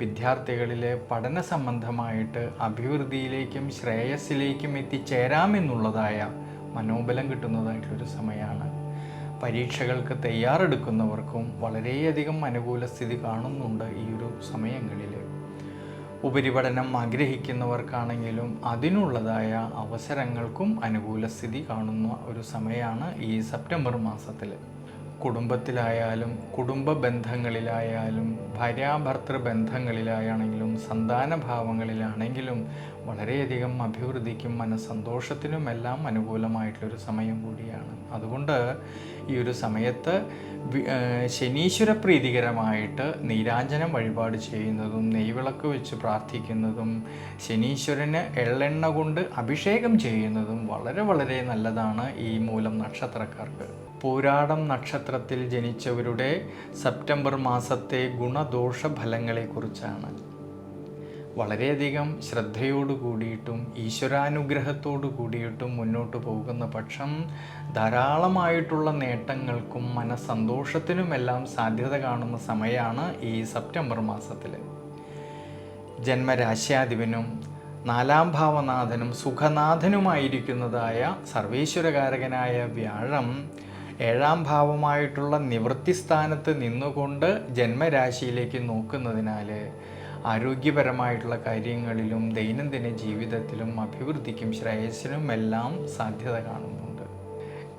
വിദ്യാർത്ഥികളിലെ പഠന സംബന്ധമായിട്ട് അഭിവൃദ്ധിയിലേക്കും ശ്രേയസ്സിലേക്കും എത്തിച്ചേരാമെന്നുള്ളതായ മനോബലം കിട്ടുന്നതായിട്ടൊരു സമയമാണ്. പരീക്ഷകൾക്ക് തയ്യാറെടുക്കുന്നവർക്കും വളരെയധികം അനുകൂല സ്ഥിതി കാണുന്നുണ്ട് ഈ ഒരു സമയങ്ങളിൽ. ഉപരിപഠനം ആഗ്രഹിക്കുന്നവർക്കാണെങ്കിലും അതിനുള്ളതായ അവസരങ്ങൾക്കും അനുകൂല സ്ഥിതി കാണുന്ന ഒരു സമയമാണ് ഈ സെപ്റ്റംബർ മാസത്തിൽ. കുടുംബത്തിലായാലും കുടുംബ ബന്ധങ്ങളിലായാലും ഭാര്യാഭർത്തൃ ബന്ധങ്ങളിലായാണെങ്കിലും സന്താനഭാവങ്ങളിലാണെങ്കിലും വളരെയധികം അഭിവൃദ്ധിക്കും മനസ്സന്തോഷത്തിനുമെല്ലാം അനുകൂലമായിട്ടുള്ളൊരു സമയം കൂടിയാണ്. അതുകൊണ്ട് ഈ ഒരു സമയത്ത് ശനീശ്വര പ്രീതികരമായിട്ട് നീരാഞ്ജനം വഴിപാട് ചെയ്യുന്നതും നെയ്വിളക്ക് വെച്ച് പ്രാർത്ഥിക്കുന്നതും ശനീശ്വരന് എള്ളെണ്ണ കൊണ്ട് അഭിഷേകം ചെയ്യുന്നതും വളരെ വളരെ നല്ലതാണ് ഈ മൂലം നക്ഷത്രക്കാർക്ക്. പൂരാടം നക്ഷത്രത്തിൽ ജനിച്ചവരുടെ സെപ്റ്റംബർ മാസത്തെ ഗുണദോഷ ഫലങ്ങളെക്കുറിച്ചാണ്. വളരെയധികം ശ്രദ്ധയോടു കൂടിയിട്ടും ഈശ്വരാനുഗ്രഹത്തോടു കൂടിയിട്ടും മുന്നോട്ട് പോകുന്ന പക്ഷം ധാരാളമായിട്ടുള്ള നേട്ടങ്ങൾക്കും മനസ്സന്തോഷത്തിനുമെല്ലാം സാധ്യത കാണുന്ന സമയമാണ് ഈ സെപ്റ്റംബർ മാസത്തിൽ. ജന്മരാശ്യാധിപനും 4-ാം ഭാവനാഥനും സുഖനാഥനുമായിരിക്കുന്നതായ സർവേശ്വരകാരകനായ വ്യാഴം 7-ാം ഭാവമായിട്ടുള്ള നിവൃത്തിസ്ഥാനത്ത് നിന്നുകൊണ്ട് ജന്മരാശിയിലേക്ക് നോക്കുന്നതിനാൽ ആരോഗ്യപരമായിട്ടുള്ള കാര്യങ്ങളിലും ദൈനംദിന ജീവിതത്തിലും അഭിവൃദ്ധിക്കും ശ്രേയസ്സിനും എല്ലാം സാധ്യത കാണുന്നുണ്ട്.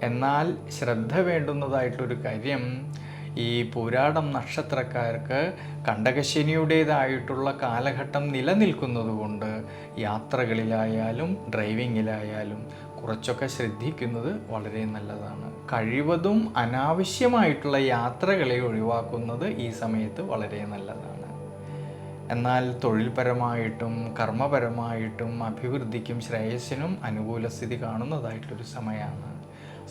എന്നാൽ ശ്രദ്ധ വേണ്ടുന്നതായിട്ടൊരു കാര്യം, ഈ പൂരാടം നക്ഷത്രക്കാർക്ക് കണ്ടകശനിയുടേതായിട്ടുള്ള കാലഘട്ടം നിലനിൽക്കുന്നതുകൊണ്ട് യാത്രകളിലായാലും ഡ്രൈവിങ്ങിലായാലും കുറച്ചൊക്കെ ശ്രദ്ധിക്കുന്നത് വളരെ നല്ലതാണ്. കഴിവതും അനാവശ്യമായിട്ടുള്ള യാത്രകളെ ഒഴിവാക്കുന്നത് ഈ സമയത്ത് വളരെ നല്ലതാണ്. എന്നാൽ തൊഴിൽപരമായിട്ടും കർമ്മപരമായിട്ടും അഭിവൃദ്ധിക്കും ശ്രേയസ്സിനും അനുകൂല സ്ഥിതി കാണുന്നതായിട്ടൊരു സമയമാണ്.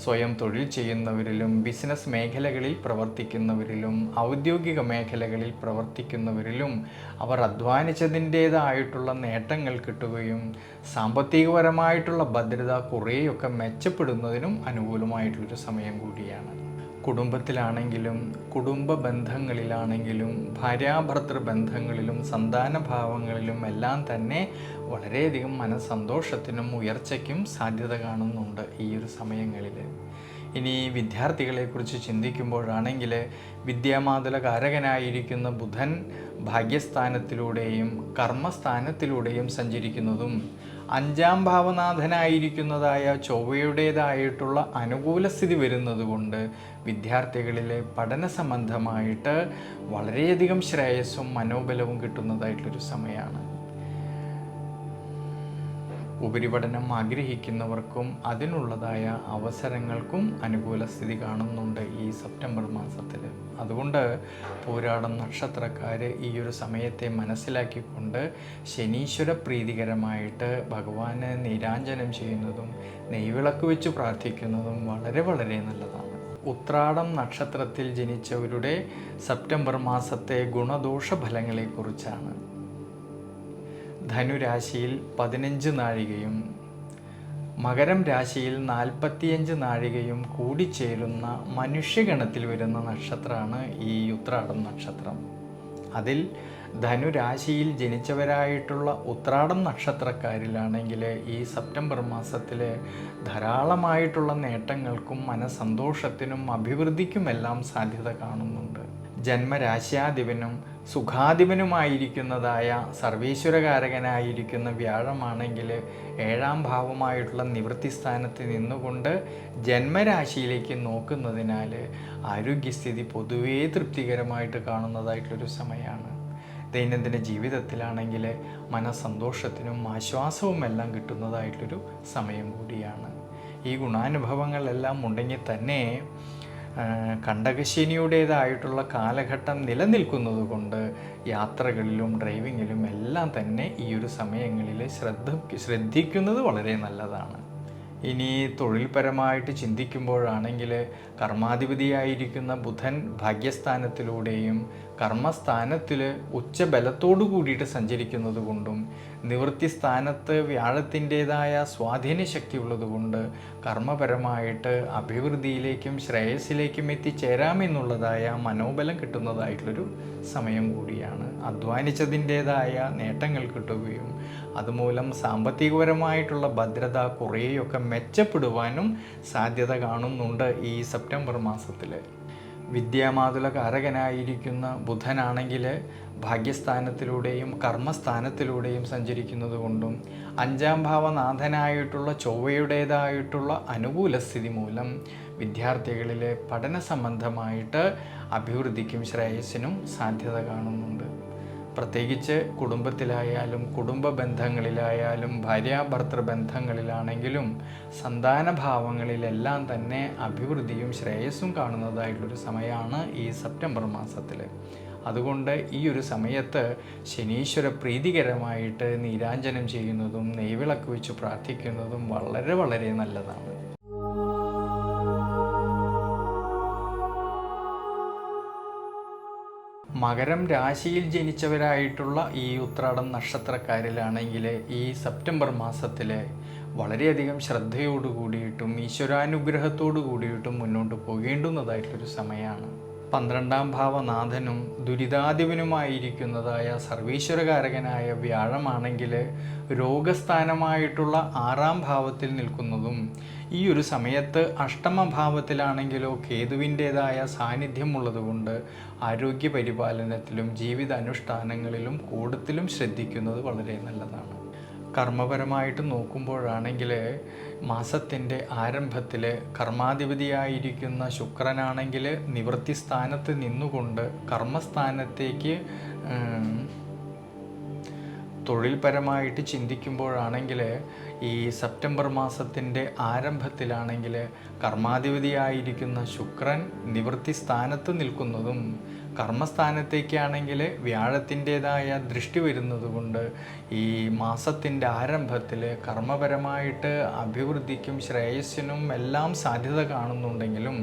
സ്വയം തൊഴിൽ ചെയ്യുന്നവരിലും ബിസിനസ് മേഖലകളിൽ പ്രവർത്തിക്കുന്നവരിലും ഔദ്യോഗിക മേഖലകളിൽ പ്രവർത്തിക്കുന്നവരിലും അവർ അധ്വാനിച്ചതിൻ്റേതായിട്ടുള്ള നേട്ടങ്ങൾ കിട്ടുകയും സാമ്പത്തികപരമായിട്ടുള്ള ഭദ്രത കുറേയൊക്കെ മെച്ചപ്പെടുന്നതിനും അനുകൂലമായിട്ടുള്ളൊരു സമയം കൂടിയാണ്. കുടുംബത്തിലാണെങ്കിലും കുടുംബ ബന്ധങ്ങളിലാണെങ്കിലും ഭാര്യാഭർത്തൃ ബന്ധങ്ങളിലും സന്താനഭാവങ്ങളിലും എല്ലാം തന്നെ വളരെയധികം മനസ്സന്തോഷത്തിനും ഉയർച്ചയ്ക്കും സാധ്യത കാണുന്നുണ്ട് ഈ ഒരു സമയങ്ങളിൽ. ഇനി വിദ്യാർത്ഥികളെക്കുറിച്ച് ചിന്തിക്കുമ്പോഴാണെങ്കിൽ വിദ്യാമാതുല കാരകനായിരിക്കുന്ന ബുധൻ ഭാഗ്യസ്ഥാനത്തിലൂടെയും കർമ്മസ്ഥാനത്തിലൂടെയും സഞ്ചരിക്കുന്നതും അഞ്ചാം ഭാവനാഥനായിരിക്കുന്നതായ ചൊവ്വയുടേതായിട്ടുള്ള അനുകൂല സ്ഥിതി വരുന്നതുകൊണ്ട് വിദ്യാർത്ഥികളിലെ പഠന സംബന്ധമായിട്ട് വളരെയധികം ശ്രേയസ്സും മനോബലവും കിട്ടുന്നതായിട്ടൊരു സമയമാണ്. ഉപരിപഠനം ആഗ്രഹിക്കുന്നവർക്കും അതിനുള്ളതായ അവസരങ്ങൾക്കും അനുകൂല സ്ഥിതി കാണുന്നുണ്ട് ഈ സെപ്റ്റംബർ മാസത്തിൽ. അതുകൊണ്ട് പോരാടം നക്ഷത്രക്കാർ ഈ ഒരു സമയത്തെ മനസ്സിലാക്കിക്കൊണ്ട് ശനീശ്വര പ്രീതികരമായിട്ട് ഭഗവാന് നീരാഞ്ജനം ചെയ്യുന്നതും നെയ്വിളക്ക് വെച്ച് പ്രാർത്ഥിക്കുന്നതും വളരെ വളരെ നല്ലതാണ്. ഉത്രാടം നക്ഷത്രത്തിൽ ജനിച്ചവരുടെ സെപ്റ്റംബർ മാസത്തെ ഗുണദോഷ ഫലങ്ങളെക്കുറിച്ചാണ്. ധനുരാശിയിൽ 15 നാഴികയും മകരം രാശിയിൽ 45 നാഴികയും കൂടിച്ചേരുന്ന മനുഷ്യഗണത്തിൽ വരുന്ന നക്ഷത്രമാണ് ഈ ഉത്രാടം നക്ഷത്രം. അതിൽ ധനുരാശിയിൽ ജനിച്ചവരായിട്ടുള്ള ഉത്രാടം നക്ഷത്രക്കാരിലാണെങ്കിൽ ഈ സെപ്റ്റംബർ മാസത്തിൽ ധാരാളമായിട്ടുള്ള നേട്ടങ്ങൾക്കും മനസ്സന്തോഷത്തിനും അഭിവൃദ്ധിക്കുമെല്ലാം സാധ്യത കാണുന്നുണ്ട്. ജന്മരാശ്യാധിപനും സുഖാധിപനുമായിരിക്കുന്നതായ സർവീശ്വരകാരകനായിരിക്കുന്ന വ്യാഴമാണെങ്കിൽ 7ാം ഭാവമായിട്ടുള്ള നിവൃത്തിസ്ഥാനത്ത് നിന്നുകൊണ്ട് ജന്മരാശിയിലേക്ക് നോക്കുന്നതിനാൽ ആരോഗ്യസ്ഥിതി പൊതുവേ തൃപ്തികരമായിട്ട് കാണുന്നതായിട്ടുള്ളൊരു സമയമാണ്. ദൈനംദിന ജീവിതത്തിലാണെങ്കിൽ മനസ്സന്തോഷത്തിനും ആശ്വാസവും എല്ലാം കിട്ടുന്നതായിട്ടൊരു സമയം കൂടിയാണ്. ഈ ഗുണാനുഭവങ്ങളെല്ലാം ഉണ്ടെങ്കിൽ തന്നെ കണ്ടകശനിയുടേതായിട്ടുള്ള കാലഘട്ടം നിലനിൽക്കുന്നത് കൊണ്ട് യാത്രകളിലും ഡ്രൈവിങ്ങിലും എല്ലാം തന്നെ ഈ ഒരു സമയങ്ങളിൽ ശ്രദ്ധിക്കുന്നത് വളരെ നല്ലതാണ്. ഇനി തൊഴിൽപരമായിട്ട് ചിന്തിക്കുമ്പോഴാണെങ്കിൽ കർമാധിപതിയായിരിക്കുന്ന ബുധൻ ഭാഗ്യസ്ഥാനത്തിലൂടെയും കർമ്മസ്ഥാനത്തിൽ ഉച്ചബലത്തോടു കൂടിയിട്ട് സഞ്ചരിക്കുന്നത് കൊണ്ടും നിവൃത്തിസ്ഥാനത്ത് വ്യാഴത്തിൻ്റേതായ സ്വാധീന ശക്തി ഉള്ളതുകൊണ്ട് കർമ്മപരമായിട്ട് അഭിവൃദ്ധിയിലേക്കും ശ്രേയസ്സിലേക്കും എത്തിച്ചേരാമെന്നുള്ളതായ മനോബലം കിട്ടുന്നതായിട്ടുള്ളൊരു സമയം കൂടിയാണ്. അധ്വാനിച്ചതിൻ്റേതായ നേട്ടങ്ങൾ കിട്ടുകയും അതുമൂലം സാമ്പത്തികപരമായിട്ടുള്ള ഭദ്രത കുറേയൊക്കെ മെച്ചപ്പെടുവാനും സാധ്യത കാണുന്നുണ്ട് ഈ സെപ്റ്റംബർ മാസത്തിൽ. വിദ്യാമാതുല കാരകനായിരിക്കുന്ന ബുധനാണെങ്കിൽ ഭാഗ്യസ്ഥാനത്തിലൂടെയും കർമ്മസ്ഥാനത്തിലൂടെയും സഞ്ചരിക്കുന്നത് കൊണ്ടും 5ാം ഭാവനാഥനായിട്ടുള്ള ചൊവ്വയുടേതായിട്ടുള്ള അനുകൂല സ്ഥിതി മൂലം വിദ്യാർത്ഥികളിൽ പഠന സംബന്ധമായിട്ട് അഭിവൃദ്ധിക്കും ശ്രേയസ്സിനും സാധ്യത കാണുന്നുണ്ട്. പ്രത്യേകിച്ച് കുടുംബത്തിലായാലും കുടുംബ ബന്ധങ്ങളിലായാലും ഭാര്യാഭർത്തൃ ബന്ധങ്ങളിലാണെങ്കിലും സന്താനഭാവങ്ങളിലെല്ലാം തന്നെ അഭിവൃദ്ധിയും ശ്രേയസ്സും കാണുന്നതായിട്ടുള്ളൊരു സമയമാണ് ഈ സെപ്റ്റംബർ മാസത്തിൽ. അതുകൊണ്ട് ഈ ഒരു സമയത്ത് ശനീശ്വര പ്രീതികരമായിട്ട് നീരാഞ്ജനം ചെയ്യുന്നതും നെയ്വിളക്ക് വെച്ച് പ്രാർത്ഥിക്കുന്നതും വളരെ വളരെ നല്ലതാണ്. മകരം രാശിയിൽ ജനിച്ചവരായിട്ടുള്ള ഈ ഉത്രാടം നക്ഷത്രക്കാരിലാണെങ്കിൽ ഈ സെപ്റ്റംബർ മാസത്തിൽ വളരെയധികം ശ്രദ്ധയോടു കൂടിയിട്ടും ഈശ്വരാനുഗ്രഹത്തോടു കൂടിയിട്ടും മുന്നോട്ട് പോകേണ്ടുന്നതായിട്ടൊരു സമയമാണ്. 12ാം ഭാവനാഥനും ദുരിതാധിപനുമായിരിക്കുന്നതായ സർവീശ്വരകാരകനായ വ്യാഴമാണെങ്കിൽ രോഗസ്ഥാനമായിട്ടുള്ള 6ാം ഭാവത്തിൽ നിൽക്കുന്നതും ഈ ഒരു സമയത്ത് അഷ്ടമഭാവത്തിലാണെങ്കിലോ കേതുവിൻ്റേതായ സാന്നിധ്യമുള്ളതുകൊണ്ട് ആരോഗ്യ പരിപാലനത്തിലും ജീവിതാനുഷ്ഠാനങ്ങളിലും കൂടുതലും ശ്രദ്ധിക്കുന്നത് വളരെ നല്ലതാണ്. കർമ്മപരമായിട്ട് നോക്കുമ്പോഴാണെങ്കിൽ മാസത്തിൻ്റെ ആരംഭത്തിൽ കർമാധിപതിയായിരിക്കുന്ന ശുക്രനാണെങ്കിൽ നിവൃത്തി സ്ഥാനത്ത് നിന്നുകൊണ്ട് കർമ്മസ്ഥാനത്തേക്ക് തൊഴിൽപരമായിട്ട് ചിന്തിക്കുമ്പോഴാണെങ്കിൽ ഈ സെപ്റ്റംബർ മാസത്തിൻ്റെ ആരംഭത്തിലാണെങ്കിൽ കർമാധിപതിയായിരിക്കുന്ന ശുക്രൻ നിവൃത്തി സ്ഥാനത്ത് നിൽക്കുന്നതും കർമ്മസ്ഥാനത്തേക്കാണെങ്കിൽ വ്യാഴത്തിൻ്റേതായ ദൃഷ്ടി വരുന്നത് കൊണ്ട് ഈ മാസത്തിൻ്റെ ആരംഭത്തിൽ കർമ്മപരമായിട്ട് അഭിവൃദ്ധിക്കും ശ്രേയസ്സിനും എല്ലാം സാധ്യത കാണുന്നുണ്ടെങ്കിലും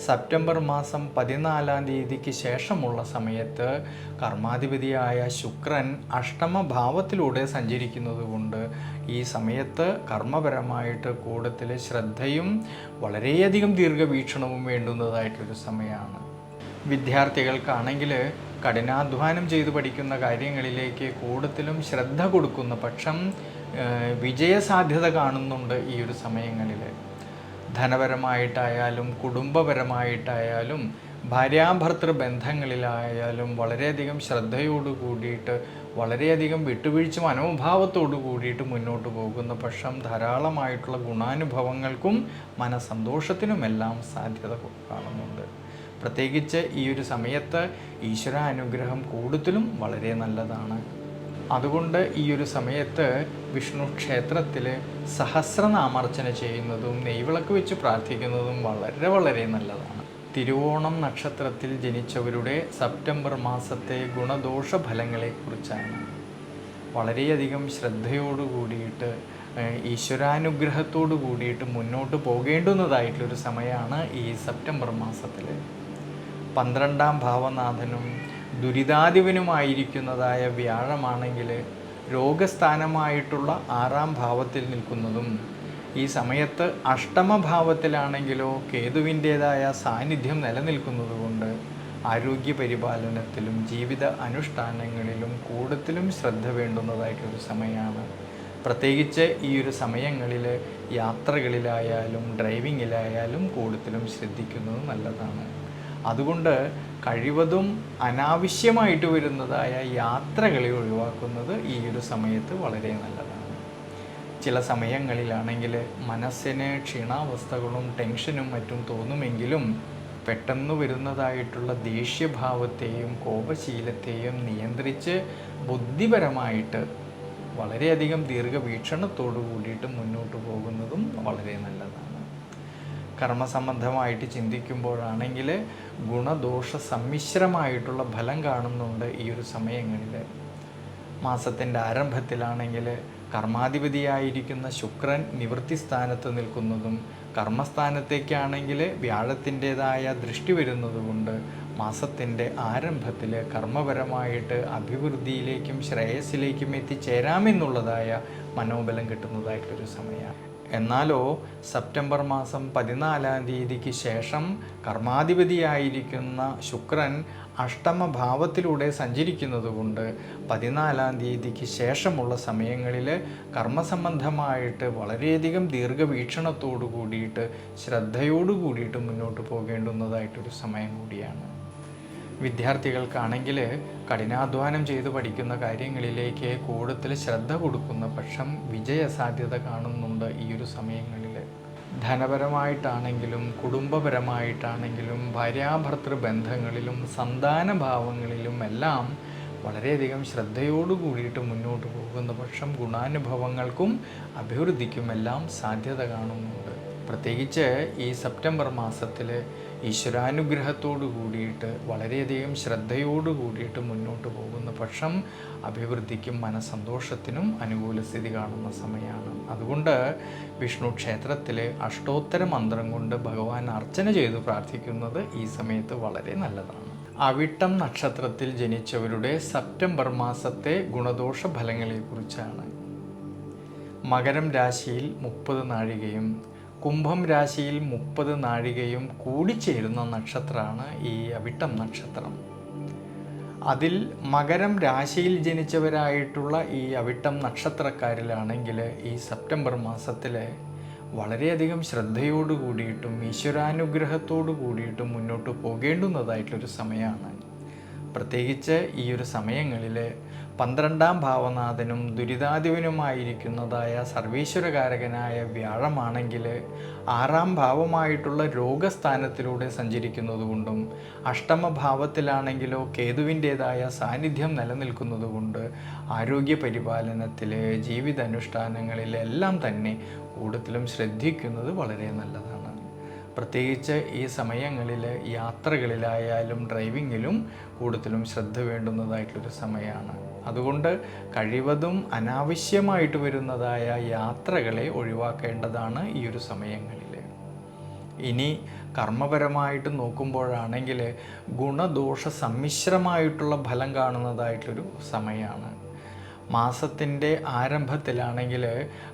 സെപ്റ്റംബർ മാസം 14 തീയതിക്ക് ശേഷമുള്ള സമയത്ത് കർമാധിപതിയായ ശുക്രൻ അഷ്ടമഭാവത്തിലൂടെ സഞ്ചരിക്കുന്നത് കൊണ്ട് ഈ സമയത്ത് കർമ്മപരമായിട്ട് കൂടുതൽ ശ്രദ്ധയും വളരെയധികം ദീർഘവീക്ഷണവും വേണ്ടുന്നതായിട്ടൊരു സമയമാണ്. വിദ്യാർത്ഥികൾക്കാണെങ്കിൽ കഠിനാധ്വാനം ചെയ്ത് പഠിക്കുന്ന കാര്യങ്ങളിലേക്ക് കൂടുതലും ശ്രദ്ധ കൊടുക്കുന്ന പക്ഷം വിജയസാധ്യത കാണുന്നുണ്ട് ഈ ഒരു സമയങ്ങളിൽ. ധനപരമായിട്ടായാലും കുടുംബപരമായിട്ടായാലും ഭാര്യാഭർത്തൃ ബന്ധങ്ങളിലായാലും വളരെയധികം ശ്രദ്ധയോട് കൂടിയിട്ട് വളരെയധികം വിട്ടുവീഴ്ച മനോഭാവത്തോടു കൂടിയിട്ട് മുന്നോട്ട് പോകുന്ന പക്ഷം ധാരാളമായിട്ടുള്ള ഗുണാനുഭവങ്ങൾക്കും മനസന്തോഷത്തിനുമെല്ലാം സാധ്യത കാണുന്നുണ്ട്. പ്രത്യേകിച്ച് ഈ ഒരു സമയത്ത് ഈശ്വരാനുഗ്രഹം കൂടുതലും വളരെ നല്ലതാണ്. അതുകൊണ്ട് ഈ ഒരു സമയത്ത് വിഷ്ണു ക്ഷേത്രത്തിൽ സഹസ്രനാമാർച്ചന ചെയ്യുന്നതും നെയ്വിളക്ക് വെച്ച് പ്രാർത്ഥിക്കുന്നതും വളരെ വളരെ നല്ലതാണ്. തിരുവോണം നക്ഷത്രത്തിൽ ജനിച്ചവരുടെ സെപ്റ്റംബർ മാസത്തെ ഗുണദോഷ ഫലങ്ങളെക്കുറിച്ചാണ്. വളരെയധികം ശ്രദ്ധയോടു കൂടിയിട്ട് ഈശ്വരാനുഗ്രഹത്തോടു കൂടിയിട്ട് മുന്നോട്ട് പോകേണ്ടുന്നതായിട്ടുള്ളൊരു സമയമാണ് ഈ സെപ്റ്റംബർ മാസത്തിൽ. 12ാം ഭാവനാഥനും ദുരിതാധിപനുമായിരിക്കുന്നതായ വ്യാഴമാണെങ്കിൽ രോഗസ്ഥാനമായിട്ടുള്ള 6ാം ഭാവത്തിൽ നിൽക്കുന്നതും ഈ സമയത്ത് അഷ്ടമഭാവത്തിലാണെങ്കിലോ കേതുവിൻ്റേതായ സാന്നിധ്യം നിലനിൽക്കുന്നത് കൊണ്ട് ആരോഗ്യ പരിപാലനത്തിലും ജീവിത അനുഷ്ഠാനങ്ങളിലും കൂടുതലും ശ്രദ്ധ വേണ്ടുന്നതായിട്ടൊരു സമയമാണ്. പ്രത്യേകിച്ച് ഈ ഒരു സമയങ്ങളിൽ യാത്രകളിലായാലും ഡ്രൈവിങ്ങിലായാലും കൂടുതലും ശ്രദ്ധിക്കുന്നത് നല്ലതാണ്. അതുകൊണ്ട് കഴിവതും അനാവശ്യമായിട്ട് വരുന്നതായ യാത്രകളെ ഒഴിവാക്കുന്നത് ഈ ഒരു സമയത്ത് വളരെ നല്ലതാണ്. ചില സമയങ്ങളിലാണെങ്കിൽ മനസ്സിന് ക്ഷീണാവസ്ഥകളും ടെൻഷനും മറ്റും തോന്നുമെങ്കിലും പെട്ടെന്ന് വരുന്നതായിട്ടുള്ള ദേഷ്യഭാവത്തെയും കോപശീലത്തെയും നിയന്ത്രിച്ച് ബുദ്ധിപരമായിട്ട് വളരെയധികം ദീർഘവീക്ഷണത്തോടു കൂടിയിട്ട് മുന്നോട്ട് പോകുന്നതും വളരെ നല്ലതാണ്. കർമ്മസംബന്ധമായിട്ട് ചിന്തിക്കുമ്പോഴാണെങ്കിൽ ഗുണദോഷ സമ്മിശ്രമായിട്ടുള്ള ഫലം കാണുന്നുണ്ട് ഈ ഒരു സമയങ്ങളിൽ. മാസത്തിൻ്റെ ആരംഭത്തിലാണെങ്കിൽ കർമാധിപതിയായിരിക്കുന്ന ശുക്രൻ നിവൃത്തി സ്ഥാനത്ത് നിൽക്കുന്നതും കർമ്മസ്ഥാനത്തേക്കാണെങ്കിൽ വ്യാഴത്തിൻ്റേതായ ദൃഷ്ടി വരുന്നതുകൊണ്ട് മാസത്തിൻ്റെ ആരംഭത്തിൽ കർമ്മപരമായിട്ട് അഭിവൃദ്ധിയിലേക്കും ശ്രേയസ്സിലേക്കും എത്തിച്ചേരാമെന്നുള്ളതായ മനോബലം കിട്ടുന്നതായിട്ടൊരു സമയമാണ്. എന്നാലോ സെപ്റ്റംബർ മാസം 14 തീയതിക്ക് ശേഷം കർമാധിപതിയായിരിക്കുന്ന ശുക്രൻ അഷ്ടമഭാവത്തിലൂടെ സഞ്ചരിക്കുന്നത് കൊണ്ട് 14 തീയതിക്ക് ശേഷമുള്ള സമയങ്ങളിൽ കർമ്മസംബന്ധമായിട്ട് വളരെയധികം ദീർഘവീക്ഷണത്തോടു കൂടിയിട്ട് ശ്രദ്ധയോടു കൂടിയിട്ട് മുന്നോട്ട് പോകേണ്ടുന്നതായിട്ടൊരു സമയം കൂടിയാണ്. വിദ്യാർത്ഥികൾക്കാണെങ്കിൽ കഠിനാധ്വാനം ചെയ്ത് പഠിക്കുന്ന കാര്യങ്ങളിലേക്ക് കൂടുതൽ ശ്രദ്ധ കൊടുക്കുന്ന പക്ഷം വിജയസാധ്യത കാണുന്നുണ്ട് ഈ ഒരു സമയങ്ങളിൽ. ധനപരമായിട്ടാണെങ്കിലും കുടുംബപരമായിട്ടാണെങ്കിലും ഭാര്യാഭർത്തൃ ബന്ധങ്ങളിലും സന്താനഭാവങ്ങളിലും എല്ലാം വളരെയധികം ശ്രദ്ധയോടു കൂടിയിട്ട് മുന്നോട്ട് പോകുന്ന പക്ഷം ഗുണാനുഭവങ്ങൾക്കും അഭിവൃദ്ധിക്കുമെല്ലാം സാധ്യത കാണുന്നുണ്ട്. പ്രത്യേകിച്ച് ഈ സെപ്റ്റംബർ മാസത്തിൽ ഈശ്വരാനുഗ്രഹത്തോടു കൂടിയിട്ട് വളരെയധികം ശ്രദ്ധയോടു കൂടിയിട്ട് മുന്നോട്ട് പോകുന്ന പക്ഷം അഭിവൃദ്ധിക്കും മനസന്തോഷത്തിനും അനുകൂല സ്ഥിതി കാണുന്ന സമയമാണ്. അതുകൊണ്ട് വിഷ്ണു ക്ഷേത്രത്തിൽ അഷ്ടോത്തര മന്ത്രം കൊണ്ട് ഭഗവാൻ അർച്ചന ചെയ്ത് പ്രാർത്ഥിക്കുന്നത് ഈ സമയത്ത് വളരെ നല്ലതാണ്. അവിട്ടം നക്ഷത്രത്തിൽ ജനിച്ചവരുടെ സെപ്റ്റംബർ മാസത്തെ ഗുണദോഷ ഫലങ്ങളെക്കുറിച്ചാണ്. മകരം രാശിയിൽ 30 നാഴികയും കുംഭം രാശിയിൽ 30 നാഴികയും കൂടിച്ചേരുന്ന നക്ഷത്രമാണ് ഈ അവിട്ടം നക്ഷത്രം. അതിൽ മകരം രാശിയിൽ ജനിച്ചവരായിട്ടുള്ള ഈ അവിട്ടം നക്ഷത്രക്കാരിലാണെങ്കിൽ ഈ സെപ്റ്റംബർ മാസത്തിൽ വളരെയധികം ശ്രദ്ധയോടു കൂടിയിട്ടും ഈശ്വരാനുഗ്രഹത്തോടു കൂടിയിട്ടും മുന്നോട്ട് പോകേണ്ടുന്നതായിട്ടൊരു സമയമാണ്. പ്രത്യേകിച്ച് ഈ ഒരു സമയങ്ങളിൽ 12ാം ഭാവനാഥനും ദുരിതാധിപനുമായിരിക്കുന്നതായ സർവീശ്വരകാരകനായ വ്യാഴമാണെങ്കിൽ 6ാം ഭാവമായിട്ടുള്ള രോഗസ്ഥാനത്തിലൂടെ സഞ്ചരിക്കുന്നതുകൊണ്ടും അഷ്ടമഭാവത്തിലാണെങ്കിലോ കേതുവിൻ്റേതായ സാന്നിധ്യം നിലനിൽക്കുന്നതുകൊണ്ട് ആരോഗ്യ പരിപാലനത്തിൽ ജീവിതാനുഷ്ഠാനങ്ങളിലെല്ലാം തന്നെ കൂടുതലും ശ്രദ്ധിക്കുന്നത് വളരെ നല്ലതാണ്. പ്രത്യേകിച്ച് ഈ സമയങ്ങളിൽ യാത്രകളിലായാലും ഡ്രൈവിങ്ങിലും കൂടുതലും ശ്രദ്ധ വേണ്ടുന്നതായിട്ടൊരു സമയമാണ്. അതുകൊണ്ട് കഴിവതും അനാവശ്യമായിട്ട് വരുന്നതായ യാത്രകളെ ഒഴിവാക്കേണ്ടതാണ് ഈ ഒരു സമയങ്ങളിൽ. ഇനി കർമ്മപരമായിട്ട് നോക്കുമ്പോഴാണെങ്കിൽ ഗുണദോഷ സമ്മിശ്രമായിട്ടുള്ള ഫലം കാണുന്നതായിട്ടൊരു സമയമാണ്. മാസത്തിൻ്റെ ആരംഭത്തിലാണെങ്കിൽ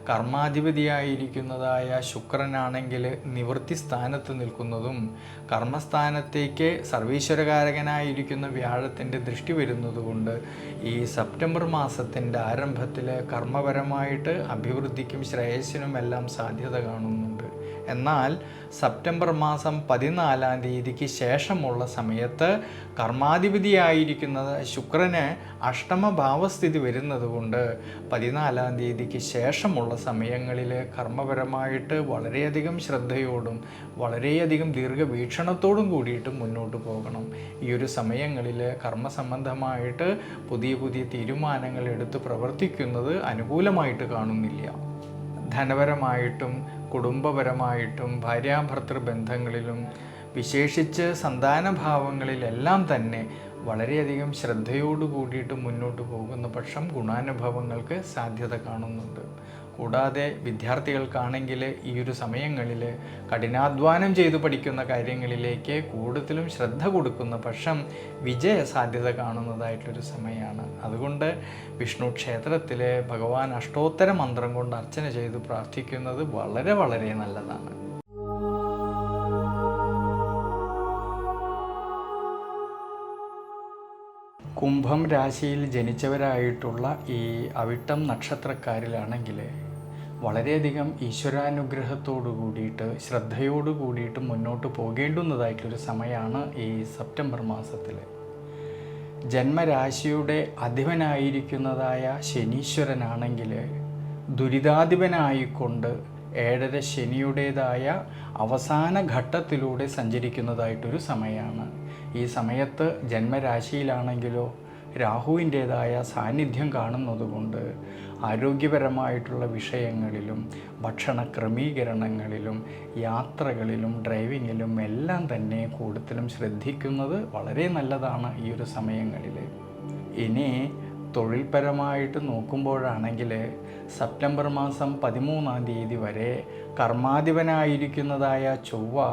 കർമാധിപതിയായിരിക്കുന്നതായ ശുക്രനാണെങ്കിൽ നിവൃത്തി സ്ഥാനത്ത് നിൽക്കുന്നതും കർമ്മസ്ഥാനത്തേക്ക് സർവീശ്വരകാരകനായിരിക്കുന്ന വ്യാഴത്തിൻ്റെ ദൃഷ്ടി വരുന്നതുകൊണ്ട് ഈ സെപ്റ്റംബർ മാസത്തിൻ്റെ ആരംഭത്തിൽ കർമ്മപരമായിട്ട് അഭിവൃദ്ധിക്കും ശ്രേയസ്സിനും എല്ലാം സാധ്യത കാണുന്നുണ്ട്. എന്നാൽ സെപ്റ്റംബർ മാസം 14-ാം തീയതിക്ക് ശേഷമുള്ള സമയത്ത് കർമാധിപതിയായിരിക്കുന്നത് ശുക്രന് അഷ്ടമഭാവസ്ഥിതി വരുന്നത് കൊണ്ട് 14-ാം തീയതിക്ക് ശേഷമുള്ള സമയങ്ങളിൽ കർമ്മപരമായിട്ട് വളരെയധികം ശ്രദ്ധയോടും വളരെയധികം ദീർഘവീക്ഷണത്തോടും കൂടിയിട്ട് മുന്നോട്ട് പോകണം. ഈ ഒരു സമയങ്ങളിൽ കർമ്മസംബന്ധമായിട്ട് പുതിയ പുതിയ തീരുമാനങ്ങൾ എടുത്ത് പ്രവർത്തിക്കുന്നത് അനുകൂലമായിട്ട് കാണുന്നില്ല. ധനപരമായിട്ടും കുടുംബപരമായിട്ടും ഭാര്യാഭർത്തൃ ബന്ധങ്ങളിലും വിശേഷിച്ച് സന്താനഭാവങ്ങളിലെല്ലാം തന്നെ വളരെയധികം ശ്രദ്ധയോടു കൂടിയിട്ട് മുന്നോട്ട് പോകുന്ന പക്ഷം ഗുണാനുഭവങ്ങൾക്ക് സാധ്യത കാണുന്നുണ്ട്. കൂടാതെ വിദ്യാർത്ഥികൾക്കാണെങ്കിൽ ഈ ഒരു സമയങ്ങളിൽ കഠിനാധ്വാനം ചെയ്തു പഠിക്കുന്ന കാര്യങ്ങളിലേക്ക് കൂടുതലും ശ്രദ്ധ കൊടുക്കുന്ന പക്ഷം വിജയ സാധ്യത കാണുന്നതായിട്ടൊരു സമയമാണ്. അതുകൊണ്ട് വിഷ്ണു ക്ഷേത്രത്തിൽ ഭഗവാൻ അഷ്ടോത്തര മന്ത്രം കൊണ്ട് അർച്ചന ചെയ്ത് പ്രാർത്ഥിക്കുന്നത് വളരെ വളരെ നല്ലതാണ്. കുംഭം രാശിയിൽ ജനിച്ചവരായിട്ടുള്ള ഈ അവിട്ടം നക്ഷത്രക്കാരിലാണെങ്കിൽ വളരെയധികം ഈശ്വരാനുഗ്രഹത്തോടു കൂടിയിട്ട് ശ്രദ്ധയോടു കൂടിയിട്ട് മുന്നോട്ട് പോകേണ്ടുന്നതായിട്ടൊരു സമയമാണ് ഈ സെപ്റ്റംബർ മാസത്തിൽ. ജന്മരാശിയുടെ അധിപനായിരിക്കുന്നതായ ശനീശ്വരനാണെങ്കിൽ ദുരിതാധിപനായിക്കൊണ്ട് 7.5 ശനിയുടേതായ അവസാന ഘട്ടത്തിലൂടെ സഞ്ചരിക്കുന്നതായിട്ടൊരു സമയമാണ്. ഈ സമയത്ത് ജന്മരാശിയിലാണെങ്കിലോ രാഹുവിൻ്റേതായ സാന്നിധ്യം കാണുന്നതുകൊണ്ട് ആരോഗ്യപരമായിട്ടുള്ള വിഷയങ്ങളിലും ഭക്ഷണ ക്രമീകരണങ്ങളിലും യാത്രകളിലും ഡ്രൈവിങ്ങിലും എല്ലാം തന്നെ കൂടുതലും ശ്രദ്ധിക്കുന്നത് വളരെ നല്ലതാണ് ഈ ഒരു സമയങ്ങളിൽ. ഇനി തൊഴിൽപരമായിട്ട് നോക്കുമ്പോഴാണെങ്കിൽ സെപ്റ്റംബർ മാസം 13-ാം തീയതി വരെ കർമാധിപനായിരിക്കുന്നതായ ചൊവ്വ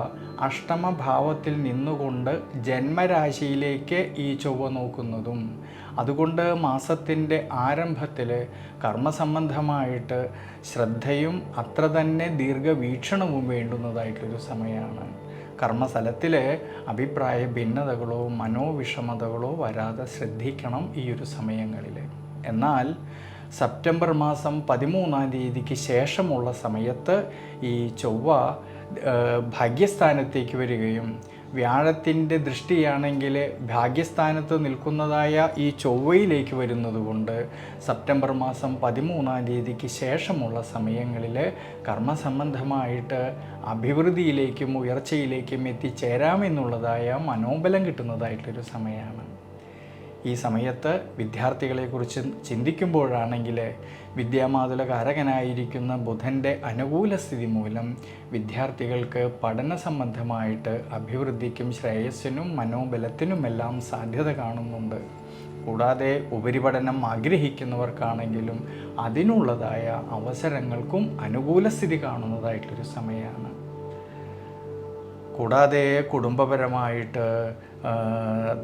അഷ്ടമഭാവത്തിൽ നിന്നുകൊണ്ട് ജന്മരാശിയിലേക്ക് ഈ ചൊവ്വ നോക്കുന്നതും അതുകൊണ്ട് മാസത്തിൻ്റെ ആരംഭത്തിൽ കർമ്മസംബന്ധമായിട്ട് ശ്രദ്ധയും അത്ര തന്നെ ദീർഘവീക്ഷണവും വേണ്ടുന്നതായിട്ടൊരു സമയമാണ്. കർമ്മസ്ഥലത്തിൽ അഭിപ്രായ ഭിന്നതകളോ മനോവിഷമതകളോ വരാതെ ശ്രദ്ധിക്കണം ഈ ഒരു സമയങ്ങളിൽ. എന്നാൽ സെപ്റ്റംബർ മാസം 13-ാം തീയതിക്ക് ശേഷമുള്ള സമയത്ത് ഈ ചൊവ്വ ഭാഗ്യസ്ഥാനത്തേക്ക് വരികയും വ്യാഴത്തിൻ്റെ ദൃഷ്ടിയാണെങ്കിൽ ഭാഗ്യസ്ഥാനത്ത് നിൽക്കുന്നതായ ഈ ചൊവ്വയിലേക്ക് വരുന്നതുകൊണ്ട് സെപ്റ്റംബർ മാസം 13-ാം തീയതിക്ക് ശേഷമുള്ള സമയങ്ങളിൽ കർമ്മസംബന്ധമായിട്ട് അഭിവൃദ്ധിയിലേക്കും ഉയർച്ചയിലേക്കും എത്തിച്ചേരാമെന്നുള്ളതായ മനോബലം കിട്ടുന്നതായിട്ടൊരു സമയമാണ്. ഈ സമയത്ത് വിദ്യാർത്ഥികളെക്കുറിച്ച് ചിന്തിക്കുമ്പോഴാണെങ്കിൽ വിദ്യാമാതുലകാരകനായിരിക്കുന്ന ബുധൻ്റെ അനുകൂല സ്ഥിതി മൂലം വിദ്യാർത്ഥികൾക്ക് പഠന സംബന്ധമായിട്ട് അഭിവൃദ്ധിക്കും ശ്രേയസ്സിനും മനോബലത്തിനുമെല്ലാം സാധ്യത കാണുന്നുണ്ട്. കൂടാതെ ഉപരിപഠനം ആഗ്രഹിക്കുന്നവർക്കാണെങ്കിലും അതിനുള്ളതായ അവസരങ്ങൾക്കും അനുകൂല സ്ഥിതി കാണുന്നതായിട്ടൊരു സമയമാണ്. കൂടാതെ കുടുംബപരമായിട്ട്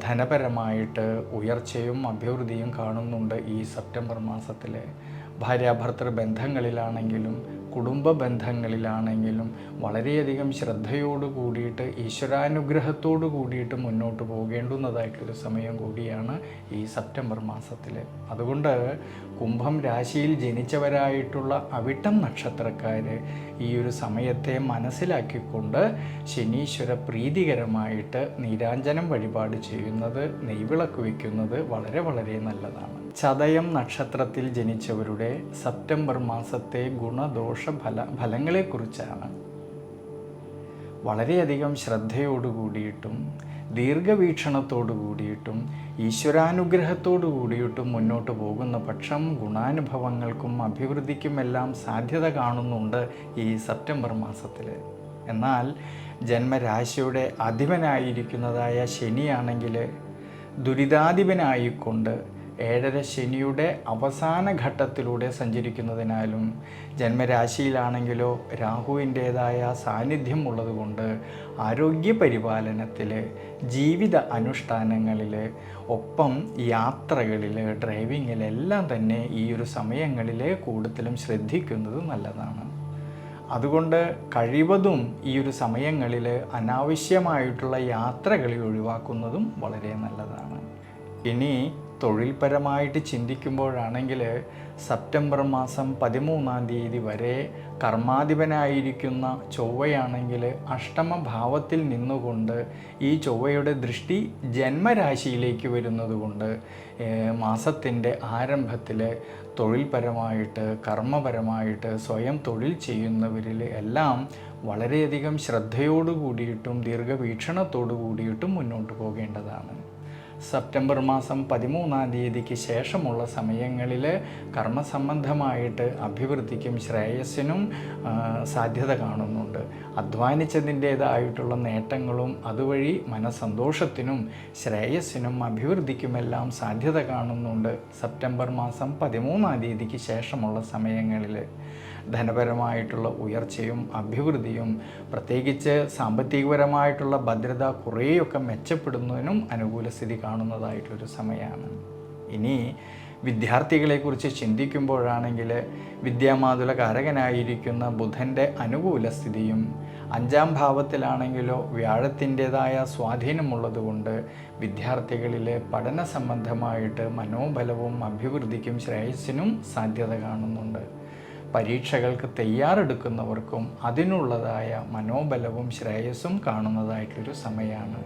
ധനപരമായിട്ട് ഉയർച്ചയും അഭിവൃദ്ധിയും കാണുന്നുണ്ട് ഈ സെപ്റ്റംബർ മാസത്തിൽ. ഭാര്യാഭർത്തൃ ബന്ധങ്ങളിലാണെങ്കിലും കുടുംബ ബന്ധങ്ങളിലാണെങ്കിലും വളരെയധികം ശ്രദ്ധയോട് കൂടിയിട്ട് ഈശ്വരാനുഗ്രഹത്തോട് കൂടിയിട്ട് മുന്നോട്ട് പോകേണ്ടുന്നതായിട്ടൊരു സമയം കൂടിയാണ് ഈ സെപ്റ്റംബർ മാസത്തിൽ. അതുകൊണ്ട് കുംഭം രാശിയിൽ ജനിച്ചവരായിട്ടുള്ള അവിട്ടം നക്ഷത്രക്കാർ ഈ ഒരു സമയത്തെ മനസ്സിലാക്കിക്കൊണ്ട് ശനീശ്വര പ്രീതികരമായിട്ട് നീരാഞ്ജനം വഴിപാട് ചെയ്യുന്നത്, നെയ്വിളക്ക് വയ്ക്കുന്നത് വളരെ വളരെ നല്ലതാണ്. ചതയം നക്ഷത്രത്തിൽ ജനിച്ചവരുടെ സെപ്റ്റംബർ മാസത്തെ ഗുണദോഷ ഫലങ്ങളെക്കുറിച്ചാണ്. വളരെയധികം ശ്രദ്ധയോടു കൂടിയിട്ടും ദീർഘവീക്ഷണത്തോടു കൂടിയിട്ടും ഈശ്വരാനുഗ്രഹത്തോടു കൂടിയിട്ടും മുന്നോട്ട് പോകുന്ന പക്ഷം ഗുണാനുഭവങ്ങൾക്കും അഭിവൃദ്ധിക്കുമെല്ലാം സാധ്യത കാണുന്നുണ്ട് ഈ സെപ്റ്റംബർ മാസത്തിൽ. എന്നാൽ ജന്മരാശിയുടെ അധിപനായിരിക്കുന്നതായ ശനിയാണെങ്കിൽ ദുരിതാധിപനായിക്കൊണ്ട് 7.5 ശനിയുടെ അവസാന ഘട്ടത്തിലൂടെ സഞ്ചരിക്കുന്നതിനാലും ജന്മരാശിയിലാണെങ്കിലോ രാഹുവിൻ്റേതായ സാന്നിധ്യം ഉള്ളതുകൊണ്ട് ആരോഗ്യ പരിപാലനത്തിൽ, ജീവിത അനുഷ്ഠാനങ്ങളിൽ, ഒപ്പം യാത്രകളിൽ, ഡ്രൈവിങ്ങിലെല്ലാം തന്നെ ഈ ഒരു സമയങ്ങളിൽ കൂടുതലും ശ്രദ്ധിക്കുന്നത് നല്ലതാണ്. അതുകൊണ്ട് കഴിവതും ഈ ഒരു സമയങ്ങളിൽ അനാവശ്യമായിട്ടുള്ള യാത്രകളെ ഒഴിവാക്കുന്നതും വളരെ നല്ലതാണ്. ഇനി തൊഴിൽപരമായിട്ട് ചിന്തിക്കുമ്പോഴാണെങ്കിൽ സെപ്റ്റംബർ മാസം 13-ാം തീയതി വരെ കർമാധിപനായിരിക്കുന്ന ചൊവ്വയാണെങ്കിൽ അഷ്ടമഭാവത്തിൽ നിന്നുകൊണ്ട് ഈ ചൊവ്വയുടെ ദൃഷ്ടി ജന്മരാശിയിലേക്ക് വരുന്നതുകൊണ്ട് മാസത്തിൻ്റെ ആരംഭത്തിൽ തൊഴിൽപരമായിട്ട്, കർമ്മപരമായിട്ട്, സ്വയം തൊഴിൽ ചെയ്യുന്നവരിൽ എല്ലാം വളരെയധികം ശ്രദ്ധയോടു കൂടിയിട്ടും ദീർഘവീക്ഷണത്തോടു കൂടിയിട്ടും മുന്നോട്ട് പോകേണ്ടതാണ്. സെപ്റ്റംബർ മാസം 13-ാം തീയതിക്ക് ശേഷമുള്ള സമയങ്ങളിൽ കർമ്മസംബന്ധമായിട്ട് അഭിവൃദ്ധിക്കും ശ്രേയസ്സിനും സാധ്യത കാണുന്നുണ്ട്. അധ്വാനിച്ചതിൻ്റേതായിട്ടുള്ള നേട്ടങ്ങളും അതുവഴി മനസ്സന്തോഷത്തിനും ശ്രേയസ്സിനും അഭിവൃദ്ധിക്കുമെല്ലാം സാധ്യത കാണുന്നുണ്ട്. സെപ്റ്റംബർ മാസം 13-ാം തീയതിക്ക് ശേഷമുള്ള സമയങ്ങളിൽ ധനപരമായിട്ടുള്ള ഉയർച്ചയും അഭിവൃദ്ധിയും, പ്രത്യേകിച്ച് സാമ്പത്തികപരമായിട്ടുള്ള ഭദ്രത കുറേയൊക്കെ മെച്ചപ്പെടുന്നതിനും അനുകൂല സ്ഥിതി കാണുന്നതായിട്ടൊരു സമയമാണ്. ഇനി വിദ്യാർത്ഥികളെക്കുറിച്ച് ചിന്തിക്കുമ്പോഴാണെങ്കിൽ വിദ്യാമാതുല കാരകനായിരിക്കുന്ന ബുധൻ്റെ അനുകൂല സ്ഥിതിയും, 5-ാം ഭാവത്തിലാണെങ്കിലോ വ്യാഴത്തിൻ്റേതായ സ്വാധീനമുള്ളതുകൊണ്ട് വിദ്യാർത്ഥികളിൽ പഠന സംബന്ധമായിട്ട് മനോബലവും അഭിവൃദ്ധിക്കും ശ്രേയസ്സിനും സാധ്യത കാണുന്നുണ്ട്. പരീക്ഷകൾക്ക് തയ്യാറെടുക്കുന്നവർക്കും അതിനുള്ളതായ മനോബലവും ശ്രേയസ്സും കാണുന്നതായിട്ടൊരു സമയമാണ്.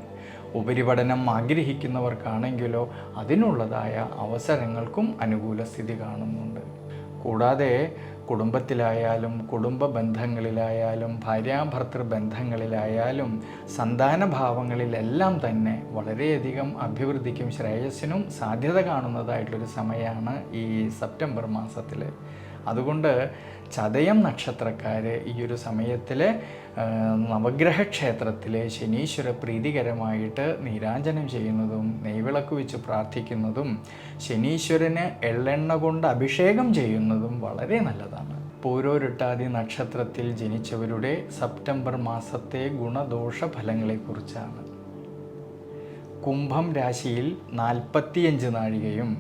ഉപരിപഠനം ആഗ്രഹിക്കുന്നവർക്കാണെങ്കിലോ അതിനുള്ളതായ അവസരങ്ങൾക്കും അനുകൂല സ്ഥിതി കാണുന്നുണ്ട്. കൂടാതെ കുടുംബത്തിലായാലും, കുടുംബ ബന്ധങ്ങളിലായാലും, ഭാര്യാഭർത്തൃ ബന്ധങ്ങളിലായാലും, സന്താനഭാവങ്ങളിലെല്ലാം തന്നെ വളരെയധികം അഭിവൃദ്ധിക്കും ശ്രേയസ്സിനും സാധ്യത കാണുന്നതായിട്ടൊരു സമയമാണ് ഈ സെപ്റ്റംബർ മാസത്തിൽ. അതുകൊണ്ട് ചതയം നക്ഷത്രക്കാർ ഈ ഒരു സമയത്തിൽ നവഗ്രഹ ക്ഷേത്രത്തിൽ ശനീശ്വര പ്രീതികരമായിട്ട് നീരാഞ്ജനം ചെയ്യുന്നതും, നെയ്വിളക്ക് വെച്ച് പ്രാർത്ഥിക്കുന്നതും, ശനീശ്വരന് എള്ളെണ്ണ കൊണ്ട് അഭിഷേകം ചെയ്യുന്നതും വളരെ നല്ലതാണ്. പൂരോരുട്ടാതി നക്ഷത്രത്തിൽ ജനിച്ചവരുടെ സെപ്റ്റംബർ മാസത്തെ ഗുണദോഷ ഫലങ്ങളെക്കുറിച്ചാണ്. കുംഭം രാശിയിൽ 45 നാഴികയും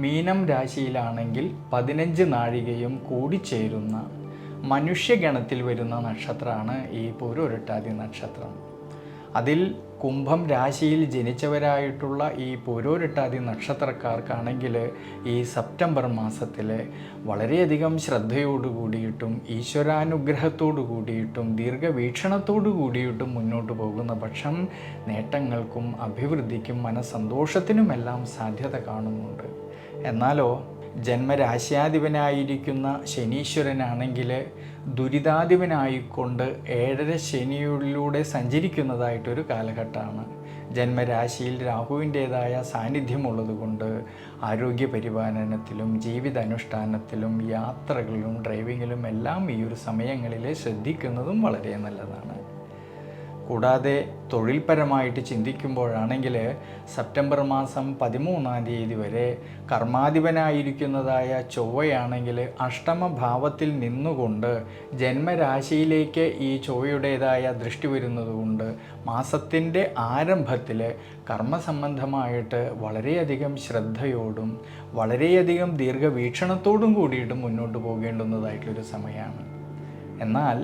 മീനം രാശിയിലാണെങ്കിൽ 15 നാഴികയും കൂടിച്ചേരുന്ന മനുഷ്യഗണത്തിൽ വരുന്ന നക്ഷത്രമാണ് ഈ പൂരോരുട്ടാതി നക്ഷത്രം. അതിൽ കുംഭം രാശിയിൽ ജനിച്ചവരായിട്ടുള്ള ഈ പൂരോരുട്ടാതി നക്ഷത്രക്കാർക്കാണെങ്കിൽ ഈ സെപ്റ്റംബർ മാസത്തിൽ വളരെയധികം ശ്രദ്ധയോടു കൂടിയിട്ടും ഈശ്വരാനുഗ്രഹത്തോടു കൂടിയിട്ടും ദീർഘവീക്ഷണത്തോടു കൂടിയിട്ടും മുന്നോട്ട് പോകുന്ന പക്ഷം നേട്ടങ്ങൾക്കും അഭിവൃദ്ധിക്കും മനസ്സന്തോഷത്തിനുമെല്ലാം സാധ്യത കാണുന്നുണ്ട്. എന്നാലോ ജന്മരാശ്യാധിപനായിരിക്കുന്ന ശനീശ്വരനാണെങ്കിൽ ദുരിതാധിപനായിക്കൊണ്ട് 7.5 ശനിയിലൂടെ സഞ്ചരിക്കുന്നതായിട്ടൊരു കാലഘട്ടമാണ്. ജന്മരാശിയിൽ രാഹുവിൻ്റേതായ സാന്നിധ്യമുള്ളതുകൊണ്ട് ആരോഗ്യ പരിപാലനത്തിലും ജീവിതാനുഷ്ഠാനത്തിലും യാത്രകളിലും ഡ്രൈവിങ്ങിലും എല്ലാം ഈ ഒരു സമയങ്ങളിൽ ശ്രദ്ധിക്കുന്നതും വളരെ നല്ലതാണ്. കൂടാതെ തൊഴിൽപരമായിട്ട് ചിന്തിക്കുമ്പോഴാണെങ്കിൽ സെപ്റ്റംബർ മാസം 13-ാം തീയതി വരെ കർമാധിപനായിരിക്കുന്നതായ ചൊവ്വയാണെങ്കിൽ അഷ്ടമഭാവത്തിൽ നിന്നുകൊണ്ട് ജന്മരാശിയിലേക്ക് ഈ ചൊവ്വയുടേതായ ദൃഷ്ടി വരുന്നതുകൊണ്ട് മാസത്തിൻ്റെ ആരംഭത്തിൽ കർമ്മസംബന്ധമായിട്ട് വളരെയധികം ശ്രദ്ധയോടും വളരെയധികം ദീർഘവീക്ഷണത്തോടും കൂടിയിട്ട് മുന്നോട്ട് പോകേണ്ടുന്നതായിട്ടുള്ളൊരു സമയമാണ്. എന്നാൽ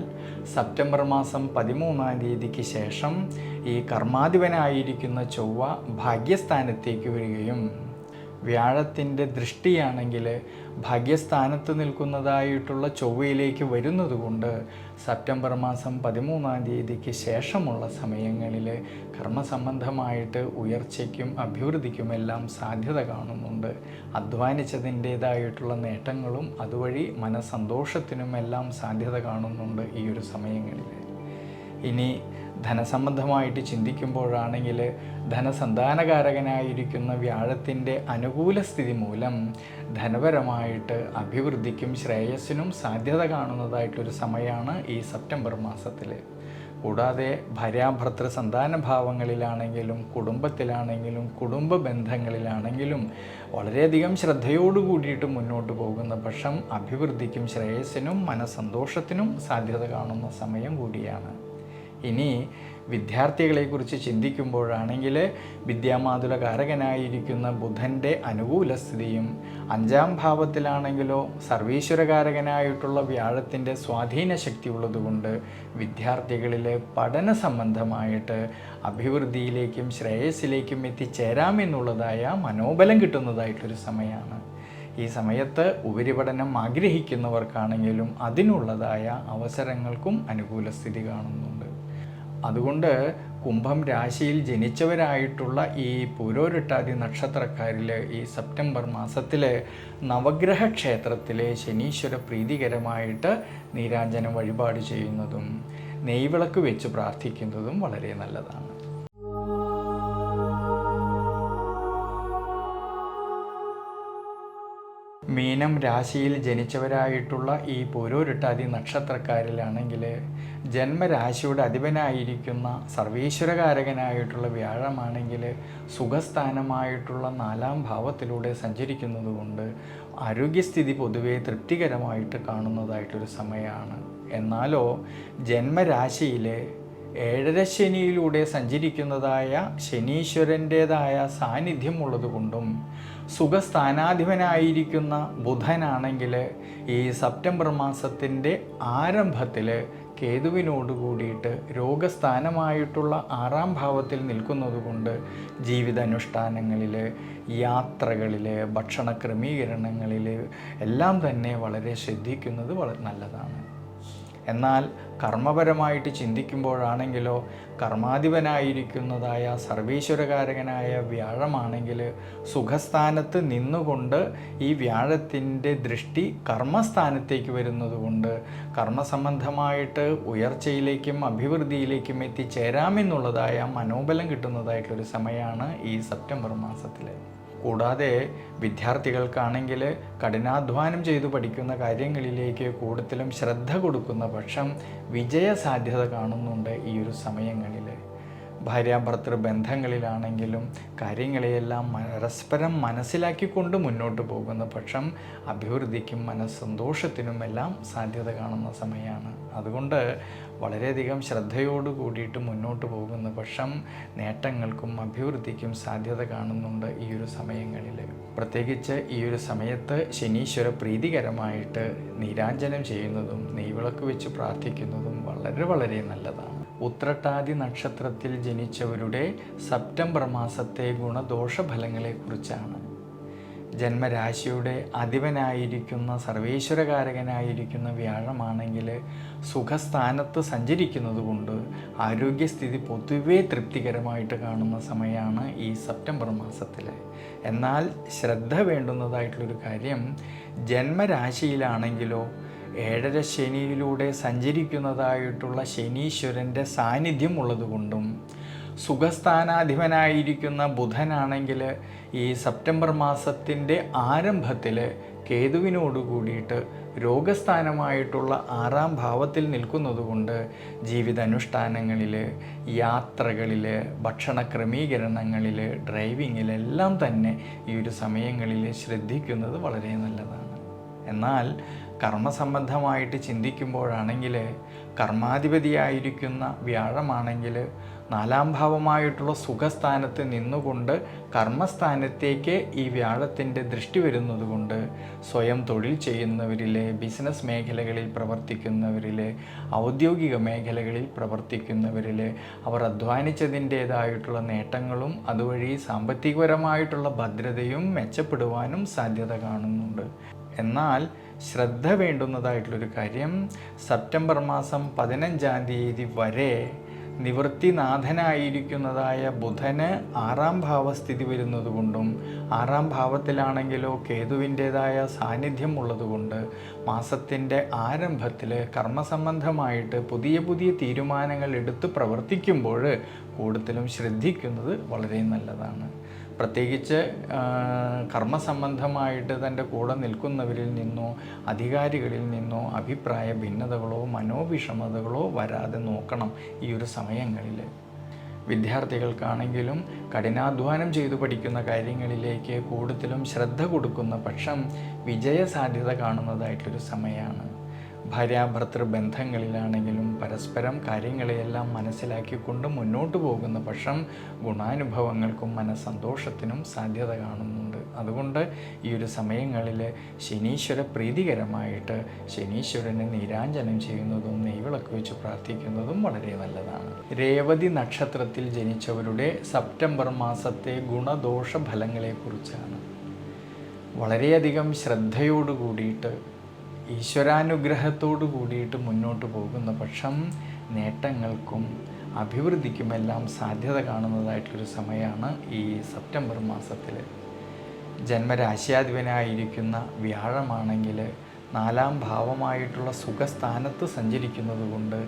സെപ്റ്റംബർ മാസം 13-ാം തീയതിക്ക് ശേഷം ഈ കർമാധിപനായിരിക്കുന്ന ചൊവ്വ ഭാഗ്യസ്ഥാനത്തേക്ക് വരികയും വ്യാഴത്തിൻ്റെ ദൃഷ്ടിയാണെങ്കിൽ ഭാഗ്യസ്ഥാനത്ത് നിൽക്കുന്നതായിട്ടുള്ള ചൊവ്വയിലേക്ക് വരുന്നതുകൊണ്ട് സെപ്റ്റംബർ മാസം 13-ാം തീയതിക്ക് ശേഷമുള്ള സമയങ്ങളിൽ കർമ്മസംബന്ധമായിട്ട് ഉയർച്ചയ്ക്കും അഭിവൃദ്ധിക്കുമെല്ലാം സാധ്യത കാണുന്നുണ്ട്. അധ്വാനിച്ചതിൻ്റേതായിട്ടുള്ള നേട്ടങ്ങളും അതുവഴി മനസ്സന്തോഷത്തിനുമെല്ലാം സാധ്യത കാണുന്നുണ്ട് ഈ ഒരു സമയങ്ങളിൽ. ഇനി ധനസംബന്ധമായിട്ട് ചിന്തിക്കുമ്പോഴാണെങ്കിൽ ധനസന്താനകാരകനായിരിക്കുന്ന വ്യാഴത്തിൻ്റെ അനുകൂല സ്ഥിതി മൂലം ധനപരമായിട്ട് അഭിവൃദ്ധിക്കും ശ്രേയസ്സിനും സാധ്യത കാണുന്നതായിട്ടൊരു സമയമാണ് ഈ സെപ്റ്റംബർ മാസത്തിൽ. കൂടാതെ ഭാര്യാഭർത്തൃ സന്താന ഭാവങ്ങളിലാണെങ്കിലും കുടുംബത്തിലാണെങ്കിലും കുടുംബ ബന്ധങ്ങളിലാണെങ്കിലും വളരെയധികം ശ്രദ്ധയോടു കൂടിയിട്ട് മുന്നോട്ട് പോകുന്ന പക്ഷം അഭിവൃദ്ധിക്കും ശ്രേയസ്സിനും മനസ്സന്തോഷത്തിനും സാധ്യത കാണുന്ന സമയം കൂടിയാണ്. ഇനി വിദ്യാർത്ഥികളെക്കുറിച്ച് ചിന്തിക്കുമ്പോഴാണെങ്കിൽ വിദ്യാമാതുലകാരകനായിരിക്കുന്ന ബുധൻ്റെ അനുകൂല സ്ഥിതിയും 5-ാം ഭാവത്തിലാണെങ്കിലോ സർവീശ്വരകാരകനായിട്ടുള്ള വ്യാഴത്തിൻ്റെ സ്വാധീന ശക്തി ഉള്ളതുകൊണ്ട് വിദ്യാർത്ഥികളിൽ പഠന സംബന്ധമായിട്ട് അഭിവൃദ്ധിയിലേക്കും ശ്രേയസ്സിലേക്കും എത്തിച്ചേരാമെന്നുള്ളതായ മനോബലം കിട്ടുന്നതായിട്ടൊരു സമയമാണ്. ഈ സമയത്ത് ഉപരിപഠനം ആഗ്രഹിക്കുന്നവർക്കാണെങ്കിലും അതിനുള്ളതായ അവസരങ്ങൾക്കും അനുകൂല സ്ഥിതി കാണുന്നുണ്ട്. അതുകൊണ്ട് കുംഭം രാശിയിൽ ജനിച്ചവരായിട്ടുള്ള ഈ പൂരോരുട്ടാതി നക്ഷത്രക്കാരിൽ ഈ സെപ്റ്റംബർ മാസത്തിൽ നവഗ്രഹ ക്ഷേത്രത്തിലെ ശനീശ്വര പ്രീതികരമായിട്ട് നീരാഞ്ജനം വഴിപാട് ചെയ്യുന്നതും നെയ്വിളക്ക് വെച്ച് പ്രാർത്ഥിക്കുന്നതും വളരെ നല്ലതാണ്. മീനം രാശിയിൽ ജനിച്ചവരായിട്ടുള്ള ഈ പൂരോരുട്ടാതി നക്ഷത്രക്കാരിലാണെങ്കിൽ ജന്മരാശിയുടെ അധിപനായിരിക്കുന്ന സർവീശ്വരകാരകനായിട്ടുള്ള വ്യാഴമാണെങ്കിൽ സുഖസ്ഥാനമായിട്ടുള്ള 4-ാം ഭാവത്തിലൂടെ സഞ്ചരിക്കുന്നതുകൊണ്ട് ആരോഗ്യസ്ഥിതി പൊതുവെ തൃപ്തികരമായിട്ട് കാണുന്നതായിട്ടൊരു സമയമാണ്. എന്നാലോ ജന്മരാശിയിലെ 7ര ശനിയിലൂടെ സഞ്ചരിക്കുന്നതായ ശനീശ്വരൻ്റേതായ സാന്നിധ്യം ഉള്ളതുകൊണ്ടും സുഖസ്ഥാനാധിപനായിരിക്കുന്ന ബുധനാണെങ്കിൽ ഈ സെപ്റ്റംബർ മാസത്തിൻ്റെ ആരംഭത്തിൽ കേതുവിനോട് കൂടിയിട്ട് രോഗസ്ഥാനമായിട്ടുള്ള 6-ാം ഭാവത്തിൽ നിൽക്കുന്നതുകൊണ്ട് ജീവിതാനുഷ്ഠാനങ്ങളിൽ, യാത്രകളിൽ, ഭക്ഷണ ക്രമീകരണങ്ങളിൽ എല്ലാം തന്നെ വളരെ ശ്രദ്ധിക്കുന്നത് വളരെ നല്ലതാണ്. എന്നാൽ കർമ്മപരമായിട്ട് ചിന്തിക്കുമ്പോഴാണെങ്കിലോ കർമാധിപനായിരിക്കുന്നതായ സർവീശ്വരകാരകനായ വ്യാഴമാണെങ്കിൽ സുഖസ്ഥാനത്ത് നിന്നുകൊണ്ട് ഈ വ്യാഴത്തിൻ്റെ ദൃഷ്ടി കർമ്മസ്ഥാനത്തേക്ക് വരുന്നതുകൊണ്ട് കർമ്മസംബന്ധമായിട്ട് ഉയർച്ചയിലേക്കും അഭിവൃദ്ധിയിലേക്കും എത്തിച്ചേരാമെന്നുള്ളതായ മനോബലം കിട്ടുന്നതായിട്ടൊരു സമയമാണ് ഈ സെപ്റ്റംബർ മാസത്തിൽ. കൂടാതെ വിദ്യാർത്ഥികൾക്കാണെങ്കിൽ കഠിനാധ്വാനം ചെയ്തു പഠിക്കുന്ന കാര്യങ്ങളിലേക്ക് കൂടുതലും ശ്രദ്ധ കൊടുക്കുന്ന പക്ഷം വിജയസാധ്യത കാണുന്നുണ്ട് ഈ ഒരു സമയങ്ങളിൽ. ഭാര്യാഭർത്തൃ ബന്ധങ്ങളിലാണെങ്കിലും കാര്യങ്ങളെയെല്ലാം പരസ്പരം മനസ്സിലാക്കിക്കൊണ്ട് മുന്നോട്ട് പോകുന്ന പക്ഷം അഭിവൃദ്ധിക്കും മനസ്സന്തോഷത്തിനുമെല്ലാം സാധ്യത കാണുന്ന സമയമാണ്. അതുകൊണ്ട് വളരെയധികം ശ്രദ്ധയോടു കൂടിയിട്ട് മുന്നോട്ട് പോകുന്ന പക്ഷം നേട്ടങ്ങൾക്കും അഭിവൃദ്ധിക്കും സാധ്യത കാണുന്നുണ്ട് ഈ ഒരു സമയങ്ങളിൽ. പ്രത്യേകിച്ച് ഈ ഒരു സമയത്ത് ശനീശ്വര പ്രീതികരമായിട്ട് നീരാഞ്ജനം ചെയ്യുന്നതും നെയ്വിളക്ക് വെച്ച് പ്രാർത്ഥിക്കുന്നതും വളരെ വളരെ നല്ലതാണ്. ഉത്രട്ടാതി നക്ഷത്രത്തിൽ ജനിച്ചവരുടെ സെപ്റ്റംബർ മാസത്തെ ഗുണദോഷ ഫലങ്ങളെക്കുറിച്ചാണ്. ജന്മരാശിയുടെ അധിപനായിരിക്കുന്ന സർവേശ്വരകാരകനായിരിക്കുന്ന വ്യാഴമാണെങ്കിൽ സുഖസ്ഥാനത്ത് സഞ്ചരിക്കുന്നത് കൊണ്ട് ആരോഗ്യസ്ഥിതി പൊതുവെ തൃപ്തികരമായിട്ട് കാണുന്ന സമയമാണ് ഈ സെപ്റ്റംബർ മാസത്തിൽ. എന്നാൽ ശ്രദ്ധ വേണ്ടുന്നതായിട്ടുള്ളൊരു കാര്യം, ജന്മരാശിയിലാണെങ്കിലോ 7ര ശനിയിലൂടെ സഞ്ചരിക്കുന്നതായിട്ടുള്ള ശനീശ്വരൻ്റെ സാന്നിധ്യം ഉള്ളതുകൊണ്ടും സുഖസ്ഥാനാധിപനായിരിക്കുന്ന ബുധനാണെങ്കിൽ ഈ സെപ്റ്റംബർ മാസത്തിൻ്റെ ആരംഭത്തിൽ കേതുവിനോട് കൂടിയിട്ട് രോഗസ്ഥാനമായിട്ടുള്ള 6-ാം ഭാവത്തിൽ നിൽക്കുന്നതുകൊണ്ട് ജീവിതാനുഷ്ഠാനങ്ങളിൽ, യാത്രകളിൽ, ഭക്ഷണ ക്രമീകരണങ്ങളിൽ, ഡ്രൈവിങ്ങിലെല്ലാം തന്നെ ഈ ഒരു സമയങ്ങളിൽ ശ്രദ്ധിക്കുന്നത് വളരെ നല്ലതാണ്. എന്നാൽ കർമ്മസംബന്ധമായിട്ട് ചിന്തിക്കുമ്പോഴാണെങ്കിൽ കർമാധിപതിയായിരിക്കുന്ന വ്യാഴമാണെങ്കിൽ 4-ാം ഭാവമായിട്ടുള്ള സുഖസ്ഥാനത്ത് നിന്നുകൊണ്ട് കർമ്മസ്ഥാനത്തേക്ക് ഈ വ്യാഴത്തിൻ്റെ ദൃഷ്ടി വരുന്നതുകൊണ്ട് സ്വയം തൊഴിൽ ചെയ്യുന്നവരിൽ, ബിസിനസ് മേഖലകളിൽ പ്രവർത്തിക്കുന്നവരിൽ, ഔദ്യോഗിക മേഖലകളിൽ പ്രവർത്തിക്കുന്നവരിൽ അവർ അധ്വാനിച്ചതിൻ്റേതായിട്ടുള്ള നേട്ടങ്ങളും അതുവഴി സാമ്പത്തികപരമായിട്ടുള്ള ഭദ്രതയും മെച്ചപ്പെടുവാനും സാധ്യത കാണുന്നുണ്ട്. എന്നാൽ ശ്രദ്ധ വേണ്ടുന്നതായിട്ടുള്ളൊരു കാര്യം, സെപ്റ്റംബർ മാസം 15-ാം തീയതി വരെ നിവൃത്തിനാഥനായിരിക്കുന്നതായ ബുധന് 6-ാം ഭാവസ്ഥിതി വരുന്നതുകൊണ്ടും 6-ാം ഭാവത്തിലാണെങ്കിലോ കേതുവിൻ്റേതായ സാന്നിധ്യം ഉള്ളതുകൊണ്ട് മാസത്തിൻ്റെ ആരംഭത്തിൽ കർമ്മസംബന്ധമായിട്ട് പുതിയ പുതിയ തീരുമാനങ്ങൾ എടുത്ത് പ്രവർത്തിക്കുമ്പോൾ കൂടുതലും ശ്രദ്ധിക്കുന്നത് വളരെ നല്ലതാണ്. പ്രത്യേകിച്ച് കർമ്മസംബന്ധമായിട്ട് തൻ്റെ കൂടെ നിൽക്കുന്നവരിൽ നിന്നോ അധികാരികളിൽ നിന്നോ അഭിപ്രായ ഭിന്നതകളോ മനോവിഷമതകളോ വരാതെ നോക്കണം ഈ ഒരു സമയങ്ങളിൽ. വിദ്യാർത്ഥികൾക്കാണെങ്കിലും കഠിനാധ്വാനം ചെയ്തു പഠിക്കുന്ന കാര്യങ്ങളിലേക്ക് കൂടുതലും ശ്രദ്ധ കൊടുക്കുന്ന പക്ഷം വിജയസാധ്യത കാണുന്നതായിട്ടൊരു സമയമാണ്. ഭാര്യാഭർത്തൃ ബന്ധങ്ങളിലാണെങ്കിലും പരസ്പരം കാര്യങ്ങളെയെല്ലാം മനസ്സിലാക്കിക്കൊണ്ട് മുന്നോട്ട് പോകുന്ന പക്ഷം ഗുണാനുഭവങ്ങൾക്കും മനസ്സന്തോഷത്തിനും സാധ്യത കാണുന്നുണ്ട്. അതുകൊണ്ട് ഈ ഒരു സമയങ്ങളിൽ ശനീശ്വര പ്രീതികരമായിട്ട് ശനീശ്വരനെ നീരാഞ്ജനം ചെയ്യുന്നതും നെയ്വിളക്ക് വെച്ച് പ്രാർത്ഥിക്കുന്നതും വളരെ നല്ലതാണ്. രേവതി നക്ഷത്രത്തിൽ ജനിച്ചവരുടെ സെപ്റ്റംബർ മാസത്തെ ഗുണദോഷ ഫലങ്ങളെക്കുറിച്ചാണ്. വളരെയധികം ശ്രദ്ധയോടു കൂടിയിട്ട് ഈശ്വരാനുഗ്രഹത്തോടു കൂടിയിട്ട് മുന്നോട്ട് പോകുന്ന പക്ഷം നേട്ടങ്ങൾക്കും അഭിവൃദ്ധിക്കുമെല്ലാം സാധ്യത കാണുന്നതായിട്ടൊരു സമയമാണ് ഈ സെപ്റ്റംബർ മാസത്തിൽ. ജന്മരാശ്യാധിപനായിരിക്കുന്ന വ്യാഴമാണെങ്കിൽ 4-ാം ഭാവമായിട്ടുള്ള സുഖസ്ഥാനത്ത് സഞ്ചരിക്കുന്നത് കൊണ്ട്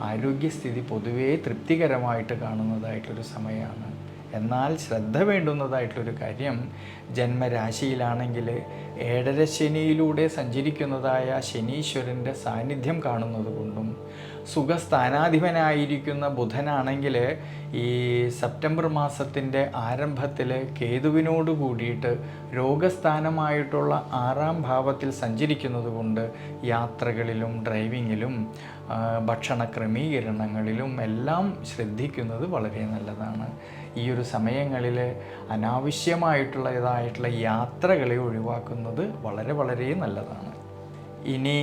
ആരോഗ്യസ്ഥിതി പൊതുവേ തൃപ്തികരമായിട്ട് കാണുന്നതായിട്ടൊരു സമയമാണ്. എന്നാൽ ശ്രദ്ധ വേണ്ടുന്നതായിട്ടൊരു കാര്യം, ജന്മരാശിയിലാണെങ്കിൽ 7ര ശനിയിലൂടെ സഞ്ചരിക്കുന്നതായ ശനീശ്വരൻ്റെ സാന്നിധ്യം കാണുന്നത് കൊണ്ടും സുഖസ്ഥാനാധിപനായിരിക്കുന്ന ബുധനാണെങ്കിൽ ഈ സെപ്റ്റംബർ മാസത്തിൻ്റെ ആരംഭത്തിൽ കേതുവിനോട് കൂടിയിട്ട് രോഗസ്ഥാനമായിട്ടുള്ള 6-ാം ഭാവത്തിൽ സഞ്ചരിക്കുന്നത് കൊണ്ട് യാത്രകളിലും ഡ്രൈവിങ്ങിലും ഭക്ഷണ ക്രമീകരണങ്ങളിലും എല്ലാം ശ്രദ്ധിക്കുന്നത് വളരെ നല്ലതാണ്. ഈ ഒരു സമയങ്ങളിൽ അനാവശ്യമായിട്ടുള്ള യാത്രകളെ ഒഴിവാക്കുന്നത് വളരെ വളരെ നല്ലതാണ്. ഇനി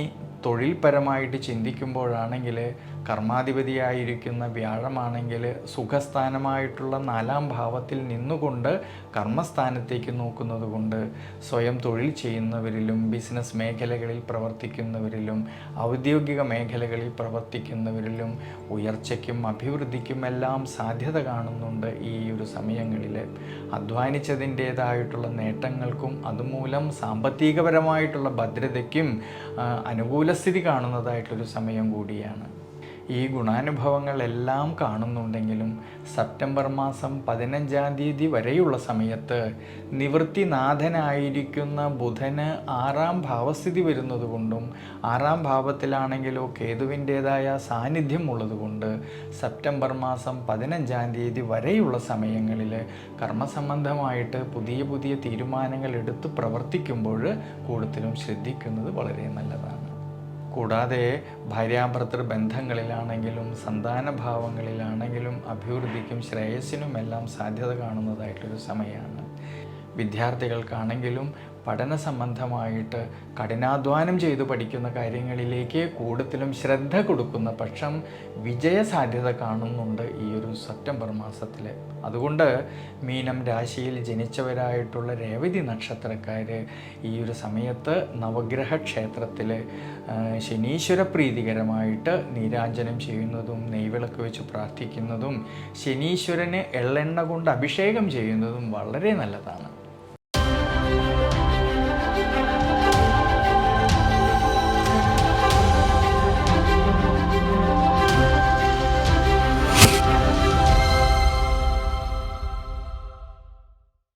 തൊഴിൽപരമായിട്ട് ചിന്തിക്കുമ്പോഴാണെങ്കിൽ കർമാധിപതിയായിരിക്കുന്ന വ്യാഴമാണെങ്കിൽ സുഖസ്ഥാനമായിട്ടുള്ള 4-ാം ഭാവത്തിൽ നിന്നുകൊണ്ട് കർമ്മസ്ഥാനത്തേക്ക് നോക്കുന്നത് കൊണ്ട് സ്വയം തൊഴിൽ ചെയ്യുന്നവരിലും ബിസിനസ് മേഖലകളിൽ പ്രവർത്തിക്കുന്നവരിലും ഔദ്യോഗിക മേഖലകളിൽ പ്രവർത്തിക്കുന്നവരിലും ഉയർച്ചയ്ക്കും അഭിവൃദ്ധിക്കുമെല്ലാം സാധ്യത കാണുന്നുണ്ട്. ഈ ഒരു സമയങ്ങളിൽ അധ്വാനിച്ചതിൻ്റേതായിട്ടുള്ള നേട്ടങ്ങൾക്കും അതുമൂലം സാമ്പത്തികപരമായിട്ടുള്ള ഭദ്രതയ്ക്കും അനുകൂലസ്ഥിതി കാണുന്നതായിട്ടൊരു സമയം കൂടിയാണ്. ഈ ഗുണാനുഭവങ്ങളെല്ലാം കാണുന്നുണ്ടെങ്കിലും സെപ്റ്റംബർ മാസം 15-ാം തീയതി വരെയുള്ള സമയത്ത് നിവൃത്തിനാഥനായിരിക്കുന്ന ബുധന് 6-ാം ഭാവസ്ഥിതി വരുന്നത് കൊണ്ടും 6-ാം ഭാവത്തിലാണെങ്കിലോ കേതുവിൻ്റേതായ സാന്നിധ്യം ഉള്ളതുകൊണ്ട് സെപ്റ്റംബർ മാസം 15-ാം തീയതി വരെയുള്ള സമയങ്ങളിൽ കർമ്മസംബന്ധമായിട്ട് പുതിയ പുതിയ തീരുമാനങ്ങൾ എടുത്ത് പ്രവർത്തിക്കുമ്പോൾ കൂടുതലും ശ്രദ്ധിക്കുന്നത് വളരെ നല്ലതാണ്. കൂടാതെ ഭാര്യാഭർത്തൃ ബന്ധങ്ങളിലാണെങ്കിലും സന്താനഭാവങ്ങളിലാണെങ്കിലും അഭിവൃദ്ധിക്കും ശ്രേയസ്സിനുമെല്ലാം സാധ്യത കാണുന്നതായിട്ടൊരു സമയമാണ്. വിദ്യാർത്ഥികൾക്കാണെങ്കിലും പഠന സംബന്ധമായിട്ട് കഠിനാധ്വാനം ചെയ്ത് പഠിക്കുന്ന കാര്യങ്ങളിലേക്ക് കൂടുതലും ശ്രദ്ധ കൊടുക്കുന്ന പക്ഷം വിജയസാധ്യത കാണുന്നുണ്ട് ഈ ഒരു സെപ്റ്റംബർ മാസത്തിൽ. അതുകൊണ്ട് മീനം രാശിയിൽ ജനിച്ചവരായിട്ടുള്ള രേവതി നക്ഷത്രക്കാർ ഈ ഒരു സമയത്ത് നവഗ്രഹ ക്ഷേത്രത്തിൽ ശനീശ്വര പ്രീതികരമായിട്ട് നീരാഞ്ജനം ചെയ്യുന്നതും നെയ്വിളക്ക് വെച്ച് പ്രാർത്ഥിക്കുന്നതും ശനീശ്വരന് എള്ളെണ്ണ കൊണ്ട് അഭിഷേകം ചെയ്യുന്നതും വളരെ നല്ലതാണ്.